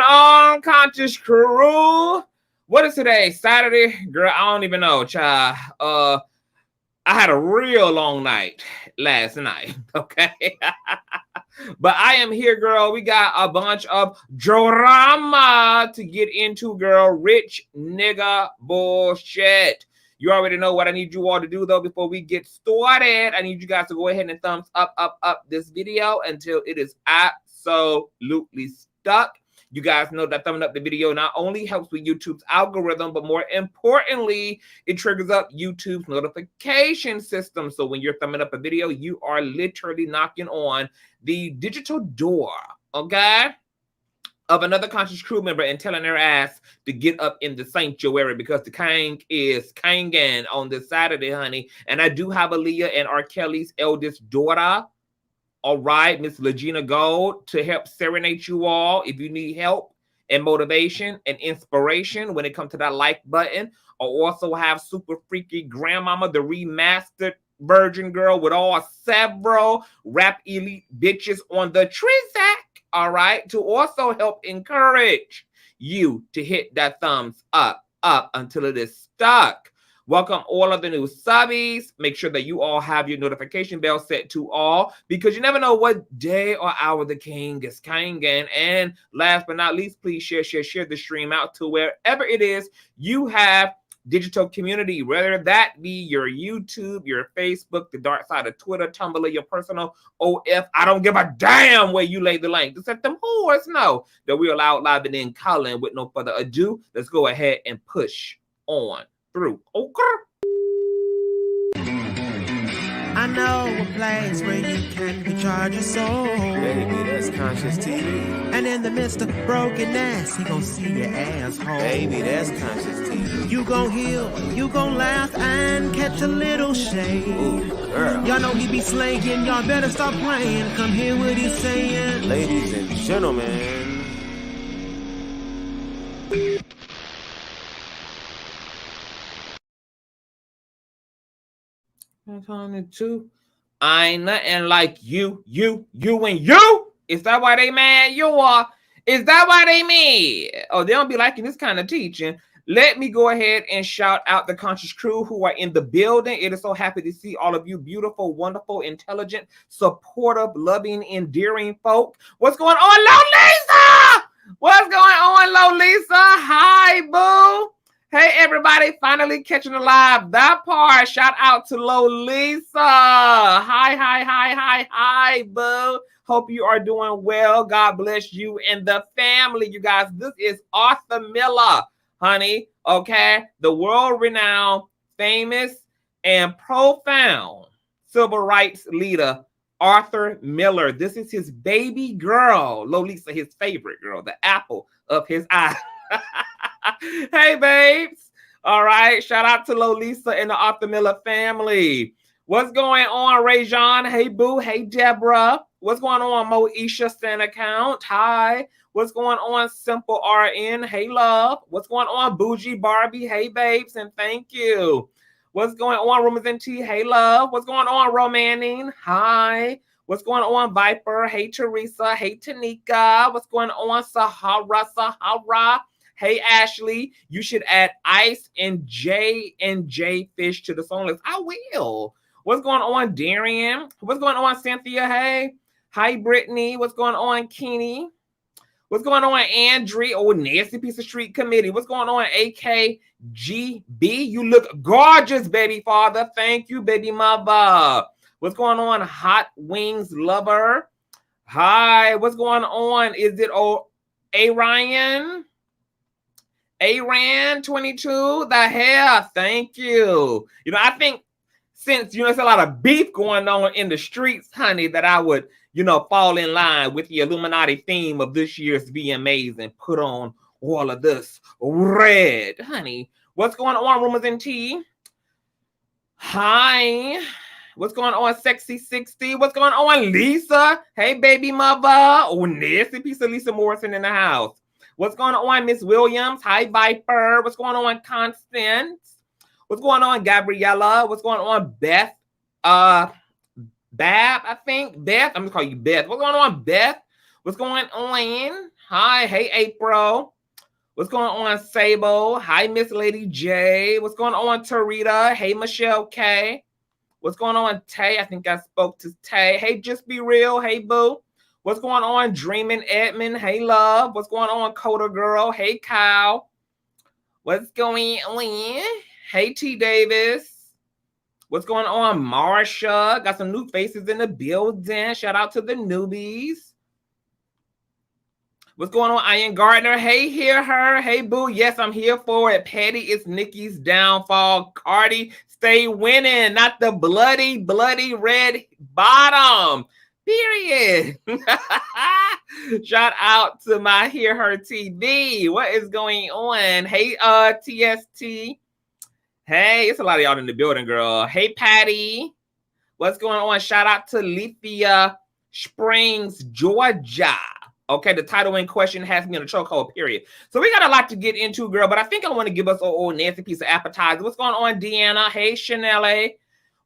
on, Conscious Crew? What is today? Saturday? Girl, I don't even know, child. I had a real long night last night, okay? But I am here, girl. We got a bunch of drama to get into, girl. Rich nigga bullshit. You already know what I need you all to do, though, before we get started. I need you guys to go ahead and thumbs up this video until it is absolutely stuck. You guys know that thumbing up the video not only helps with YouTube's algorithm, but more importantly, it triggers up YouTube's notification system. So when you're thumbing up a video, you are literally knocking on the digital door, okay, of another Conscious Crew member and telling their ass to get up in the sanctuary because the king is kangin on this Saturday, honey. And I do have Aaliyah and R. Kelly's eldest daughter, all right, Miss Legina Gold, to help serenade you all if you need help and motivation and inspiration when it comes to that like button. I also have Super Freaky Grandmama, the remastered virgin girl with all several rap elite bitches on the Trizak, all right, to also help encourage you to hit that thumbs up until it is stuck. Welcome all of the new subbies. Make sure that you all have your notification bell set to all because you never know what day or hour the king is kangin. And last but not least, please share the stream out to wherever it is you have digital community, whether that be your YouTube, your Facebook, the dark side of Twitter, Tumblr, your personal OF. I don't give a damn where you lay the link. Just let them whores know that we're loud, live, and in Colin. With no further ado, let's go ahead and push on through. Okay. I know a place where you can recharge your soul. Baby, that's Consciouztv. And in the midst of brokenness, he gon' see your asshole. Baby, that's Consciouztv. You gon' heal, you gon' laugh and catch a little shade. Ooh, girl. Y'all know he be slaying, y'all better stop playing. Come hear what he's saying. Ladies and gentlemen. I ain't nothing like you, and you. Is that why they mad? You are. Is that why they mad? Oh, they don't be liking this kind of teaching. Let me go ahead and shout out the Conscious Crew who are in the building. It is so happy to see all of you beautiful, wonderful, intelligent, supportive, loving, endearing folk. What's going on, Lolisa? What's going on, Lolisa? Hi, boo. Hey, everybody, finally catching the live. That part, shout out to Lolisa. Hi, boo. Hope you are doing well. God bless you and the family, you guys. This is Arthur Miller, honey, okay? The world-renowned, famous, and profound civil rights leader, Arthur Miller. This is his baby girl, Lolisa, his favorite girl, the apple of his eye. Hey, babes. All right. Shout out to Lolisa and the Arthur Miller family. What's going on, Rajon? Hey, boo. Hey, Deborah. What's going on, Moesha Stan account? Hi. What's going on, Simple RN? Hey, love. What's going on, Bougie Barbie? Hey, babes, and thank you. What's going on, Rumors and Tea? Hey, love. What's going on, Romanine? Hi. What's going on, Viper? Hey, Teresa. Hey, Tanika. What's going on, Sahara? Hey, Ashley, you should add Ice and J Fish to the song list. I will. What's going on, Darian? What's going on, Cynthia? Hey. Hi, Brittany. What's going on, Kenny? What's going on, Andre? Oh, nasty piece of street committee. What's going on, AKGB? You look gorgeous, baby father. Thank you, baby mother. What's going on, Hot Wings Lover? Hi. What's going on? Is it Ryan? Aran 22, the hair, thank you. You know, I think since, you know, there's a lot of beef going on in the streets, honey, that I would, you know, fall in line with the Illuminati theme of this year's VMAs and put on all of this red, honey. What's going on, Rumors and Tea? Hi. What's going on, Sexy 60? What's going on, Lisa? Hey, baby mother. Oh, nasty piece of Lisa Morrison in the house. What's going on, Miss Williams? Hi, Viper. What's going on, Constance? What's going on, Gabriella? What's going on, Beth? Bab, I think. Beth. I'm going to call you Beth. What's going on, Beth? What's going on? Hi, hey April. What's going on, Sable? Hi, Miss Lady J. What's going on, Tarita? Hey, Michelle K. What's going on, Tay? I think I spoke to Tay. Hey, Just Be Real. Hey, Boo. What's going on, Dreaming Edmund? Hey, Love. What's going on, Coda Girl? Hey, Kyle. What's going on? Hey, T Davis. What's going on, Marsha? Got some new faces in the building. Shout out to the newbies. What's going on, Ian Gardner? Hey, hear her. Hey, boo. Yes, I'm here for it. Petty, it's Nicki's downfall. Cardi, stay winning. Not the bloody red bottom. Period. Shout out to my Hear Her TV. What is going on? Hey, TST. Hey, it's a lot of y'all in the building, girl. Hey, Patty. What's going on? Shout out to Lithia Springs, Georgia. Okay, the title in question has me in a chokehold, period. So we got a lot to get into, girl, but I think I want to give us a nasty piece of appetizer. What's going on, Deanna? Hey, Chanel.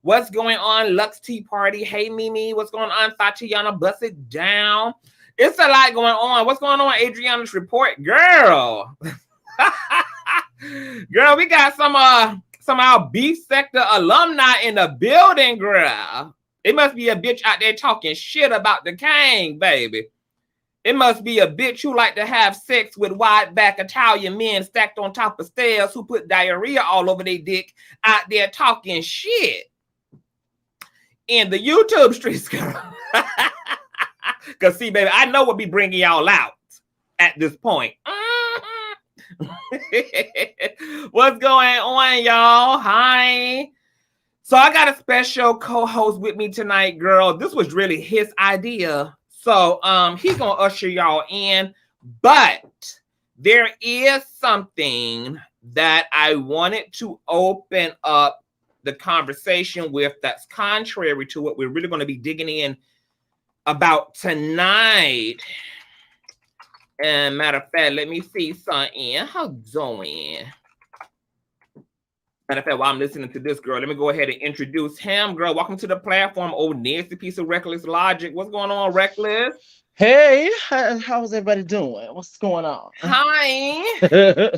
What's going on, Lux Tea Party? Hey, Mimi. What's going on, Tatiana? Bust it down. It's a lot going on. What's going on, Adriana's report? Girl. Girl, we got some of our beef sector alumni in the building, girl. It must be a bitch out there talking shit about the king, baby. It must be a bitch who like to have sex with wide back Italian men stacked on top of stairs who put diarrhea all over their dick out there talking shit in the YouTube streets, girl. Because see, baby, I know what be bringing y'all out at this point. What's going on, y'all? Hi. So I got a special co-host with me tonight, girl. This was really his idea. So he's gonna usher y'all in, but there is something that I wanted to open up the conversation with that's contrary to what we're really going to be digging in about tonight. And matter of fact, let me see something. How's it going? Matter of fact, while I'm listening to this, girl, let me go ahead and introduce him. Girl, welcome to the platform, old nasty piece of Reckless Logic. What's going on, Reckless? Hey, how's everybody doing? What's going on? Hi. Hey,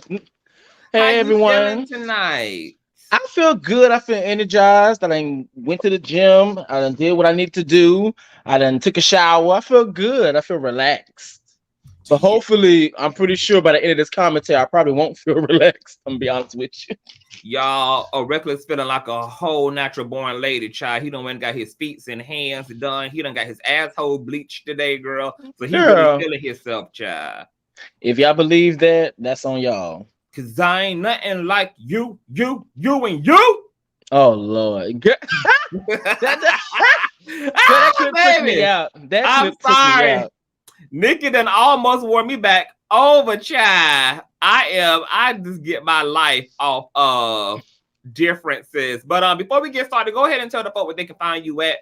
How everyone. You feeling tonight? I feel good. I feel energized. I done went to the gym. I done did what I need to do. I done took a shower. I feel good. I feel relaxed. But hopefully, I'm pretty sure by the end of this commentary, I probably won't feel relaxed. I'm gonna be honest with you. Y'all, a Reckless feeling like a whole natural born lady, child. He done went and got his feet and hands done. He done got his asshole bleached today, girl. So he really feeling himself, child. If y'all believe that, that's on y'all. Cause I ain't nothing like you, and you. Oh Lord. that clip took me out. That clip took me out. Nicki done almost wore me back over, child. I just get my life off of differences. But before we get started, go ahead and tell the folk where they can find you at.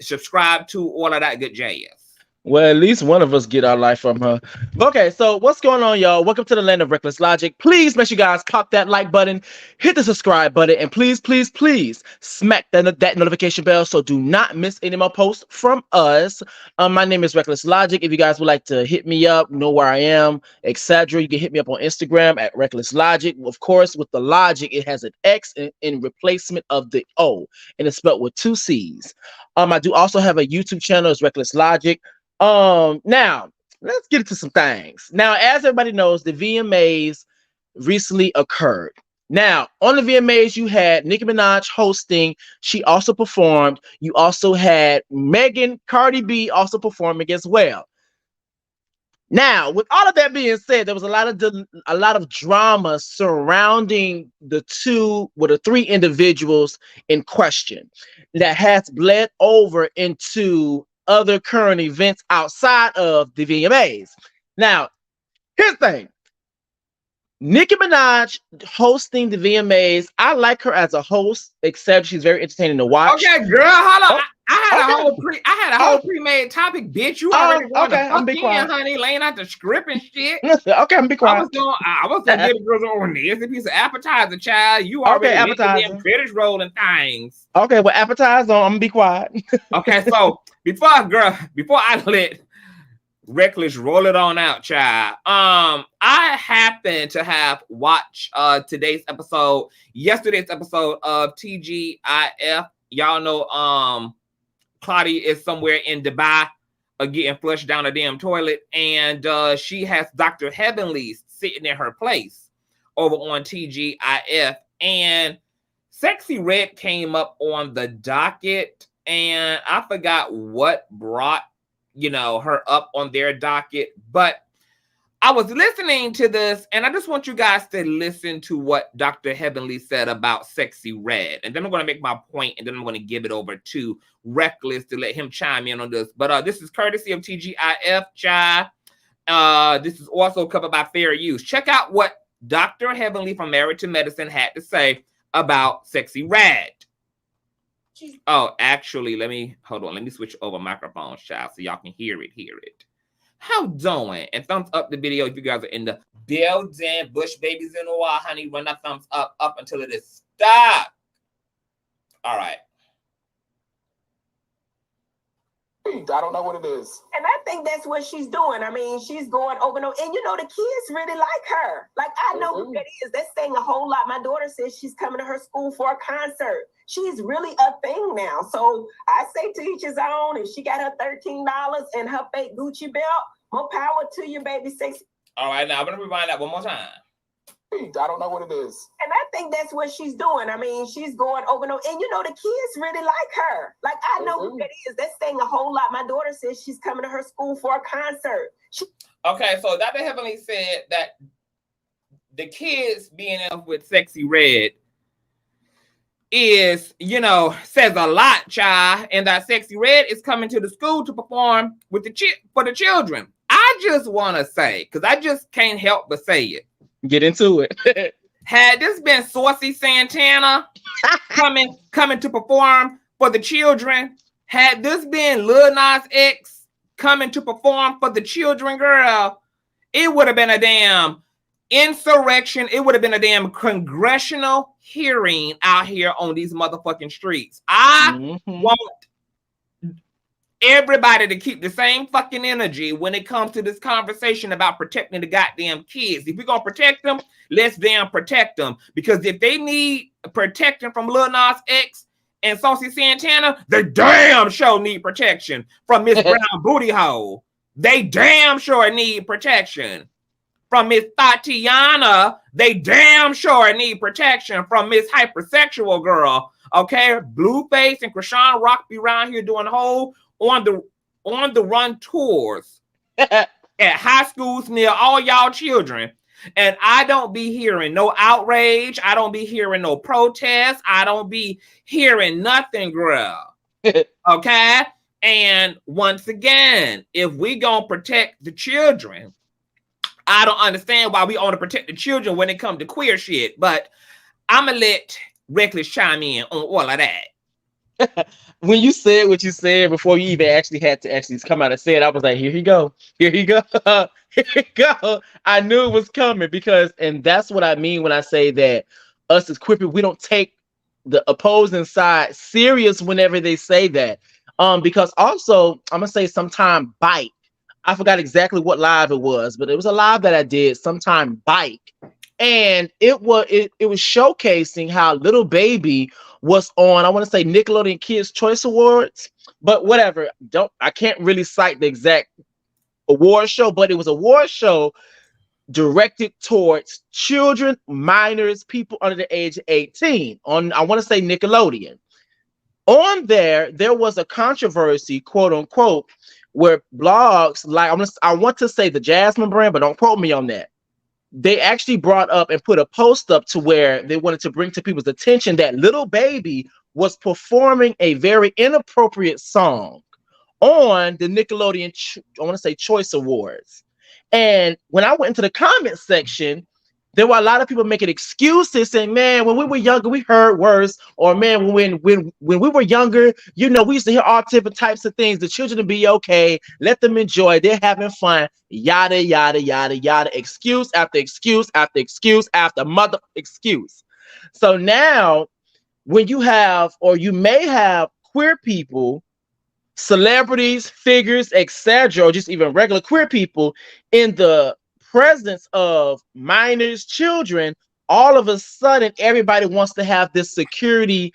Subscribe to all of that good jazz. Well, at least one of us get our life from her. Okay, so what's going on, y'all? Welcome to the land of Reckless Logic. Please make sure you guys pop that like button, hit the subscribe button, and please, please, please smack that notification bell so do not miss any more posts from us. My name is Reckless Logic. If you guys would like to hit me up, know where I am, etc., you can hit me up on Instagram at Reckless Logic. Of course, with the logic, it has an X in replacement of the O, and it's spelled with 2 C's. I do also have a YouTube channel, it's Reckless Logic. Now let's get into some things. Now, as everybody knows, the VMAs recently occurred. Now, on the VMAs, you had Nicki Minaj hosting. She also performed. You also had Cardi B also performing as well. Now, with all of that being said, there was a lot of drama surrounding the 3 individuals in question that has bled over into other current events outside of the VMAs. Now, here's the thing. Nicki Minaj hosting the VMAs. I like her as a host, except she's very entertaining to watch. Okay, girl, hold on. I had a whole pre-made topic, bitch. You already going to fuck in, honey, laying out the script and shit. Okay, I'm be quiet. I was gonna get a girl on this piece of appetizer, child. You already appetizer. Them credits rolling things. Okay, well, appetizer, I'm gonna be quiet. Okay, so before I let Reckless, roll it on out, child. I happen to have watched yesterday's episode of TGIF. Y'all know Claudia is somewhere in Dubai getting flushed down a damn toilet, and she has Dr. Heavenly sitting in her place over on TGIF, and Sexy Red came up on the docket, and I forgot what brought her up on their docket, but I was listening to this, and I just want you guys to listen to what Dr. Heavenly said about Sexy Red, and then I'm going to make my point, and then I'm going to give it over to Reckless to let him chime in on this. But this is courtesy of TGIF, child. This is also covered by Fair Use. Check out what Dr. Heavenly from Married to Medicine had to say about Sexy Red. Oh, actually, let me switch over microphones, child, so y'all can hear it. How doing? And thumbs up the video if you guys are in the building. Bush babies in a while, honey. Run that thumbs up until it is stopped. All right. I don't know what it is. And I think that's what she's doing. I mean, she's going over and over. And the kids really like her. Like, I know who that is. That's saying a whole lot. My daughter says she's coming to her school for a concert. She's really a thing now. So I say to each his own. If she got her $13 and her fake Gucci belt, more power to you, baby. Sexy. All right, now I'm going to rewind that one more time. I don't know what it is. And I think that's what she's doing. I mean, she's going over and over. And the kids really like her. Like, I know who that is. That's saying a whole lot. My daughter says she's coming to her school for a concert. Okay, so Dr. Heavenly said that the kids being up with Sexy Red is, says a lot, child, and that Sexy Red is coming to the school to perform with for the children. I just want to say, because I just can't help but say it. Get into it. Had this been Saucy Santana coming to perform for the children, had this been Lil Nas X coming to perform for the children, girl, it would have been a damn insurrection. It would have been a damn congressional hearing out here on these motherfucking streets. I want everybody to keep the same fucking energy when it comes to this conversation about protecting the goddamn kids. If we're going to protect them, let's damn protect them. Because if they need protection from Lil Nas X and Saucy Santana, they damn sure need protection from Miss Brown Booty Hole. They damn sure need protection from Miss Tatiana. They damn sure need protection from Miss Hypersexual Girl. Okay? Blueface and Krishan Rock be around here doing whole on the run tours at high schools near all y'all children. And I don't be hearing no outrage. I don't be hearing no protest. I don't be hearing nothing, girl. Okay? And once again, if we gonna protect the children, I don't understand why we want to protect the children when it comes to queer shit. But I'm going to let Reckless chime in on all of that. When you said what you said before you even actually had to actually come out and say it, I was like, here he go. Here he go. Here he go. I knew it was coming and that's what I mean when I say that us as queer people, we don't take the opposing side serious whenever they say that. Because also, I'm going to say sometime Bike. I forgot exactly what live it was, but it was a live that I did sometime Bike. And it was showcasing how Little Baby was on, I want to say Nickelodeon Kids Choice Awards, but whatever. I can't really cite the exact award show, but it was an award show directed towards children, minors, people under the age of 18 on, I want to say Nickelodeon. On there was a controversy, quote unquote, where blogs like I want to say the Jasmine brand, but don't quote me on that. They actually brought up and put a post up to where they wanted to bring to people's attention that Little Baby was performing a very inappropriate song on the Nickelodeon, I want to say Choice Awards. And when I went into the comment section, there were a lot of people making excuses saying, man, when we were younger, we heard worse. Or man, when we were younger, we used to hear all different types of things. The children will be okay. Let them enjoy. They're having fun. Yada, yada, yada, yada. Excuse after excuse after excuse after mother excuse. So now when you have, or you may have queer people celebrities, figures, etc., or just even regular queer people in the presence of minors, children, all of a sudden everybody wants to have this security,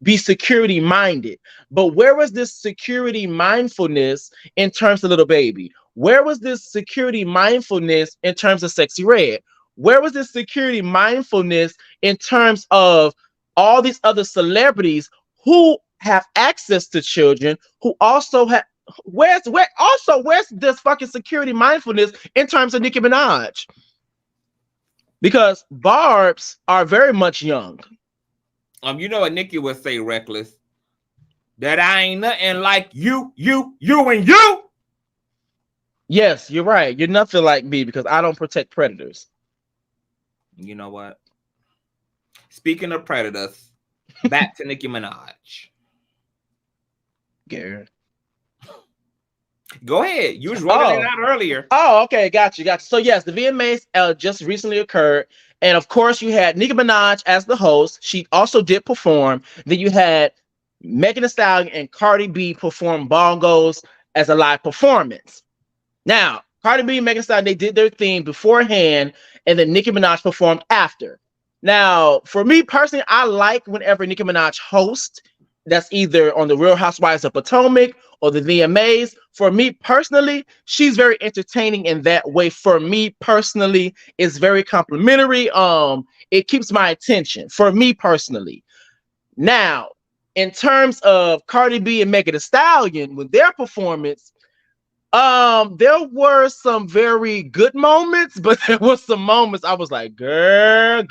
be security minded. But where was this security mindfulness in terms of Little Baby? Where was this security mindfulness in terms of Sexy Red? Where was this security mindfulness in terms of all these other celebrities who have access to children, who also have, where's this fucking security mindfulness in terms of Nicki Minaj? Because Barbs are very much young. You know what Nicki would say, Reckless? That I ain't nothing like you, and you. Yes, you're right. You're nothing like me because I don't protect predators. You know what? Speaking of predators, back to Nicki Minaj. Gary. Go ahead. You was rolling it out earlier. Oh, okay. Got you. So yes, the VMAs just recently occurred. And of course, you had Nicki Minaj as the host. She also did perform. Then you had Megan Thee Stallion and Cardi B perform bongos as a live performance. Now, Cardi B and Megan Thee Stallion, they did their thing beforehand, and then Nicki Minaj performed after. Now, for me personally, I like whenever Nicki Minaj hosts. That's either on the Real Housewives of Potomac or the VMAs. For me personally, she's very entertaining in that way. For me personally, it's very complimentary. It keeps my attention for me personally. Now, in terms of Cardi B and Megan Thee Stallion with their performance, there were some very good moments, but there was some moments I was like, girl.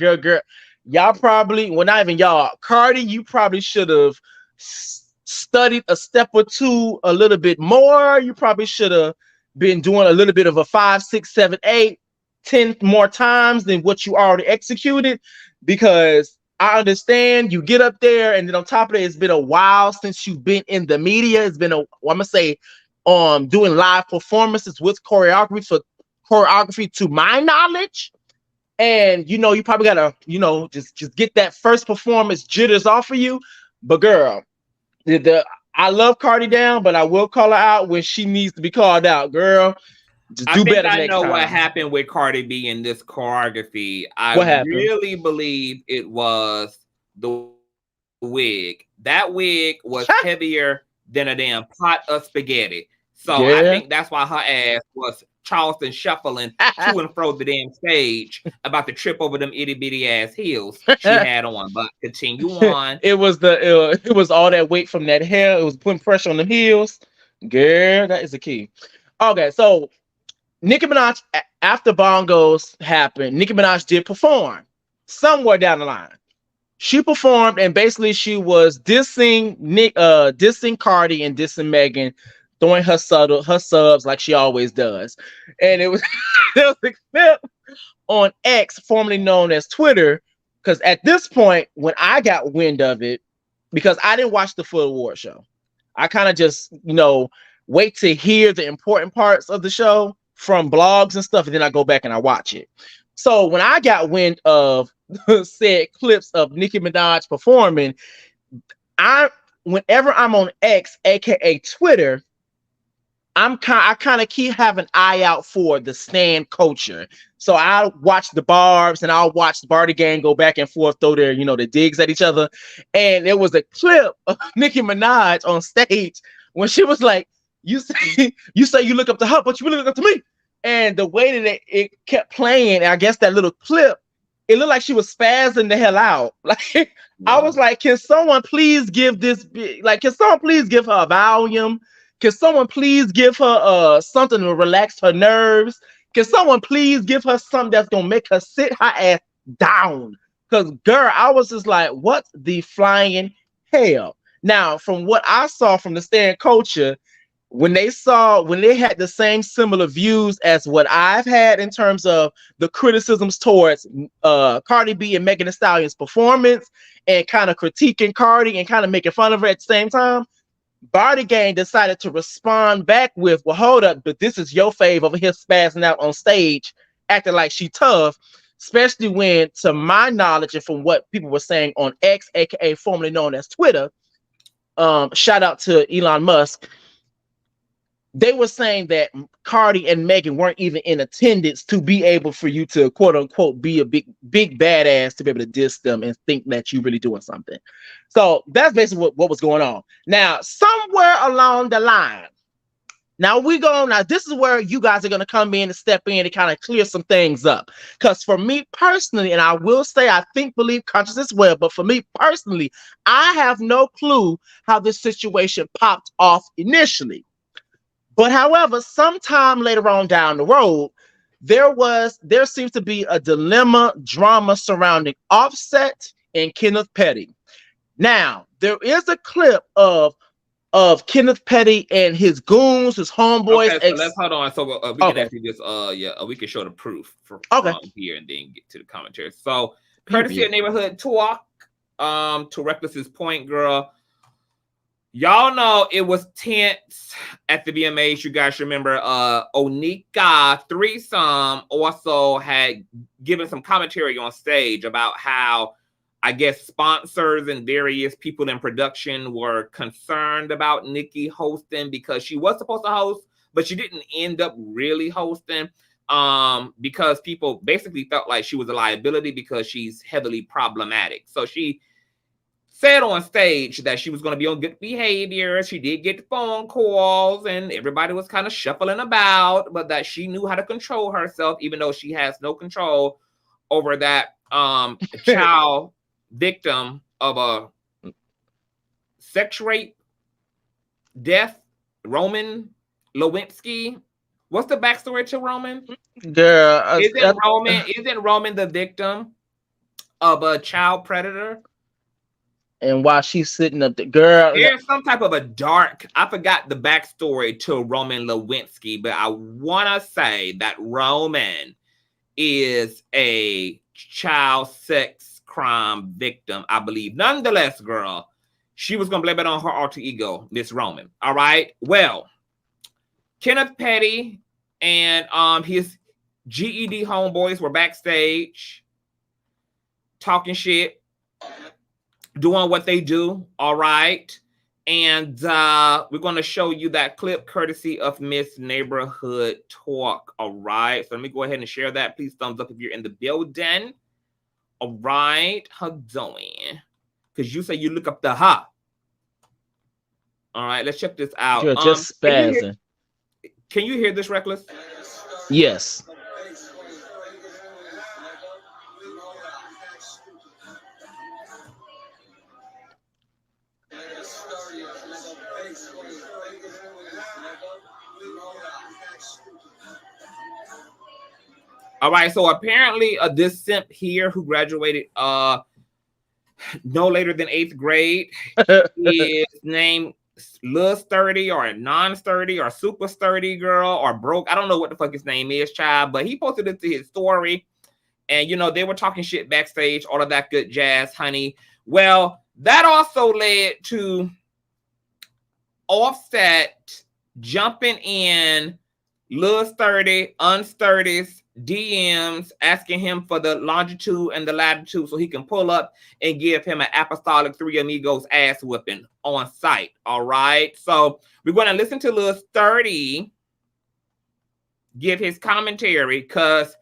Y'all probably, well, not even y'all, Cardi, you probably should have studied a step or two a little bit more. You probably should have been doing a little bit of a 5, 6, 7, 8, 10 more times than what you already executed, because I understand you get up there and then on top of it, it's been a while since you've been in the media. It's been I'm gonna say doing live performances with choreography to my knowledge. And you probably gotta just get that first performance jitters off of you. But girl, I love Cardi down, but I will call her out when she needs to be called out. Girl, just do better next time. I know what happened with Cardi B in this choreography. I really believe it was the wig. That wig was heavier than a damn pot of spaghetti. So yeah. I think that's why her ass was Charleston shuffling to and fro the damn stage, about to trip over them itty bitty ass heels she had on. But continue on. It was all that weight from that hair. It was putting pressure on the heels. Girl, that is the key. Okay, so Nicki Minaj, after bongos happened, Nicki Minaj did perform somewhere down the line. She performed, and basically she was dissing Cardi and dissing Megan, throwing her subs like she always does. And it was there was a clip on X, formerly known as Twitter, because at this point, when I got wind of it, because I didn't watch the full award show, I kind of just wait to hear the important parts of the show from blogs and stuff, and then I go back and I watch it. So when I got wind of said clips of Nicki Minaj performing, whenever I'm on X, aka Twitter, I kind of keep having an eye out for the stan culture. So I'll watch the Barbs and I'll watch the Barty Gang go back and forth, throw their, the digs at each other. And there was a clip of Nicki Minaj on stage when she was like, you say you look up to her, but you really look up to me. And the way that it kept playing, I guess that little clip, it looked like she was spazzing the hell out. Like, yeah. I was like, can someone please give her a volume? Can someone please give her something to relax her nerves? Can someone please give her something that's gonna make her sit her ass down? Because girl, I was just like, what the flying hell? Now, from what I saw from the stan culture, when they had the same similar views as what I've had in terms of the criticisms towards Cardi B and Megan Thee Stallion's performance and kind of critiquing Cardi and kind of making fun of her at the same time, Barty Gang decided to respond back with, well, hold up, but this is your fave over here spazzing out on stage, acting like she tough, especially when, to my knowledge and from what people were saying on X, aka formerly known as Twitter, shout out to Elon Musk. They were saying that Cardi and Megan weren't even in attendance to be able for you to quote unquote be a big badass to be able to diss them and think that you really doing something. So that's basically what was going on. Now, somewhere along the line, now this is where you guys are going to come in and step in and kind of clear some things up. Because for me personally, and I will say, I believe conscious as well, but for me personally, I have no clue how this situation popped off initially. But however, sometime later on down the road, there seems to be a drama surrounding Offset and Kenneth Petty. Now, there is a clip of Kenneth Petty and his goons, his homeboys. Okay, so let's hold on. So we can actually just we can show the proof from here and then get to the commentary. So courtesy of Neighborhood Talk, to Reckless's point, girl. Y'all know it was tense at the VMAs. You guys remember Onika Threesome also had given some commentary on stage about how, I guess, sponsors and various people in production were concerned about Nicki hosting because she was supposed to host, but she didn't end up really hosting because people basically felt like she was a liability because she's heavily problematic. So she said on stage that she was going to be on good behavior. She did get the phone calls and everybody was kind of shuffling about, but that she knew how to control herself, even though she has no control over that child victim of a sex rape death, Roman Lewinsky. What's the backstory to Roman? Girl, isn't Roman the victim of a child predator? And while she's sitting up there, girl, there's some type of I forgot the backstory to Roman Lewinsky, but I want to say that Roman is a child sex crime victim, I believe. Nonetheless, girl, she was going to blame it on her alter ego, Miss Roman. All right. Well, Kenneth Petty and his GED homeboys were backstage talking shit, doing what they do. All right. And we're going to show you that clip courtesy of Miss Neighborhood Talk. All right. So let me go ahead and share that. Please thumbs up if you're in the building. All right. How doing? Because you say you look up the ha. All right. Let's check this out. You're just spazzing. Can you hear this, Reckless? Yes. All right, so apparently this simp here who graduated no later than 8th grade is named Lil Sturdy or Non-Sturdy or Super Sturdy Girl or Broke. I don't know what the fuck his name is, child, but he posted it to his story. And, you know, they were talking shit backstage, all of that good jazz, honey. Well, that also led to Offset jumping in Lil Sturdy, Unsturdy's DMs, asking him for the longitude and the latitude so he can pull up and give him an apostolic Three Amigos ass whipping on site. All right. So we're going to listen to Lil Sturdy give his commentary because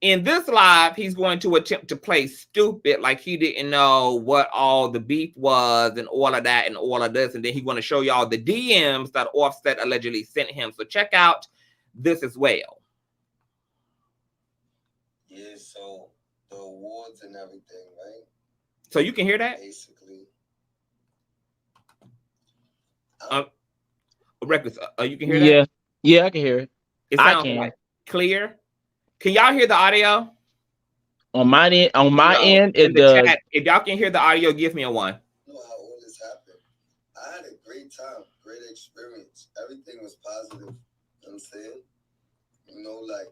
in this live, he's going to attempt to play stupid like he didn't know what all the beef was and all of that and all of this. And then he's going to show y'all the DMs that Offset allegedly sent him. So check out this as well. Yeah, so the awards and everything, right? So you can hear that? Basically. Records, you can hear that? Yeah. Yeah, I can hear it. It sounds like clear. Can y'all hear the audio? On my end, in the chat, if y'all can hear the audio, give me a 1. You know how all this happened. I had a great time, great experience. Everything was positive. You know what I'm saying? You know, like,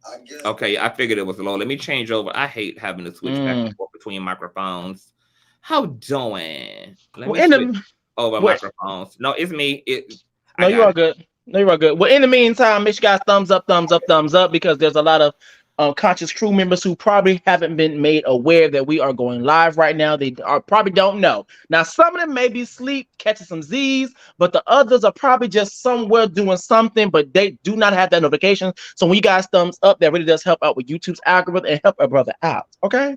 I guess. Okay, I figured it was low. Let me change over. I hate having to switch back and forth between microphones. How doing? Let me switch over microphones. No, it's me. No, you are good. No, you are good. Well, in the meantime, make sure you guys thumbs up, because there's a lot of conscious crew members who probably haven't been made aware that we are going live right now. They probably don't know. Now, some of them may be asleep, catching some Z's, but the others are probably just somewhere doing something, but they do not have that notification. So when you guys thumbs up, that really does help out with YouTube's algorithm and help our brother out. Okay?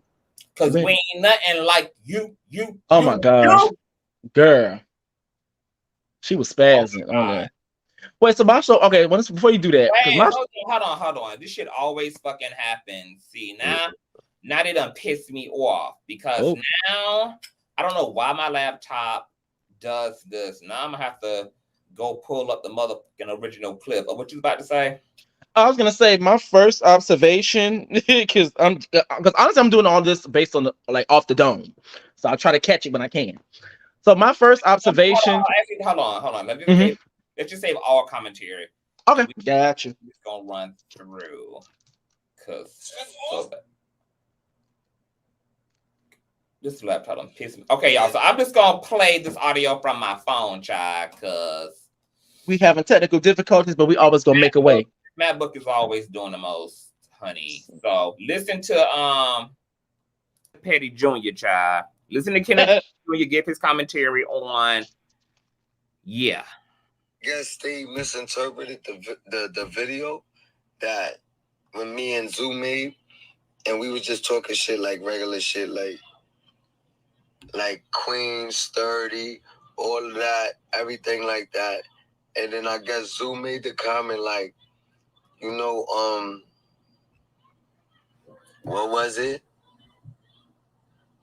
Because we ain't nothing like you. Oh my gosh. Girl. She was spazzing on there. Wait, so my show, okay, before you do that. Wait, hold on. This shit always fucking happens. See, now they done pissed me off because now I don't know why my laptop does this. Now I'm gonna have to go pull up the motherfucking original clip. What you about to say? I was gonna say my first observation, because honestly I'm doing all this based on off the dome, so I'll try to catch it when I can. So my first observation. Hold on. Let's just save all commentary. Okay, gotcha. We're just gonna run through, cause this laptop done pissed me. Okay, y'all. So I'm just gonna play this audio from my phone, child, cause we having technical difficulties, but we always gonna make a way. MacBook is always doing the most, honey. So listen to Petty Jr. child. Listen to Kenneth Petty Jr. give his commentary on. Yeah. Guess they misinterpreted the video that when me and Zoo made, and we was just talking shit like regular shit, like Queens 30, all of that, everything like that. And then I guess Zoo made the comment like, you know, what was it?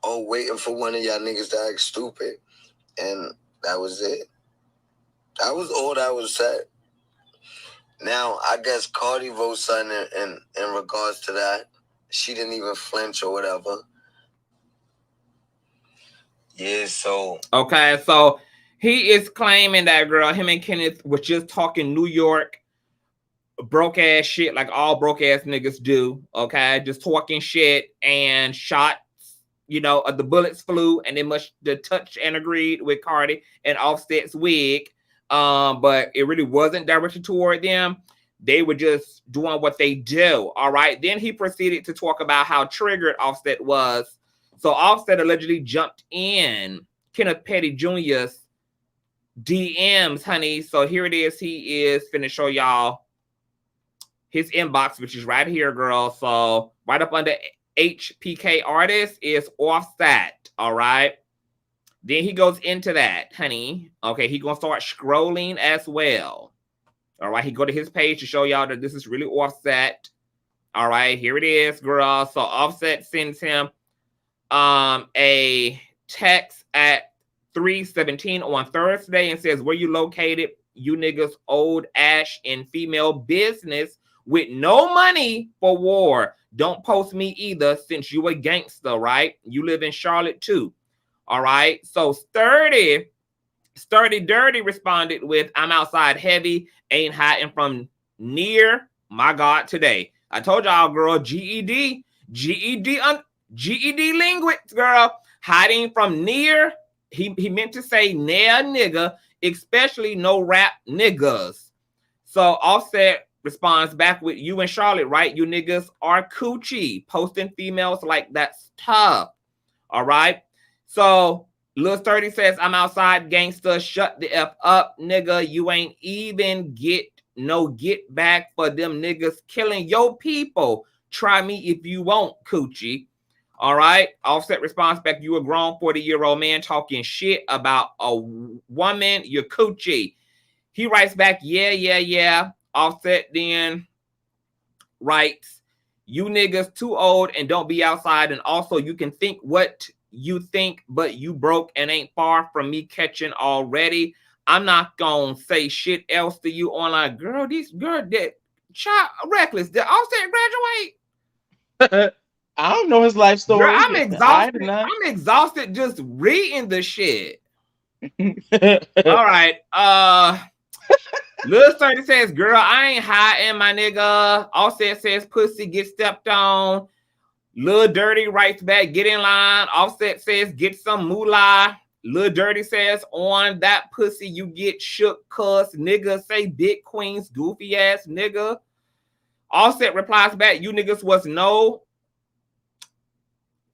Oh, waiting for one of y'all niggas to act stupid. And that was it. That was all that was said. Now, I guess Cardi wrote something in regards to that. She didn't even flinch or whatever. Yeah, so. Okay, so he is claiming that, girl, him and Kenneth was just talking New York broke ass shit like all broke ass niggas do. Okay, just talking shit and shots. You know, the bullets flew and they must touch and agreed with Cardi and Offset's wig. But it really wasn't directed toward them. They were just doing what they do. All right. Then he proceeded to talk about how triggered Offset was. So Offset allegedly jumped in Kenneth Petty Jr.'s DMs, honey. So here it is. He is finna show y'all his inbox, which is right here, girl. So right up under HPK artist is Offset. All right. Then he goes into that, honey. Okay, he gonna start scrolling as well. All right, he go to his page to show y'all that this is really Offset. All right, here it is, girl. So Offset sends him a text at 3:17 on Thursday and says, "Where you located? You niggas old ash in female business with no money for war. Don't post me either since you a gangster, right? You live in Charlotte too." All right. So Sturdy Dirty responded with, "I'm outside heavy, ain't hiding from near my God today." I told y'all, girl, GED linguists, girl, hiding from near. He meant to say near nigga, especially no rap niggas. So Offset responds back with, "You in Charlotte, right? You niggas are coochie, posting females like that's tough." All right. So Lil 30 says, "I'm outside gangster, shut the F up, nigga. You ain't even get back for them niggas killing your people. Try me if you want, coochie." All right. Offset responds back, "You a grown 40-year-old man talking shit about a woman, you're coochie." He writes back, yeah. Offset then writes, "You niggas too old and don't be outside. And also you can think what you think, but you broke and ain't far from me catching already. I'm not gonna say shit else to you online." Girl, these girl that child reckless. Did Offset graduate? I don't know his life story. Girl, I'm exhausted. I'm exhausted just reading the shit. All right. Lil 30 says, "Girl, I ain't hiding, my nigga." Offset says, "Pussy get stepped on." Lil Dirty writes back, "Get in line." Offset says, "Get some moolah." Lil Dirty says, "On that pussy you get shook, cuz nigga say big queens, goofy ass nigga." Offset replies back, you niggas was no,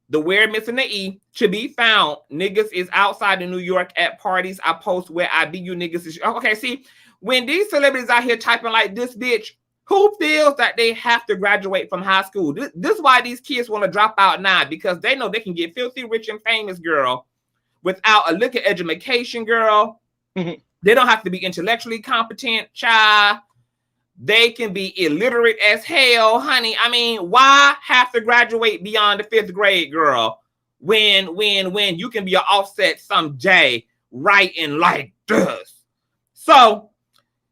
the word missing the E, to be found. Niggas is outside of New York at parties. I post where I be, you niggas is. Okay, see, when these celebrities out here typing like this, bitch, who feels that they have to graduate from high school? This is why these kids want to drop out now, because they know they can get filthy rich and famous, girl, without a lick of education, girl. They don't have to be intellectually competent, child. They can be illiterate as hell, honey. I mean, why have to graduate beyond the 5th grade, girl, when you can be an Offset someday writing like this? So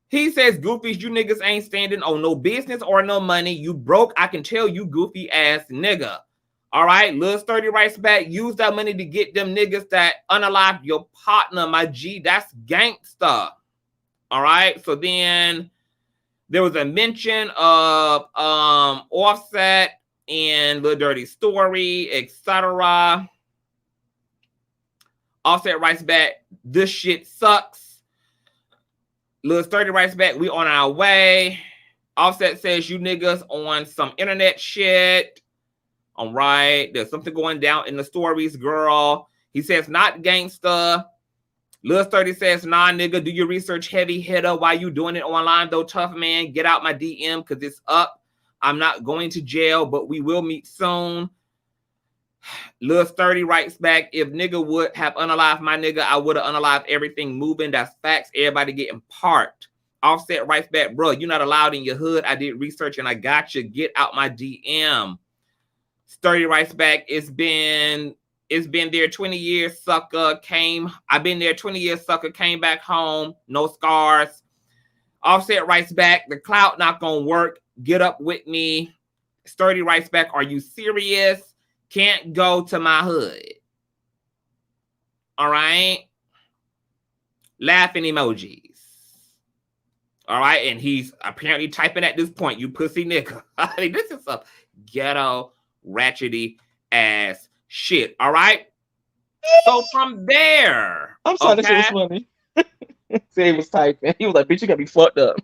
he says, goofies, you niggas ain't standing on no business or no money. You broke, I can tell you, goofy ass nigga. All right, Lil Sturdy writes back, use that money to get them niggas that unalive your partner, my G. That's gangsta. All right, so then there was a mention of Offset and Lil Dirty Story, etc. Offset writes back, this shit sucks. Lil Sturdy writes back, we on our way. Offset says, you niggas on some internet shit. All right, there's something going down in the stories, girl. He says, not gangsta. Lil Sturdy says, nah, nigga, do your research, heavy hitter. Why you doing it online, though, tough man? Get out my DM, because it's up. I'm not going to jail, but we will meet soon. Lil Sturdy writes back, if nigga would have unalived my nigga, I would have unalived everything moving. That's facts. Everybody getting parked. Offset writes back, bro, you're not allowed in your hood. I did research, and I got you. Get out my DM. Sturdy writes back, it's been there 20 years, sucker. I've been there 20 years, sucker. Came back home, no scars. Offset writes back, the clout not gonna work. Get up with me. Sturdy writes back, are you serious? Can't go to my hood. All right. Laughing emojis. All right. And he's apparently typing at this point, you pussy nigga. I mean, this is some ghetto, ratchety ass shit. All right. So from there, I'm sorry, this was funny. See, he was typing. He was like, bitch, you gotta be fucked up.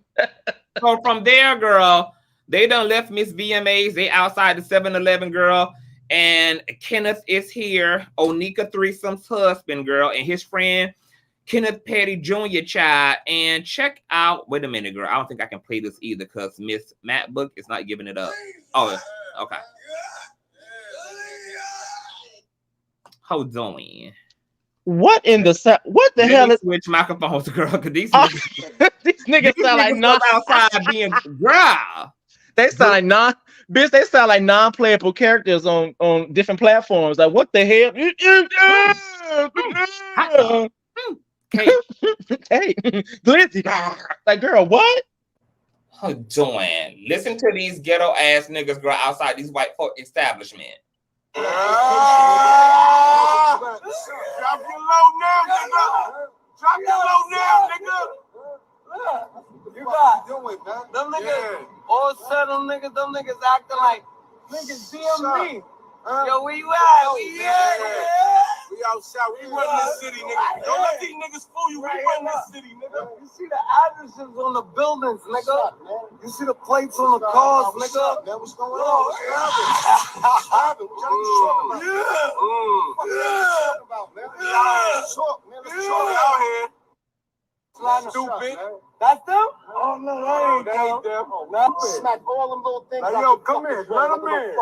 So from there, girl, they done left Miss VMA'S. They outside the 7-Eleven, girl. And Kenneth is here, Onika Threesome's husband, girl, and his friend, Kenneth Petty Jr. child. And check out, wait a minute, girl. I don't think I can play this either because Miss MacBook is not giving it up. Oh, okay. Hold on. What in the what the hell is switch microphones, girl? Because these these niggas sound like non outside being girl. They sound like bitch. They sound like non-playable characters on different platforms. Like what the hell? Hey, Glizzy. Like girl, what? Hold on. Listen to these ghetto ass niggas, girl, outside these white folk establishment. Drop your low now, nigga. Drop your low now, nigga. You got doing, man. them niggas, all settled niggas, them niggas acting like niggas DMV. Yo, where you at? We We outside. We run this city, nigga. Don't let these niggas fool you. We run this city, nigga. You see the addresses on the buildings, nigga. You see the plates on the cars, nigga. Man, what's going on? What's happening? What y'all talking about, man? Let's talk out here. Stupid. That's them? Oh, no, that ain't them. Smack all them little things. Now, yo, come here. Let them in.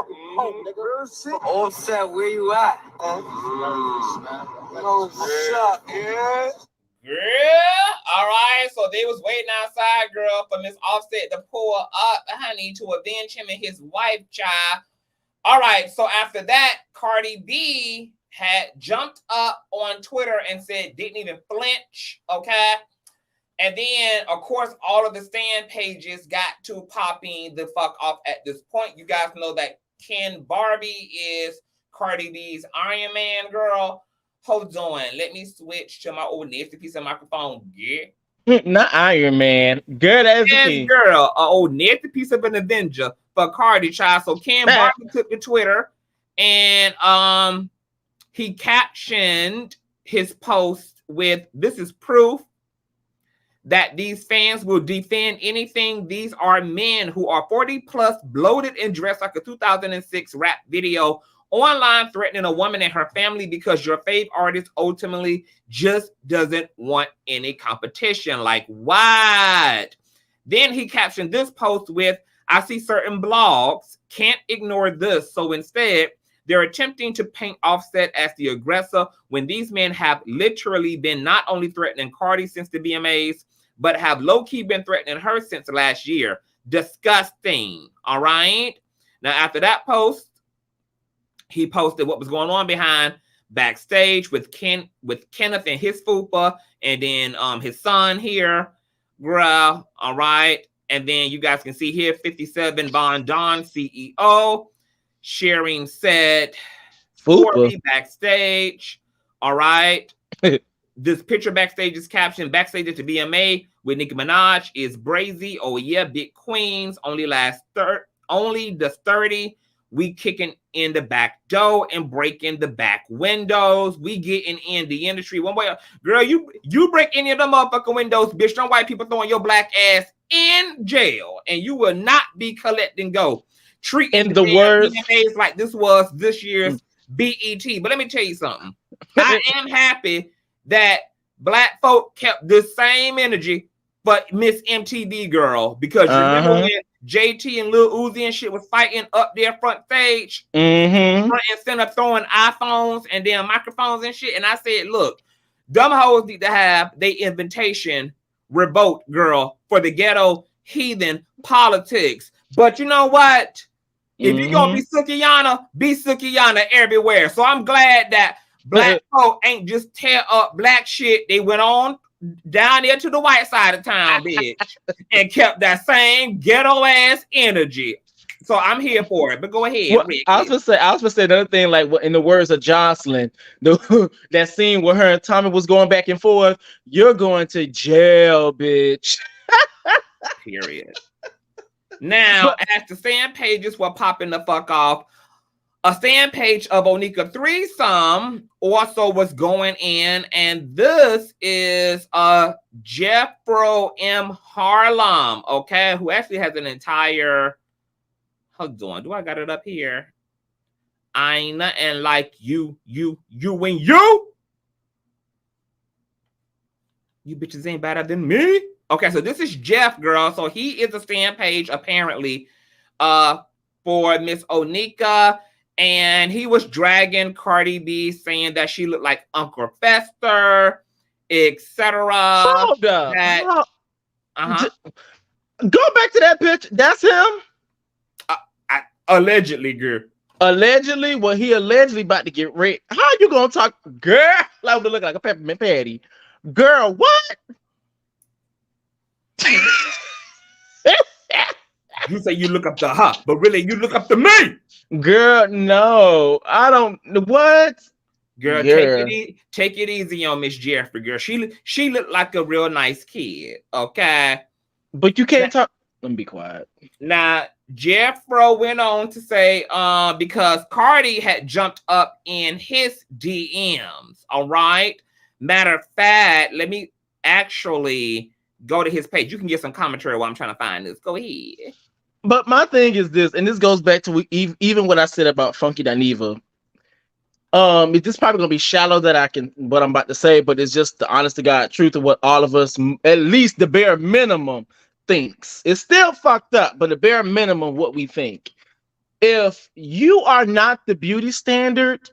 Real shit. Offset, where you at? Yeah. Girl, all right. So they was waiting outside, girl, for Miss Offset to pull up, honey, to avenge him and his wife, child. All right. So after that, Cardi B had jumped up on Twitter and said, didn't even flinch, okay? And then, of course, all of the stand pages got to popping the fuck off at this point. You guys know that Ken Barbie is Cardi B's Iron Man, girl. Hold on. Let me switch to my old nasty piece of microphone. Yeah. Not Iron Man. Girl, that's yes, girl. An old nasty piece of an Avenger for Cardi, child. So Ken Barbie took to Twitter and he captioned his post with, this is proof that these fans will defend anything. These are men who are 40 plus, bloated and dressed like a 2006 rap video online, threatening a woman and her family because your fave artist ultimately just doesn't want any competition. Like, what? Then he captioned this post with, I see certain blogs can't ignore this. So instead, they're attempting to paint Offset as the aggressor when these men have literally been not only threatening Cardi since the VMAs, but have low-key been threatening her since last year. Disgusting. All right. Now, after that post, he posted what was going on behind Bkstage with Kenneth and his fupa, and then his son here, girl. All right. And then you guys can see here 57 Von Don CEO sharing said for me Bkstage. All right. This picture Bkstage is captioned Backstage at the VMA with Nicki Minaj is brazy. Oh yeah, big queens. Only the 30. We kicking in the back door and breaking the back windows. We getting in the industry one way. Girl, you break any of them motherfucking windows, bitch. Them white people throwing your black ass in jail, and you will not be collecting go. Treating the words like this was this year's BET. But let me tell you something. I am happy that black folk kept this same energy but Miss MTV girl, because you remember when JT and Lil Uzi and shit was fighting up there front stage, front and center, throwing iPhones and damn microphones and shit. And I said, look, dumb hoes need to have their invitation revoked, girl, for the ghetto heathen politics. But you know what? If you're gonna be Sukiana everywhere. So I'm glad that black folk ain't just tear up black shit. They went on down there to the white side of town, bitch, and kept that same ghetto ass energy. So I'm here for it. But go ahead. Well, I was gonna say another thing, like in the words of Jocelyn, that scene where her and Tommy was going back and forth. You're going to jail, bitch. Period. Now, as the fan pages were popping the fuck off, a fan page of Onika Threesome also was going in, and this is Jeffro M. Harlem, okay, who actually has an entire, hold on, do I got it up here? Ain't nothing like you and you. You bitches ain't better than me. Okay, so this is Jeff, girl. So he is a fan page, apparently, for Miss Onika. And he was dragging Cardi B, saying that she looked like Uncle Fester, etc. Hold up. Go back to that picture. That's him? Allegedly, girl. Allegedly? Well, he allegedly about to get raped. How you gonna talk, girl? Like to look like a peppermint patty. Girl, what? You say you look up to her, but really you look up to me. Girl, no, I don't. What? Girl, take it easy on Miss Jeffrey, girl. She looked like a real nice kid, okay? But you can't talk. Let me be quiet. Now, Jeffro went on to say, because Cardi had jumped up in his DMs, all right? Matter of fact, let me actually go to his page. You can get some commentary while I'm trying to find this. Go ahead. But my thing is this, and this goes back to even what I said about Funky Dineva. This is probably gonna be shallow what I'm about to say, but it's just the honest to God truth of what all of us, at least the bare minimum, thinks. It's still fucked up, but the bare minimum what we think. If you are not the beauty standard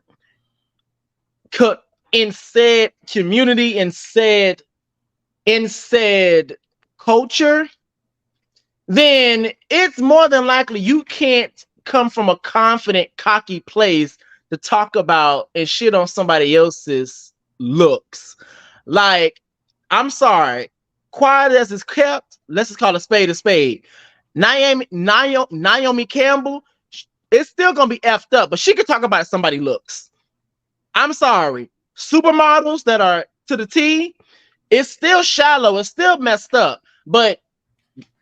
in said community, in said culture, then it's more than likely you can't come from a confident, cocky place to talk about and shit on somebody else's looks. Like, I'm sorry, quiet as it's kept, let's just call a spade a spade. Naomi Campbell, it's still gonna be effed up, but she could talk about somebody's looks. I'm sorry, supermodels that are to the T, it's still shallow, it's still messed up, but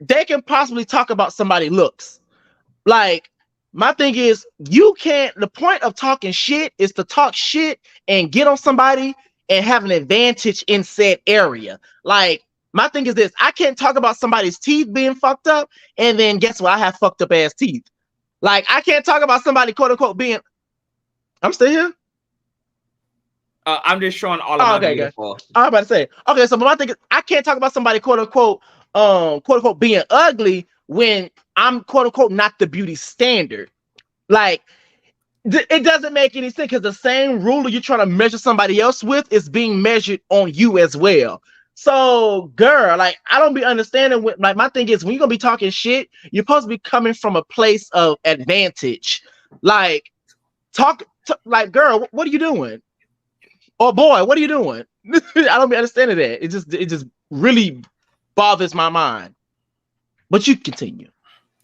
they can possibly talk about somebody's looks. Like, my thing is, you can't, the point of talking shit is to talk shit and get on somebody and have an advantage in said area. Like, My thing is this: I can't talk about somebody's teeth being fucked up, and then guess what? I have fucked up ass teeth. Like I can't talk about somebody quote unquote being. I'm still here. I'm just showing all of my beautiful. I'm about to say, okay, so my thing is, I can't talk about somebody quote unquote being ugly when I'm quote unquote not the beauty standard. Like it doesn't make any sense because the same ruler you're trying to measure somebody else with is being measured on you as well. So, girl, like I don't be understanding what. Like my thing is, when you're gonna be talking shit, you're supposed to be coming from a place of advantage. Like like, girl, what are you doing? Oh boy, what are you doing? I don't be understanding that. It just really bothers my mind. But you continue.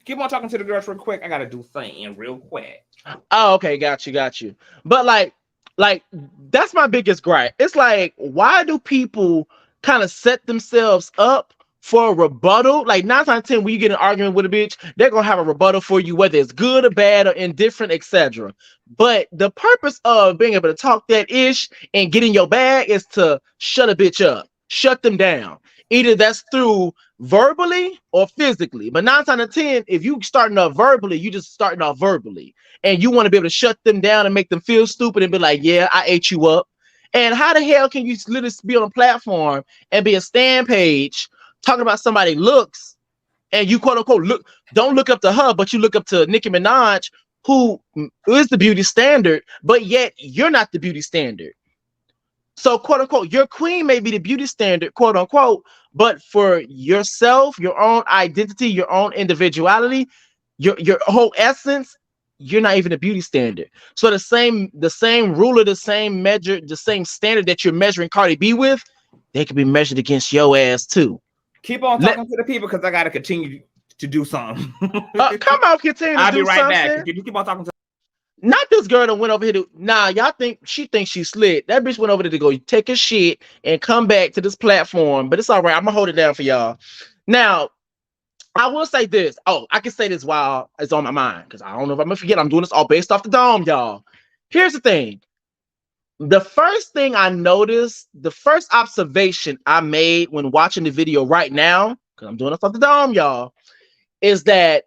Keep on talking to the girls real quick. I gotta do something real quick. Oh, okay, got you. But like that's my biggest gripe. It's like, why do people kind of set themselves up for a rebuttal? Like 9 times out of 10, when you get an argument with a bitch, they're gonna have a rebuttal for you, whether it's good or bad or indifferent, etc. But the purpose of being able to talk that ish and get in your bag is to shut a bitch up, shut them down. Either that's through verbally or physically. But 9 times out of 10, if you starting off verbally, you just starting off verbally, and you want to be able to shut them down and make them feel stupid and be like, yeah, I ate you up. And how the hell can you literally be on a platform and be a stand page talking about somebody's looks, and you quote unquote don't look up to her, but you look up to Nicki Minaj, who is the beauty standard, but yet you're not the beauty standard. So quote unquote, your queen may be the beauty standard, quote unquote, but for yourself, your own identity, your own individuality, your whole essence, you're not even a beauty standard. So the same ruler, the same measure, the same standard that you're measuring Cardi B with, they can be measured against your ass too. Keep on talking to the people because I gotta continue to do something. Come on, continue. I'll be right back. You keep on talking to. Not this girl that went over here to. Nah, y'all think she thinks she's slick. That bitch went over there to go take a shit and come back to this platform. But it's all right. I'm gonna hold it down for y'all. Now, I will say this. Oh, I can say this while it's on my mind because I don't know if I'm gonna forget. I'm doing this all based off the dome, y'all. Here's the thing. The first thing I noticed, the first observation I made when watching the video right now, because I'm doing this off the dome, y'all, is that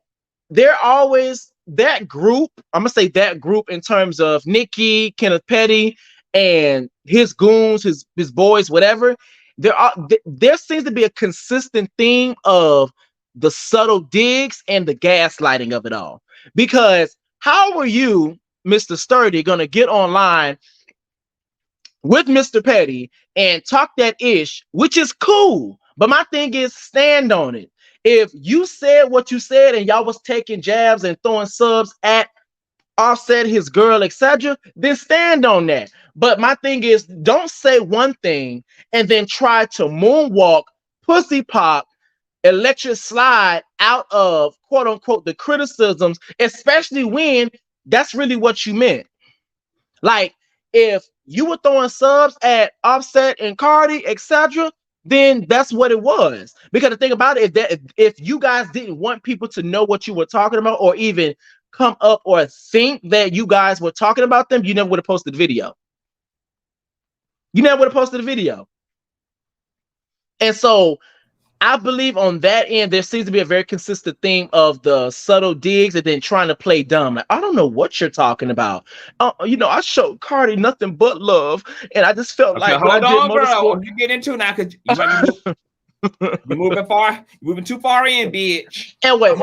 they're always that group. I'm gonna say that group in terms of Nicki, Kenneth Petty, and his goons, his boys, whatever. There seems to be a consistent theme of the subtle digs and the gaslighting of it all. Because how are you, Mr. Sturdy, gonna get online with Mr. Petty and talk that ish, which is cool, but my thing is stand on it. If you said what you said and y'all was taking jabs and throwing subs at Offset, his girl, etc., then stand on that. But my thing is, don't say one thing and then try to moonwalk, pussy pop, electric slide out of quote unquote the criticisms, especially when that's really what you meant. Like, if you were throwing subs at Offset and Cardi, etc., then that's what it was. Because the thing about it is that if you guys didn't want people to know what you were talking about or even come up or think that you guys were talking about them, you never would have posted the video. You never would have posted the video. And so I believe on that end, there seems to be a very consistent theme of the subtle digs and then trying to play dumb. Like, I don't know what you're talking about. I showed Cardi nothing but love, and I just felt like hold on, bro. What you get into now? Because you're moving far. You're moving too far in, bitch. And wait.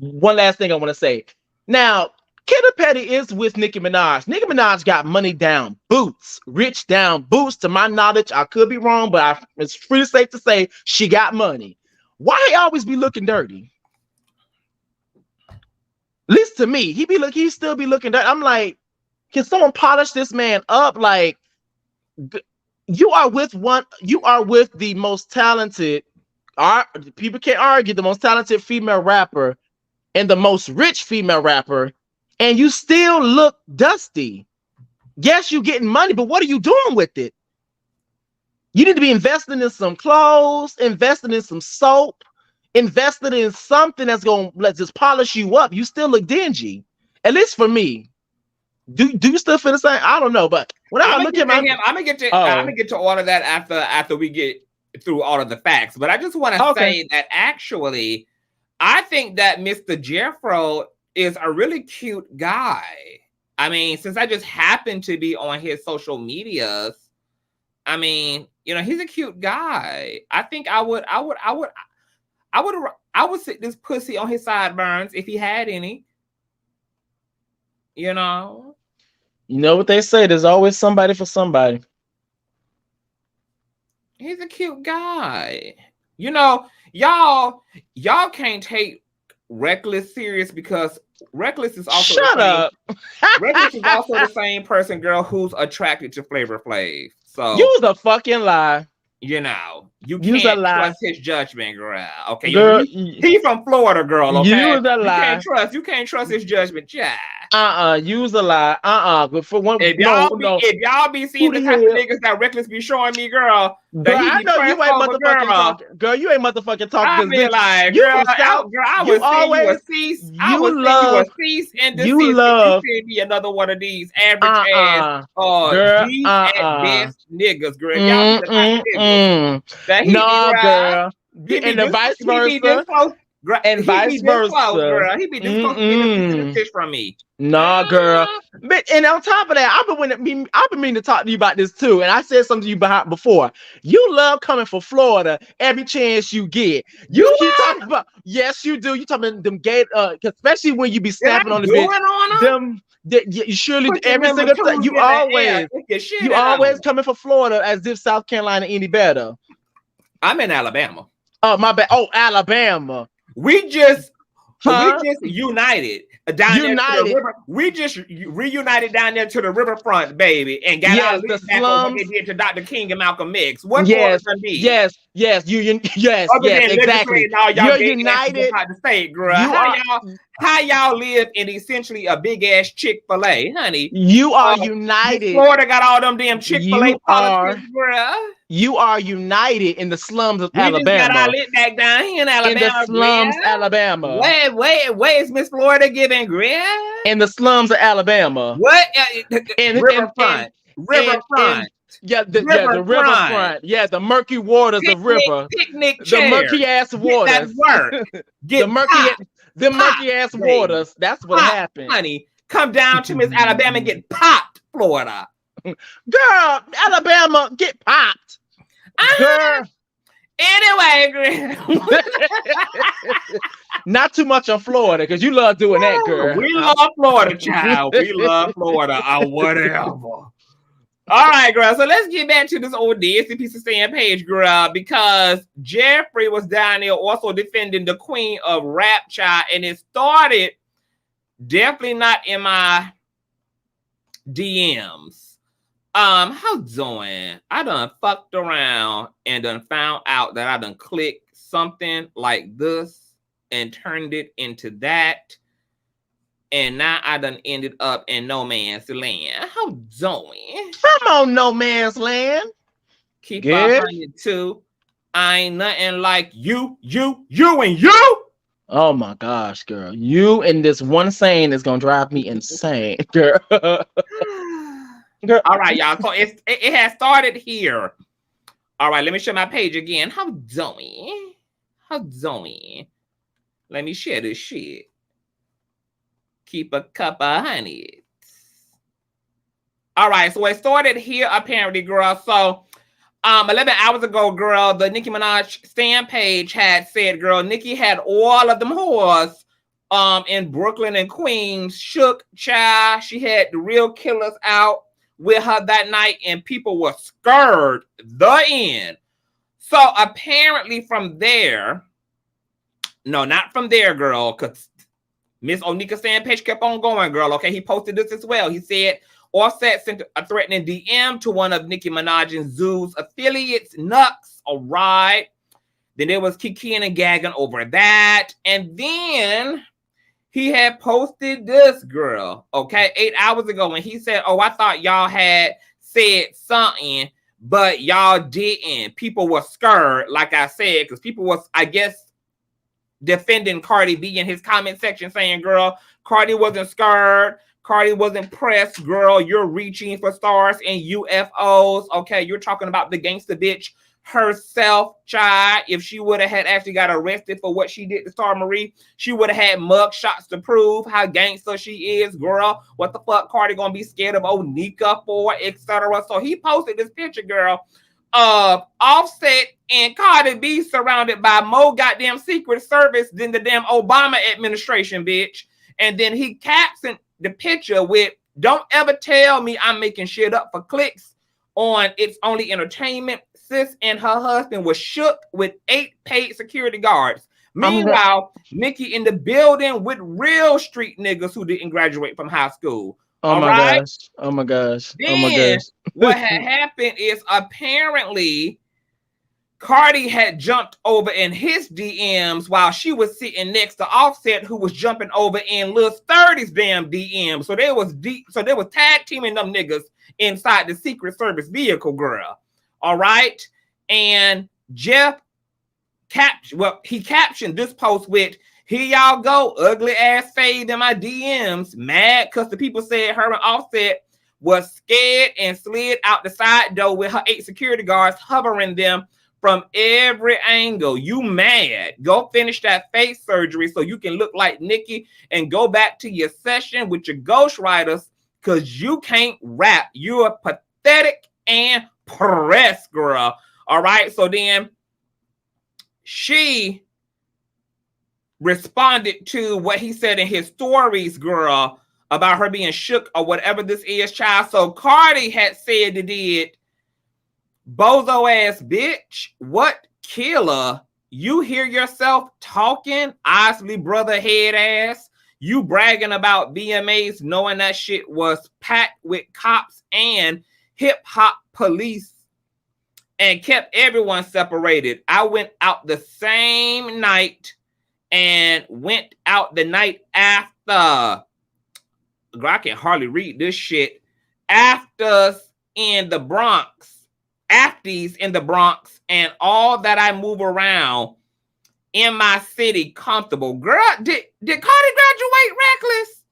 One last thing I want to say. Now, Kenneth Petty is with Nicki Minaj. Nicki Minaj got money down boots, rich down boots. To my knowledge, I could be wrong, but it's pretty safe to say she got money. Why he always be looking dirty? At least to me, he still be looking dirty. I'm like, can someone polish this man up? Like, you are with the most talented. People can't argue, the most talented female rapper and the most rich female rapper. And you still look dusty. Yes, you're getting money, but what are you doing with it? You need to be investing in some clothes, investing in some soap, investing in something that's going to just polish you up. You still look dingy. At least for me. Do you still feel the same? I don't know, but when I look at I'm gonna get to all of that after we get through all of the facts. But I just want to say that actually, I think that Mr. Jeffro is a really cute guy. I mean, since I just happen to be on his social medias, I mean, you know, he's a cute guy. I think I would sit this pussy on his sideburns if he had any. You know? You know what they say, there's always somebody for somebody. He's a cute guy. You know, y'all can't take Reckless serious because Reckless is also Reckless is also the same person, girl, who's attracted to Flavor Flav. So you's a fucking lie. You know, you You's can't a lie. trust his judgment, girl. Okay, Girl, he from Florida, girl. Okay, you's a lie. You can't trust his judgment, yeah. You's a lie. But for one, if y'all be seeing the type of niggas that Reckless be showing me, girl, girl, I know you ain't motherfucking talking. Girl, you ain't motherfucking talking. I mean, like, you girl, I would always cease and desist. You love me another one of these average ass, these at best niggas, girl. Y'all be the type of niggas that he girl. And the vice versa. And vice versa. Girl. He be this close to getting fish from me. Nah, girl. But and on top of that, I've been meaning to talk to you about this too. And I said something to you before. You love coming for Florida every chance you get. You keep talking about, yes, you do. You talking about them gay, especially when you be snapping on the bitch. Them. You surely every single time you always coming for Florida as if South Carolina any better. I'm in Alabama. Oh, my bad. Oh, Alabama. We just united down there to the river. We just reunited down there to the riverfront, baby, and got our list back on what they did to Dr. King and Malcolm X. What more than me? Yes, exactly. You're united. The state, girl. How y'all live in essentially a big ass Chick-fil-A, honey? You are united. Florida got all them damn Chick-fil-A politics, girl. You are united in the slums of Alabama. We just got our lit back down here in Alabama. In the slums, Alabama. Where is Miss Florida giving, girl? In the slums of Alabama. What? Riverfront. Riverfront. The riverfront. Yeah, the murky waters of river. Picnic chair. The murky ass waters. The murky ass waters. That's what happened. Honey, come down to Miss Alabama and get popped, Florida. Girl, Alabama, get popped. Girl. Anyway, girl. Not too much on Florida, because you love doing that, girl. We love Florida, child. We love Florida or whatever. All right, girl. So let's get back to this old DSC piece of stand page, girl, because Jeffrey was down there also defending the queen of rap, child, and it started definitely not in my DMs. How doing? I done fucked around and done found out that I done clicked something like this and turned it into that. And now I done ended up in no man's land. How doing? Come on, no man's land. Keep up on you too. I ain't nothing like you, and you. Oh my gosh, girl. You and this one saying is gonna drive me insane, girl. Girl. All right, y'all. So it has started here. All right, let me share my page again. How doing? Let me share this shit. Keep a cup of honey. All right, so it started here apparently, girl. So 11 hours ago, girl, the Nicki Minaj stan page had said, girl, Nicki had all of them whores in Brooklyn and Queens shook, child. She had the real killers out with her that night, and people were scared the end. So apparently from there, no, not from there, girl, because Miss Onika Stan page kept on going, girl. Okay, he posted this as well. He said, Offset sent a threatening DM to one of Nicki Minaj and Zoo's affiliates, Nux. All right. Then there was kikiing and gagging over that. And then he had posted this, girl, okay, 8 hours ago when he said, oh, I thought y'all had said something, but y'all didn't. People were scared, like I said, because people was, I guess, defending Cardi B in his comment section saying, girl, Cardi wasn't scared. Cardi wasn't pressed, girl. You're reaching for stars and UFOs. Okay, you're talking about the gangster bitch herself, child. If she would have had actually got arrested for what she did to Star Marie, she would have had mug shots to prove how gangster she is, girl. What the fuck Cardi gonna be scared of old Nika for, etc. So he posted this picture, girl, of Offset and Cardi B surrounded by more goddamn Secret Service than the damn Obama administration, bitch. And then he captioned the picture with, "Don't ever tell me I'm making shit up for clicks on It's Only Entertainment." Sis and her husband was shook with 8 paid security guards. Meanwhile, Nicki in the building with real street niggas who didn't graduate from high school. Oh my gosh. Oh my gosh. Then Oh my gosh. what had happened is apparently Cardi had jumped over in his DMs while she was sitting next to Offset, who was jumping over in Lil 30's damn DMs. So they was tag teaming them niggas inside the Secret Service vehicle, girl. All right. And Jeff he captioned this post with, "Here y'all go, ugly ass fade in my DMs, mad because the people said her and Offset was scared and slid out the side door with her 8 security guards hovering them from every angle. You mad? Go finish that face surgery so you can look like Nicki and go back to your session with your ghostwriters because you can't rap. You're pathetic and press, girl." All right. So then she responded to what he said in his stories, girl, about her being shook or whatever this is, child. So Cardi had said to did, "Bozo ass bitch, what killer? You hear yourself talking, Osley brother head ass. You bragging about VMAs knowing that shit was packed with cops and hip hop police and kept everyone separated. I went out the same night and went out the night after." Girl, I can hardly read this shit. "Afters in the Bronx, afties in the Bronx, and all that I move around in my city comfortable." Girl, did Cardi graduate reckless?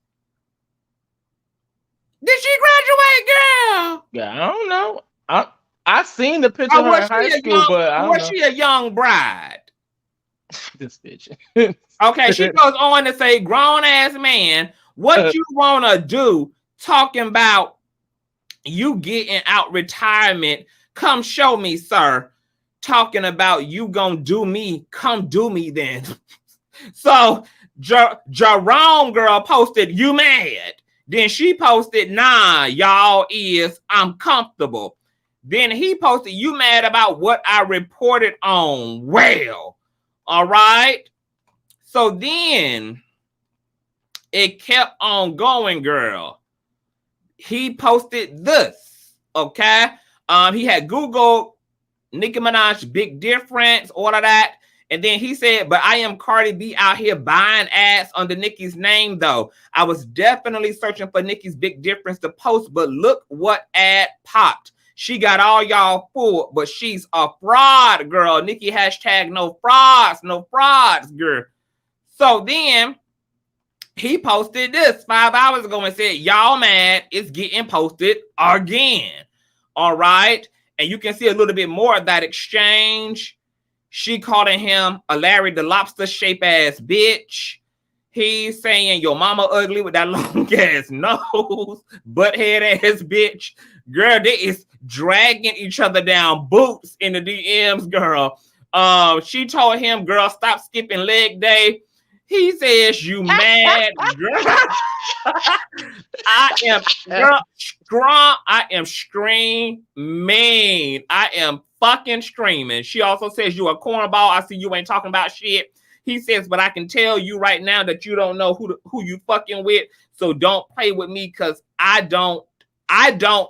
Did she graduate, girl? Yeah, I don't know. I seen the picture of her in high school, but I don't know. Was she a young bride? This bitch. Okay, she goes on to say, "Grown ass man, what you wanna do talking about you getting out retirement? Come show me, sir. Talking about you gonna do me, come do me then." So Jerome girl posted, "You mad?" Then she posted, "Nah, y'all is I'm comfortable." Then he posted, "You mad about what I reported on?" Well, all right. So then it kept on going, girl. He posted this, okay? He had Googled Nicki Minaj, big difference, all of that. And then he said, "But I am Cardi B out here buying ads under Nicki's name, though. I was definitely searching for Nicki's big difference to post, but look what ad popped. She got all y'all fooled, but she's a fraud, girl. Nicki hashtag no frauds, girl." So then he posted this 5 hours ago and said, "Y'all mad, it's getting posted again." All right. And you can see a little bit more of that exchange. She calling him a Larry the Lobster shape ass bitch. He's saying your mama ugly with that long ass nose, butt head ass bitch. Girl, they is dragging each other down boots in the DMs, girl. She told him, "Girl, stop skipping leg day." He says, "You mad, girl?" I am screaming. I am fucking screaming. She also says, "You a cornball. I see you ain't talking about shit." He says, "But I can tell you right now that you don't know who you fucking with. So don't play with me because I don't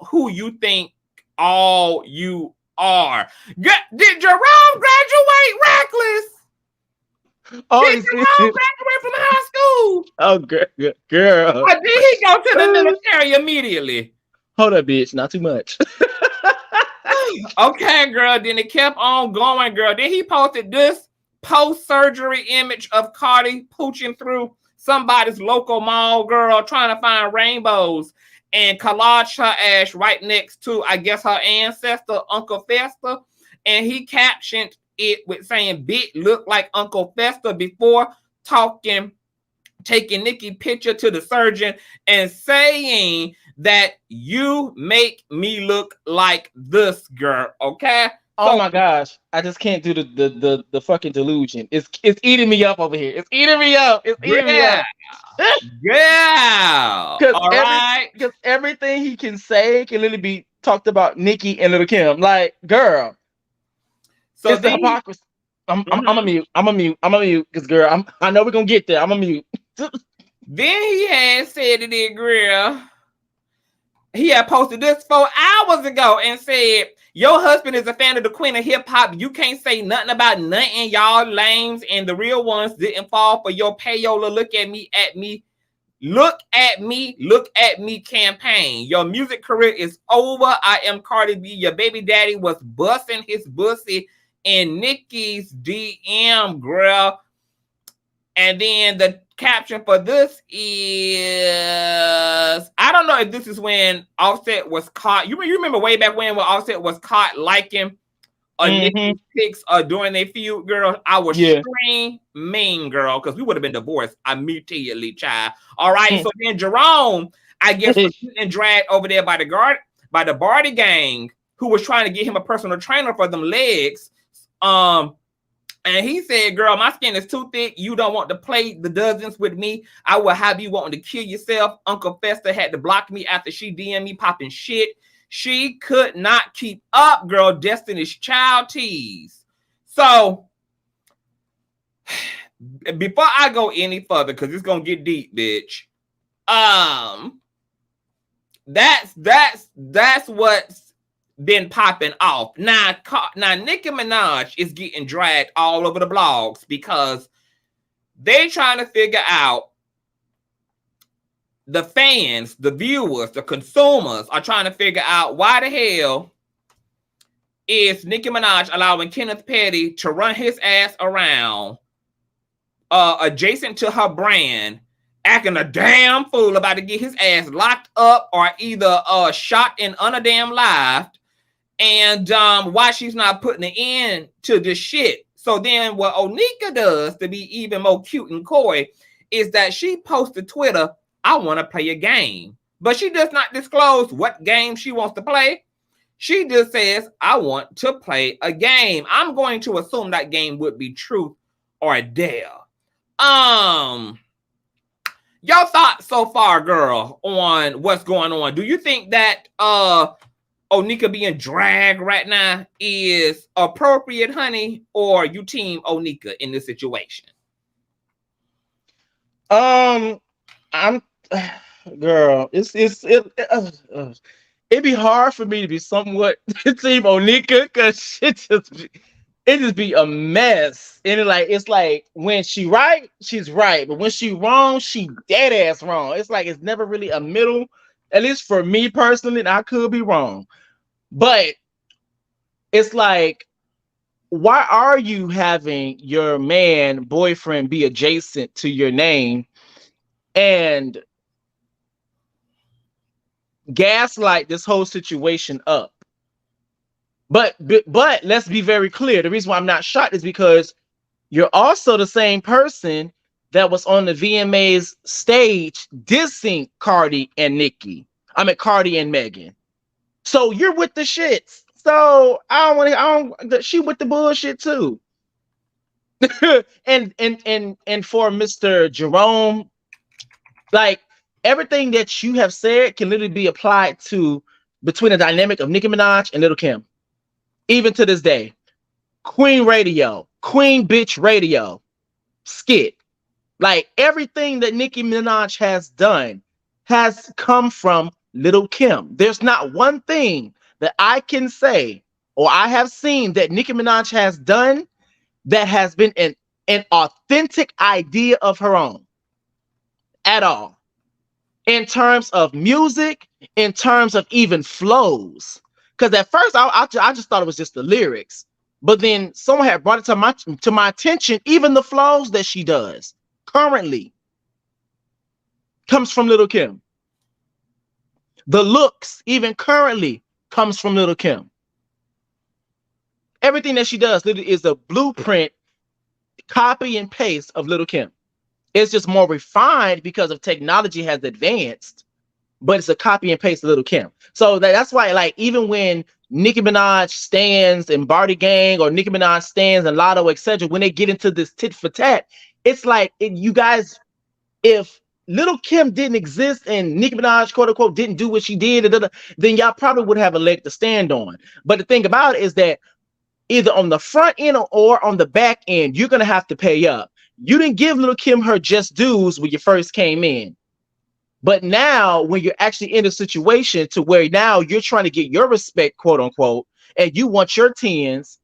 who you think all you are." Did Jerome graduate reckless? Oh, did Jerome graduate from high school? Oh, girl. Or did he go to the military immediately? Hold up, bitch. Not too much. Okay, girl. Then it kept on going, girl. Then he posted this post-surgery image of Cardi pooching through somebody's local mall, girl, trying to find rainbows, and collage her ass right next to, I guess, her ancestor, Uncle Fester. and he captioned it with saying B.E.T looked like Uncle Fester before taking Nicki picture to the surgeon and saying that you make me look like this girl, okay? Oh my gosh, I just can't do the fucking delusion. It's eating me up over here. It's eating me up. It's eating me up. Yeah. All right. Because everything he can say can literally be talked about Nicki and Little Kim. Like, girl. So it's the hypocrisy. I'm a mute. I'm a mute. Because girl, I know we're gonna get there. I'm a mute. Then he had said it in girl. He had posted this 4 hours ago and said, your husband is a fan of the queen of hip hop. You can't say nothing about nothing. Y'all lames and the real ones didn't fall for your payola. Look at me campaign. Your music career is over. I am Cardi B. Your baby daddy was busting his bussy in Nicki's DM, girl. And then the caption for this is, I don't know if this is when Offset was caught. You remember way back when Offset was caught liking Nicki's pics during their feud, girl? I was screaming, girl, because we would have been divorced immediately, child. All right, so then Jerome, I guess, was getting dragged over there by the Barty gang, who was trying to get him a personal trainer for them legs. And he said, girl, my skin is too thick. You don't want to play the dozens with me. I will have you wanting to kill yourself. Uncle Fester had to block me after she DM'd me popping shit. She could not keep up, girl. Destiny's Child tease. So, before I go any further, because it's going to get deep, bitch. That's what's been popping off. Now Nicki Minaj is getting dragged all over the blogs because they're trying to figure out, the fans, the viewers, the consumers are trying to figure out why the hell is Nicki Minaj allowing Kenneth Petty to run his ass around adjacent to her brand, acting a damn fool, about to get his ass locked up or either shot in damn live. And why she's not putting an end to this shit. So then what Onika does to be even more cute and coy is that she posts to Twitter, I want to play a game. But she does not disclose what game she wants to play. She just says, I want to play a game. I'm going to assume that game would be truth or dare. Your thoughts so far, girl, on what's going on? Do you think that Onika being dragged right now is appropriate, honey, or you team Onika in this situation? I'm girl, it'd be hard for me to be somewhat team Onika because it just be a mess. And it's like when she right, she's right, but when she wrong, she dead ass wrong. It's like it's never really a middle. At least for me personally, and I could be wrong. But it's like, why are you having your man, boyfriend be adjacent to your name and gaslight this whole situation up? But let's be very clear. The reason why I'm not shocked is because you're also the same person that was on the VMA's stage dissing Cardi and Nicki. I mean, Cardi and Megan. So you're with the shits. So she with the bullshit too. and for Mr. Jerome, like everything that you have said can literally be applied to between the dynamic of Nicki Minaj and Little Kim. Even to this day. Queen Radio, Queen Bitch Radio, skit. Like everything that Nicki Minaj has done has come from Little Kim. There's not one thing that I can say or I have seen that Nicki Minaj has done that has been an authentic idea of her own at all. In terms of music, in terms of even flows. Because at first I just thought it was just the lyrics. But then someone had brought it to my attention, even the flows that she does currently comes from Little Kim. The looks, even currently, comes from Little Kim. Everything that she does literally is a blueprint, copy and paste of Little Kim. It's just more refined because of technology has advanced, but it's a copy and paste of Little Kim. So that's why, like, even when Nicki Minaj stands and Barty Gang or Nicki Minaj stands and Lotto, etc., when they get into this tit for tat, it's like, you guys, if Little Kim didn't exist and Nicki Minaj, quote unquote, didn't do what she did, then y'all probably would have a leg to stand on. But the thing about it is that either on the front end or on the back end, you're going to have to pay up. You didn't give Little Kim her just dues when you first came in. But now when you're actually in a situation to where now you're trying to get your respect, quote unquote, and you want your tens,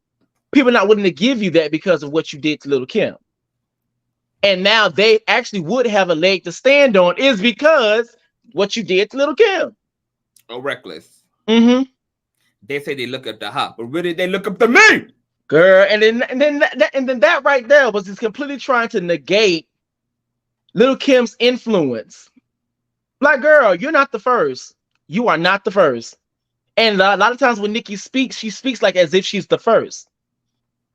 people are not willing to give you that because of what you did to Little Kim. And now they actually would have a leg to stand on is because what you did to Little Kim. Oh, reckless. Mm-hmm. They say they look up to her, but really they look up to me. Girl, and then that right there was just completely trying to negate Little Kim's influence. Like, girl, you're not the first. You are not the first. And a lot of times when Nicki speaks, she speaks like as if she's the first.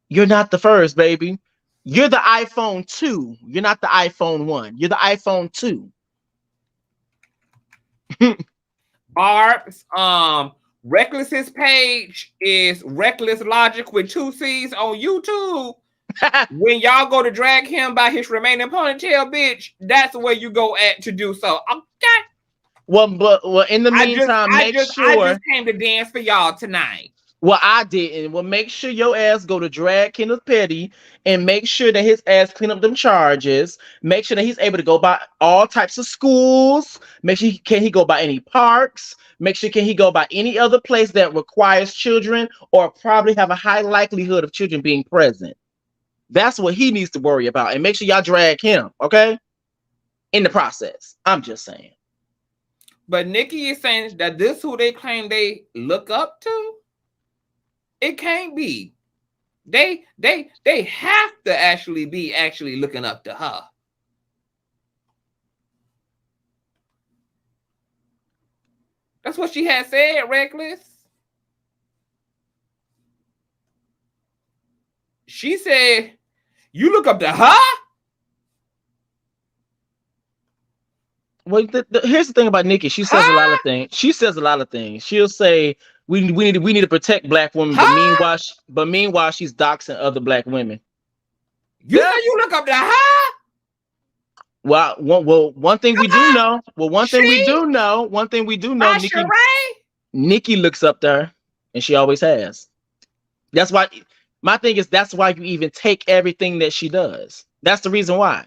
You're not the first, baby. You're the iPhone 2. You're not the iPhone 1. You're the iPhone 2. Barb's Reckless's page is Reckless Logic with 2 C's on YouTube. When y'all go to drag him by his remaining ponytail, bitch, that's where you go at to do so. Okay. Well, in the meantime, I just came to dance for y'all tonight. Well, I didn't. Well, make sure your ass go to drag Kenneth Petty and make sure that his ass clean up them charges. Make sure that he's able to go by all types of schools. Make sure can he go by any parks. Make sure can he go by any other place that requires children or probably have a high likelihood of children being present. That's what he needs to worry about. And make sure y'all drag him, okay? In the process. I'm just saying. But Nicki is saying that this who they claim they look up to? It can't be. They have to actually be looking up to her. That's what she had said, Reckless. She said, you look up to her? Well, here's the thing about Nicki. She says a lot of things. She says a lot of things. She'll say we need to protect black women, but meanwhile she's doxing other black women. You know you look up to her? Well, one thing we do know. Well, one thing we do know. Nicki looks up to her, and she always has. That's why. My thing is that's why you even take everything that she does. That's the reason why.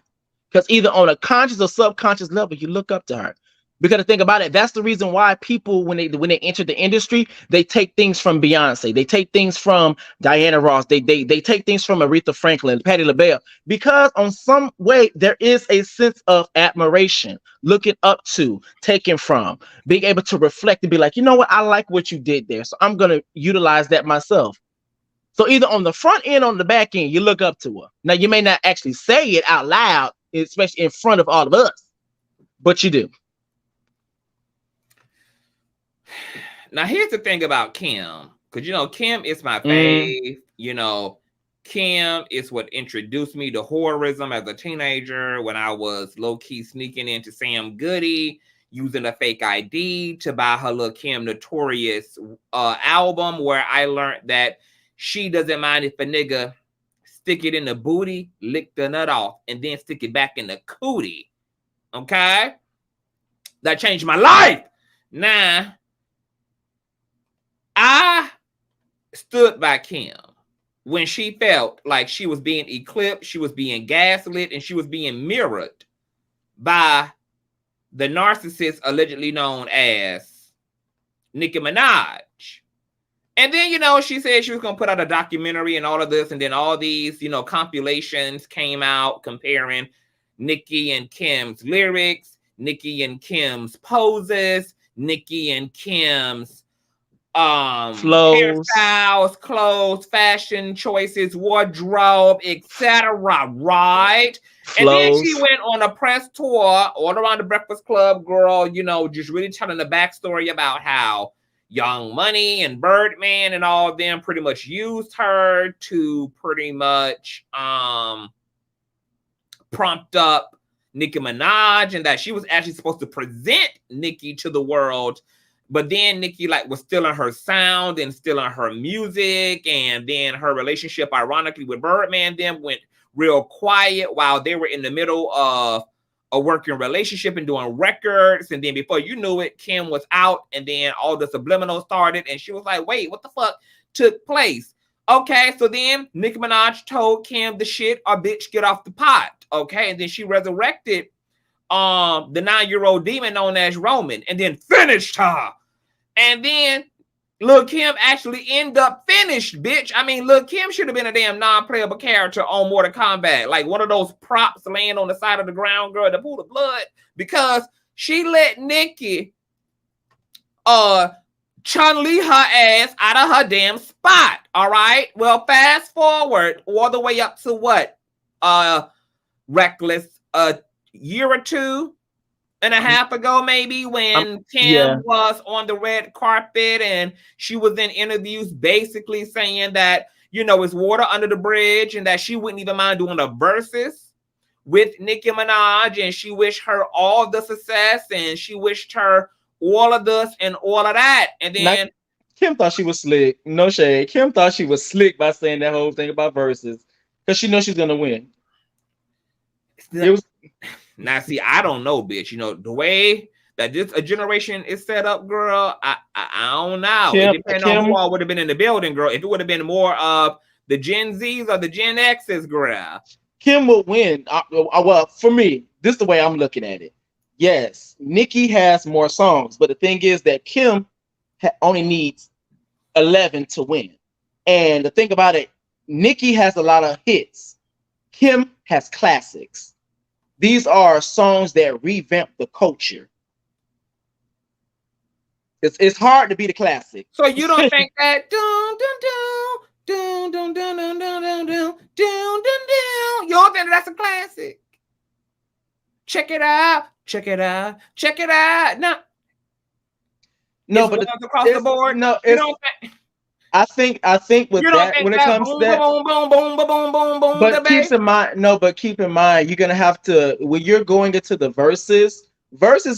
Because either on a conscious or subconscious level, you look up to her. Because the thing about it, that's the reason why people, when they enter the industry, they take things from Beyonce, they take things from Diana Ross, they take things from Aretha Franklin, Patti LaBelle, because on some way there is a sense of admiration, looking up to, taken from, being able to reflect and be like, you know what, I like what you did there, so I'm gonna utilize that myself. So either on the front end or on the back end, you look up to her. Now you may not actually say it out loud, especially in front of all of us, but you do. Now here's the thing about Kim, because you know Kim is my fave. You know, Kim is what introduced me to horrorism as a teenager when I was low-key sneaking into Sam Goody, using a fake ID to buy her little Kim Notorious album, where I learned that she doesn't mind if a nigga stick it in the booty, lick the nut off, and then stick it back in the cootie. Okay? That changed my life. Now, I stood by Kim when she felt like she was being eclipsed, she was being gaslit, and she was being mirrored by the narcissist allegedly known as Nicki Minaj. And then, you know, she said she was going to put out a documentary and all of this. And then all these, you know, compilations came out comparing Nicki and Kim's lyrics, Nicki and Kim's poses, Nicki and Kim's hairstyles, clothes, fashion choices, wardrobe, etc. Right? Flows. And then she went on a press tour all around the Breakfast Club, girl, you know, just really telling the backstory about how, Young Money and Birdman and all of them pretty much used her to pretty much prompt up Nicki Minaj, and that she was actually supposed to present Nicki to the world, but then Nicki like was still in her sound and still in her music, and then her relationship ironically with Birdman then went real quiet while they were in the middle of a working relationship and doing records. And then before you knew it, Kim was out, and then all the subliminal started, and she was like, wait, what the fuck took place? Okay, so then Nicki Minaj told Kim the shit or bitch get off the pot. Okay, and then she resurrected the 9-year-old demon known as Roman and then finished her. And then Lil' Kim actually ended up finished, bitch. I mean, Lil' Kim should have been a damn non-playable character on Mortal Kombat. Like one of those props laying on the side of the ground, girl, to pull the blood. Because she let Nicki Chun-Li her ass out of her damn spot. All right? Well, fast forward all the way up to what? Reckless, a year or 2 and a half ago, maybe, when Kim was on the red carpet and she was in interviews basically saying that, you know, it's water under the bridge and that she wouldn't even mind doing a versus with Nicki Minaj, and she wished her all the success and she wished her all of this and all of that. And then Kim thought she was slick. No shade. Kim thought she was slick by saying that whole thing about verses because she knows she's gonna win. It was. Now, see, I don't know, bitch. You know, the way that this a generation is set up, girl, I don't know. It depends on who all would have been in the building, girl. If it would have been more of the Gen Zs or the Gen Xs, girl, Kim would win. Well, for me, this is the way I'm looking at it. Yes, Nicki has more songs, but the thing is that Kim only needs 11 to win. And the thing about it, Nicki has a lot of hits. Kim has classics. These are songs that revamp the culture. It's hard to be the classic. So you don't think that dun dun dun dun dun dun dun dun dun dun dun dun, you don't think that's a classic? Check it out, check it out, check it out. No, but across the board. No, you don't think. I think with that, when it comes to that, boom, boom, boom, boom, boom, boom, but keep in mind, you're gonna have to, when you're going into the verses,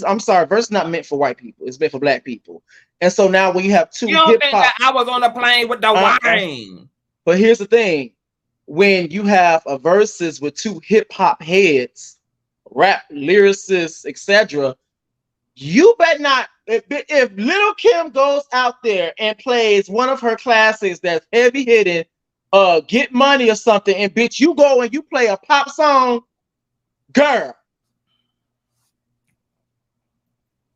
I'm sorry, verse not meant for white people, it's meant for black people. And so now when you have two you don't think that I was on the plane with the wine. But here's the thing, when you have a verses with two hip-hop heads, rap lyricists, etc., you bet not. If Lil' Kim goes out there and plays one of her classics that's heavy hitting, Get Money or something, and bitch, you go and you play a pop song, girl,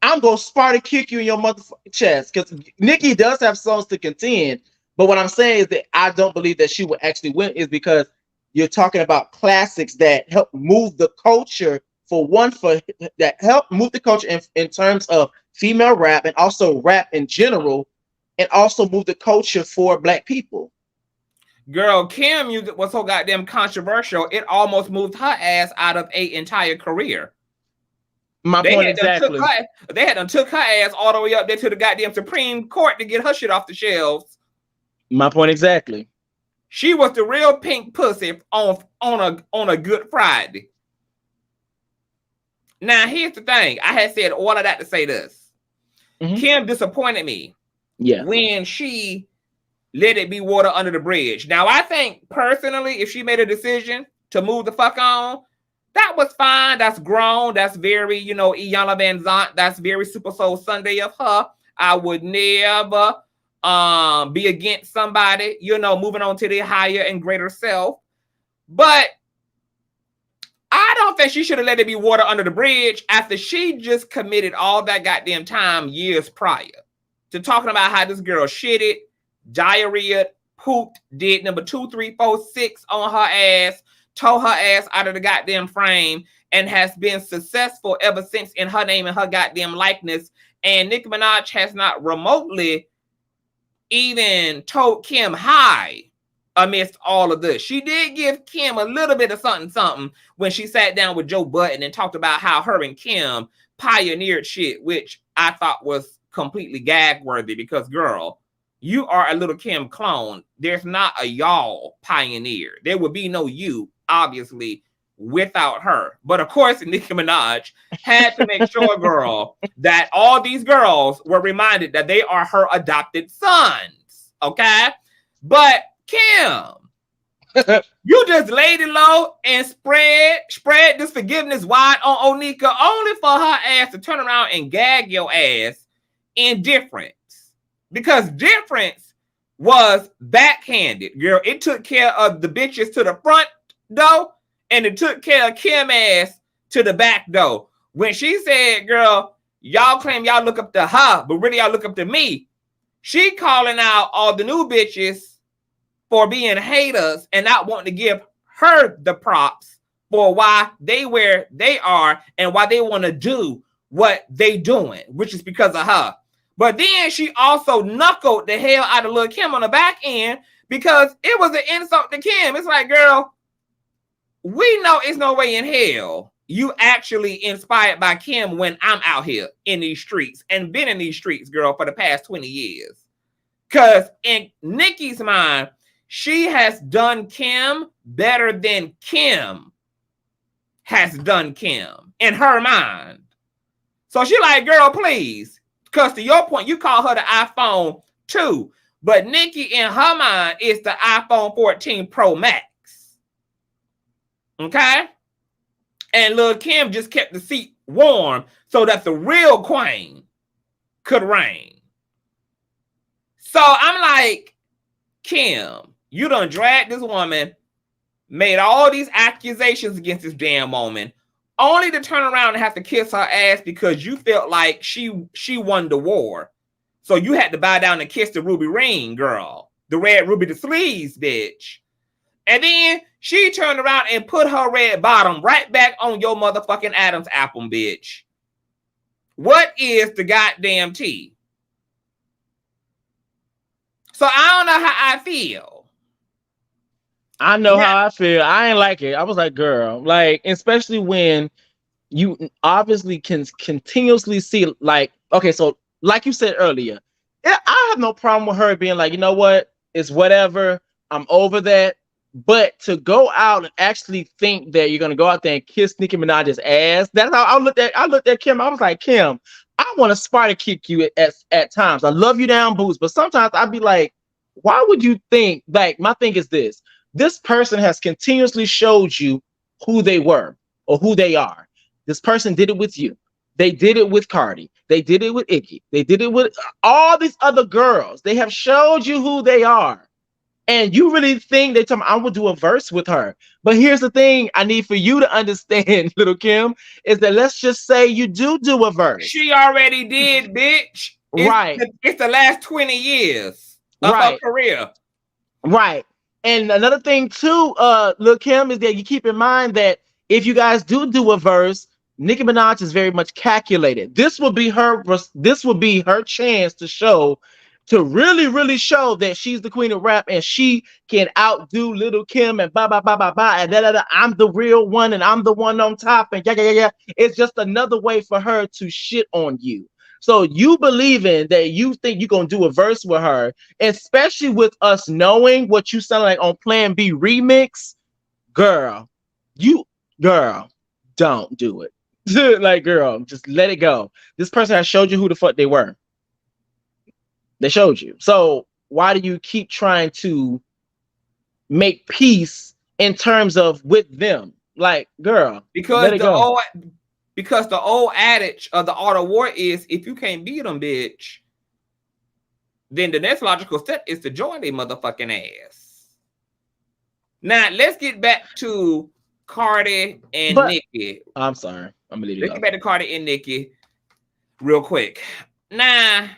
I'm gonna Sparta kick you in your motherfucking chest. Because Nicki does have songs to contend, but what I'm saying is that I don't believe that she will actually win, is because you're talking about classics that help move the culture. That help move the culture in terms of female rap and also rap in general, and also move the culture for black people. Girl, Kim music was so goddamn controversial, it almost moved her ass out of an entire career. My point exactly. They had took her ass all the way up there to the goddamn Supreme Court to get her shit off the shelves. My point exactly. She was the real pink pussy on a Good Friday. Now, here's the thing. I had said all of that to say this. Kim disappointed me when she let it be water under the bridge. Now, I think, personally, if she made a decision to move the fuck on, that was fine. That's grown. That's very, you know, Iyanla Van Zant. That's very Super Soul Sunday of her. I would never be against somebody, you know, moving on to their higher and greater self. But I don't think she should have let it be water under the bridge after she just committed all that goddamn time years prior to talking about how this girl shitted, diarrhea, pooped, did number 2, 3, 4, 6 on her ass, tore her ass out of the goddamn frame, and has been successful ever since in her name and her goddamn likeness. And Nicki Minaj has not remotely even told Kim hi amidst all of this. She did give Kim a little bit of something when she sat down with Joe Budden and talked about how her and Kim pioneered shit, which I thought was completely gag worthy because, girl, you are a little Kim clone. There's not a y'all pioneer. There would be no you, obviously, without her. But of course, Nicki Minaj had to make sure, girl, that all these girls were reminded that they are her adopted sons. Okay? But Kim, you just laid it low and spread this forgiveness wide on Onika only for her ass to turn around and gag your ass in difference. Because difference was backhanded. Girl, it took care of the bitches to the front door and it took care of Kim ass to the back door. When she said, girl, y'all claim y'all look up to her, but really y'all look up to me. She calling out all the new bitches for being haters and not wanting to give her the props for why they where they are and why they want to do what they doing, which is because of her. But then she also knuckled the hell out of Lil' Kim on the back end because it was an insult to Kim. It's like, girl, we know it's no way in hell you actually inspired by Kim when I'm out here in these streets and been in these streets, girl, for the past 20 years. Because in Nicki's mind, she has done Kim better than Kim has done Kim in her mind. So she like, girl, please. Because to your point, you call her the iPhone 2. But Nicki in her mind is the iPhone 14 Pro Max. Okay? And Lil' Kim just kept the seat warm so that the real queen could reign. So I'm like, Kim, you done dragged this woman, made all these accusations against this damn woman, only to turn around and have to kiss her ass because you felt like she won the war. So you had to bow down and kiss the ruby ring, girl. The red ruby, the sleeves, bitch. And then she turned around and put her red bottom right back on your motherfucking Adam's apple, bitch. What is the goddamn tea? So I don't know how I feel. I know how I feel. I ain't like it. I was like, girl, like, especially when you obviously can continuously see, like, okay, so like you said earlier, I have no problem with her being like, you know what, it's whatever, I'm over that. But to go out and actually think that you're gonna go out there and kiss Nicki Minaj's ass, that's how I looked at Kim. I was like, Kim, I want to Sparta kick you at times. I love you down boots, but sometimes I'd be like, why would you think, like, my thing is this person has continuously showed you who they were or who they are. This person did it with you. They did it with Cardi. They did it with Iggy. They did it with all these other girls. They have showed you who they are. And you really think they tell me I would do a verse with her. But here's the thing I need for you to understand, little Kim, is that let's just say you do a verse. She already did, bitch. Right. It's the last 20 years of her career. Right. And another thing too, Lil' Kim, is that you keep in mind that if you guys do a verse, Nicki Minaj is very much calculated. This will be her chance to really show that she's the queen of rap and she can outdo Lil' Kim and blah blah blah blah blah and I'm the real one and I'm the one on top and yeah. It's just another way for her to shit on you. So you believing that you think you're gonna do a verse with her, especially with us knowing what you sound like on Plan B remix, girl, don't do it. Like, girl, just let it go. This person has showed you who the fuck they were. They showed you. So why do you keep trying to make peace in terms of with them? Like, girl, because the old adage of the art of war is if you can't beat them, bitch, then the next logical step is to join their motherfucking ass. Now let's get back to Cardi and Nicki. I'm sorry. I'm gonna leave it. Let's get back to Cardi and Nicki real quick. Now,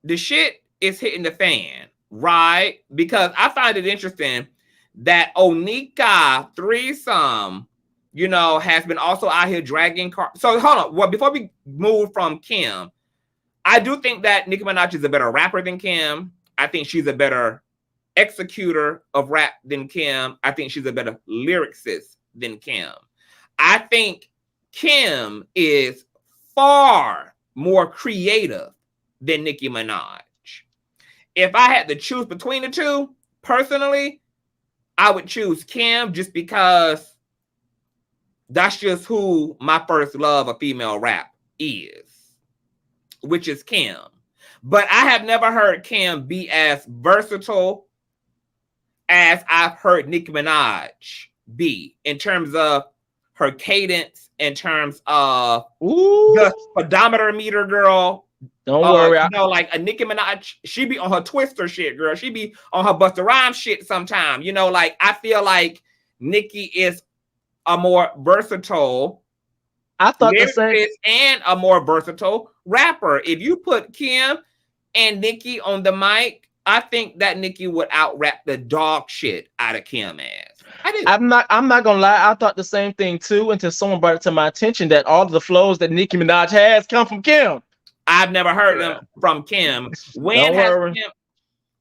the shit is hitting the fan, right? Because I find it interesting that Onika threesome, you know, has been also out here dragging Cardi. So hold on. Well, before we move from Kim, I do think that Nicki Minaj is a better rapper than Kim. I think she's a better executor of rap than Kim. I think she's a better lyricist than Kim. I think Kim is far more creative than Nicki Minaj. If I had to choose between the two, personally, I would choose Kim just because that's just who my first love of female rap is, which is Kim. But I have never heard Kim be as versatile as I've heard Nicki Minaj be in terms of her cadence, in terms of the speedometer meter, girl. Don't worry. You know, like a Nicki Minaj, she be on her Twister shit, girl. She be on her Busta Rhymes shit sometime. You know, like I feel like Nicki is a more versatile and a more versatile rapper. If you put Kim and Nicki on the mic, I think that Nicki would out rap the dog shit out of Kim ass. I'm not gonna lie, I thought the same thing too until someone brought it to my attention that all of the flows that Nicki Minaj has come from Kim. I've never heard them from Kim. When has Kim,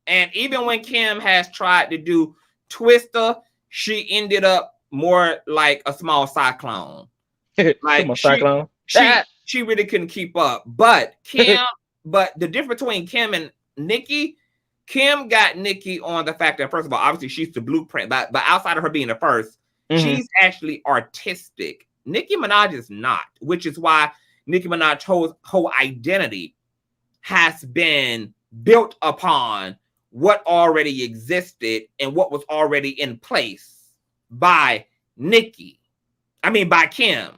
and even when Kim has tried to do Twister, she ended up more like a small cyclone. Like she really couldn't keep up. But Kim, but the difference between Kim and Nicki, Kim got Nicki on the fact that, first of all, obviously she's the blueprint, but outside of her being the first, she's actually artistic. Nicki Minaj is not, which is why Nicki Minaj's whole identity has been built upon what already existed and what was already in place by by Kim.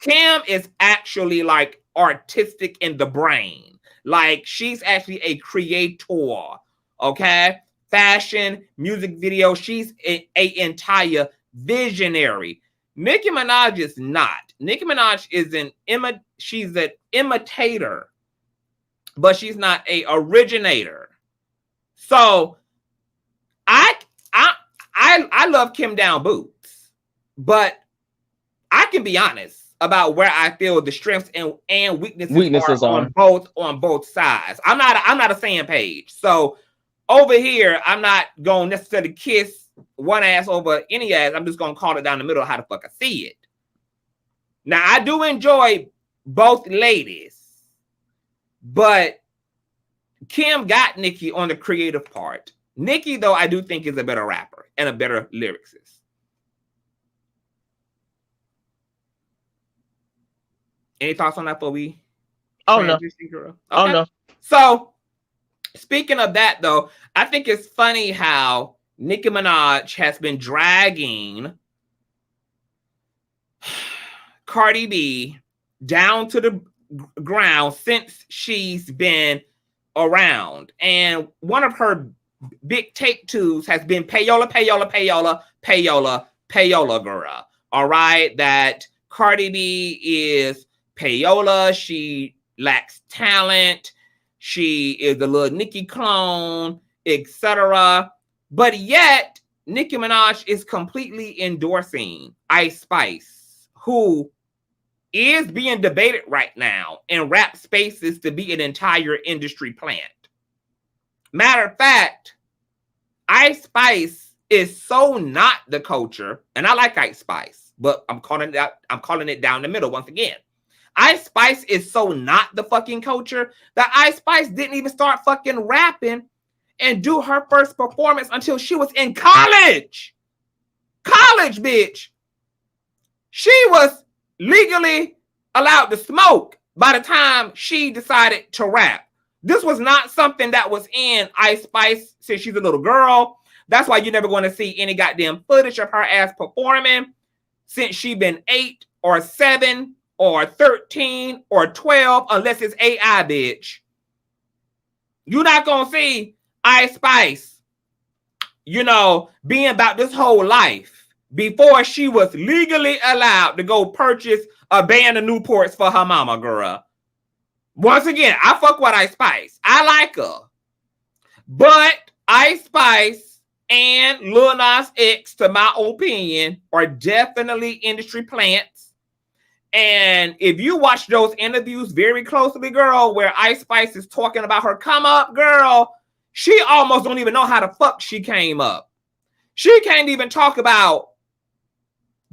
Kim is actually like artistic in the brain. Like she's actually a creator, okay? Fashion, music video, she's a entire visionary. Nicki Minaj is not. Nicki Minaj is she's an imitator, but she's not a originator. So I love Kim down boots, but I can be honest about where I feel the strengths and weaknesses are on both sides. I'm not a fan page. So over here, I'm not going to necessarily kiss one ass over any ass. I'm just going to call it down the middle of how the fuck I see it. Now, I do enjoy both ladies, but Kim got Nicki on the creative part. Nicki, though, I do think is a better rapper and a better lyricist. Any thoughts on that before we? Oh, no. Okay. Oh, no. So, speaking of that, though, I think it's funny how Nicki Minaj has been dragging Cardi B down to the ground since she's been around. And one of her big take twos has been payola, girl. All right, that Cardi B is payola. She lacks talent. She is a little Nicki clone, etc. But yet, Nicki Minaj is completely endorsing Ice Spice, who is being debated right now in rap spaces to be an entire industry plant. Matter of fact, Ice Spice is so not the culture, and I like Ice Spice, but I'm calling it down the middle once again. Ice Spice is so not the fucking culture that Ice Spice didn't even start fucking rapping and do her first performance until she was in college. College, bitch. She was legally allowed to smoke by the time she decided to rap. This was not something that was in Ice Spice since she's a little girl. That's why you're never going to see any goddamn footage of her ass performing since she been 8 or 7 or 13 or 12, unless it's AI, bitch. You're not going to see Ice Spice, being about this whole life before she was legally allowed to go purchase a band of Newports for her mama, girl. Once again, I fuck with Ice Spice. I like her. But Ice Spice and Lil Nas X, to my opinion, are definitely industry plants. And if you watch those interviews very closely, girl, where Ice Spice is talking about her come up, girl, she almost don't even know how the fuck she came up. She can't even talk about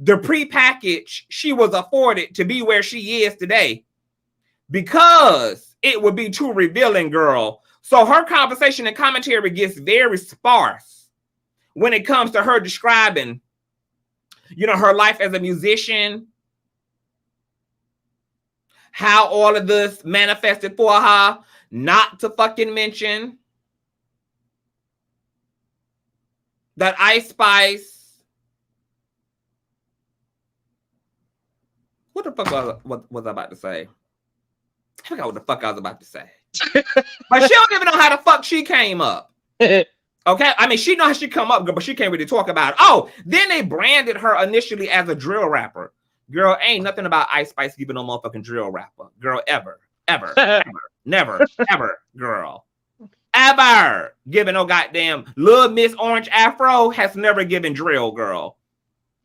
the pre-package she was afforded to be where she is today. because it would be too revealing, girl. So her conversation and commentary gets very sparse when it comes to her describing, you know, her life as a musician, how all of this manifested for her, not to fucking mention that Ice Spice. What the fuck was I about to say? I forgot what the fuck I was about to say. But she don't even know how the fuck she came up. Okay, I mean, she knows how she come up, but she can't really talk about it. Oh, then they branded her initially as a drill rapper. Girl, ain't nothing about Ice Spice giving no motherfucking drill rapper. Girl, ever, never, ever, girl. Ever giving no goddamn Lil Miss Orange Afro has never given drill, girl.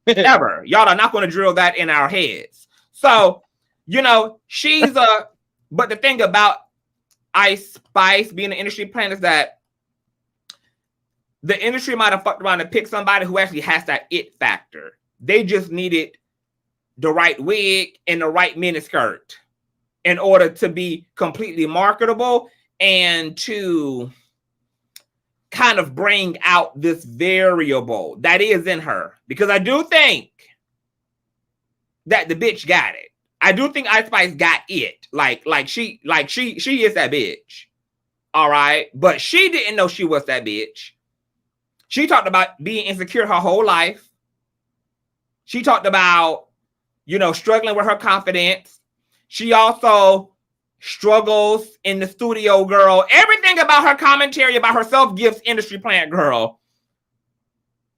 Ever. Y'all are not going to drill that in our heads. So, you know, she's a, but the thing about Ice Spice being an industry plant is that the industry might have fucked around and picked somebody who actually has that it factor. They just needed the right wig and the right miniskirt in order to be completely marketable and to kind of bring out this variable that is in her. Because I do think that the bitch got it. I do think Ice Spice got it. Like she is that bitch. All right. But she didn't know she was that bitch. She talked about being insecure her whole life. She talked about, you know, struggling with her confidence. She also struggles in the studio, girl. Everything about her commentary about herself gives industry plant, girl.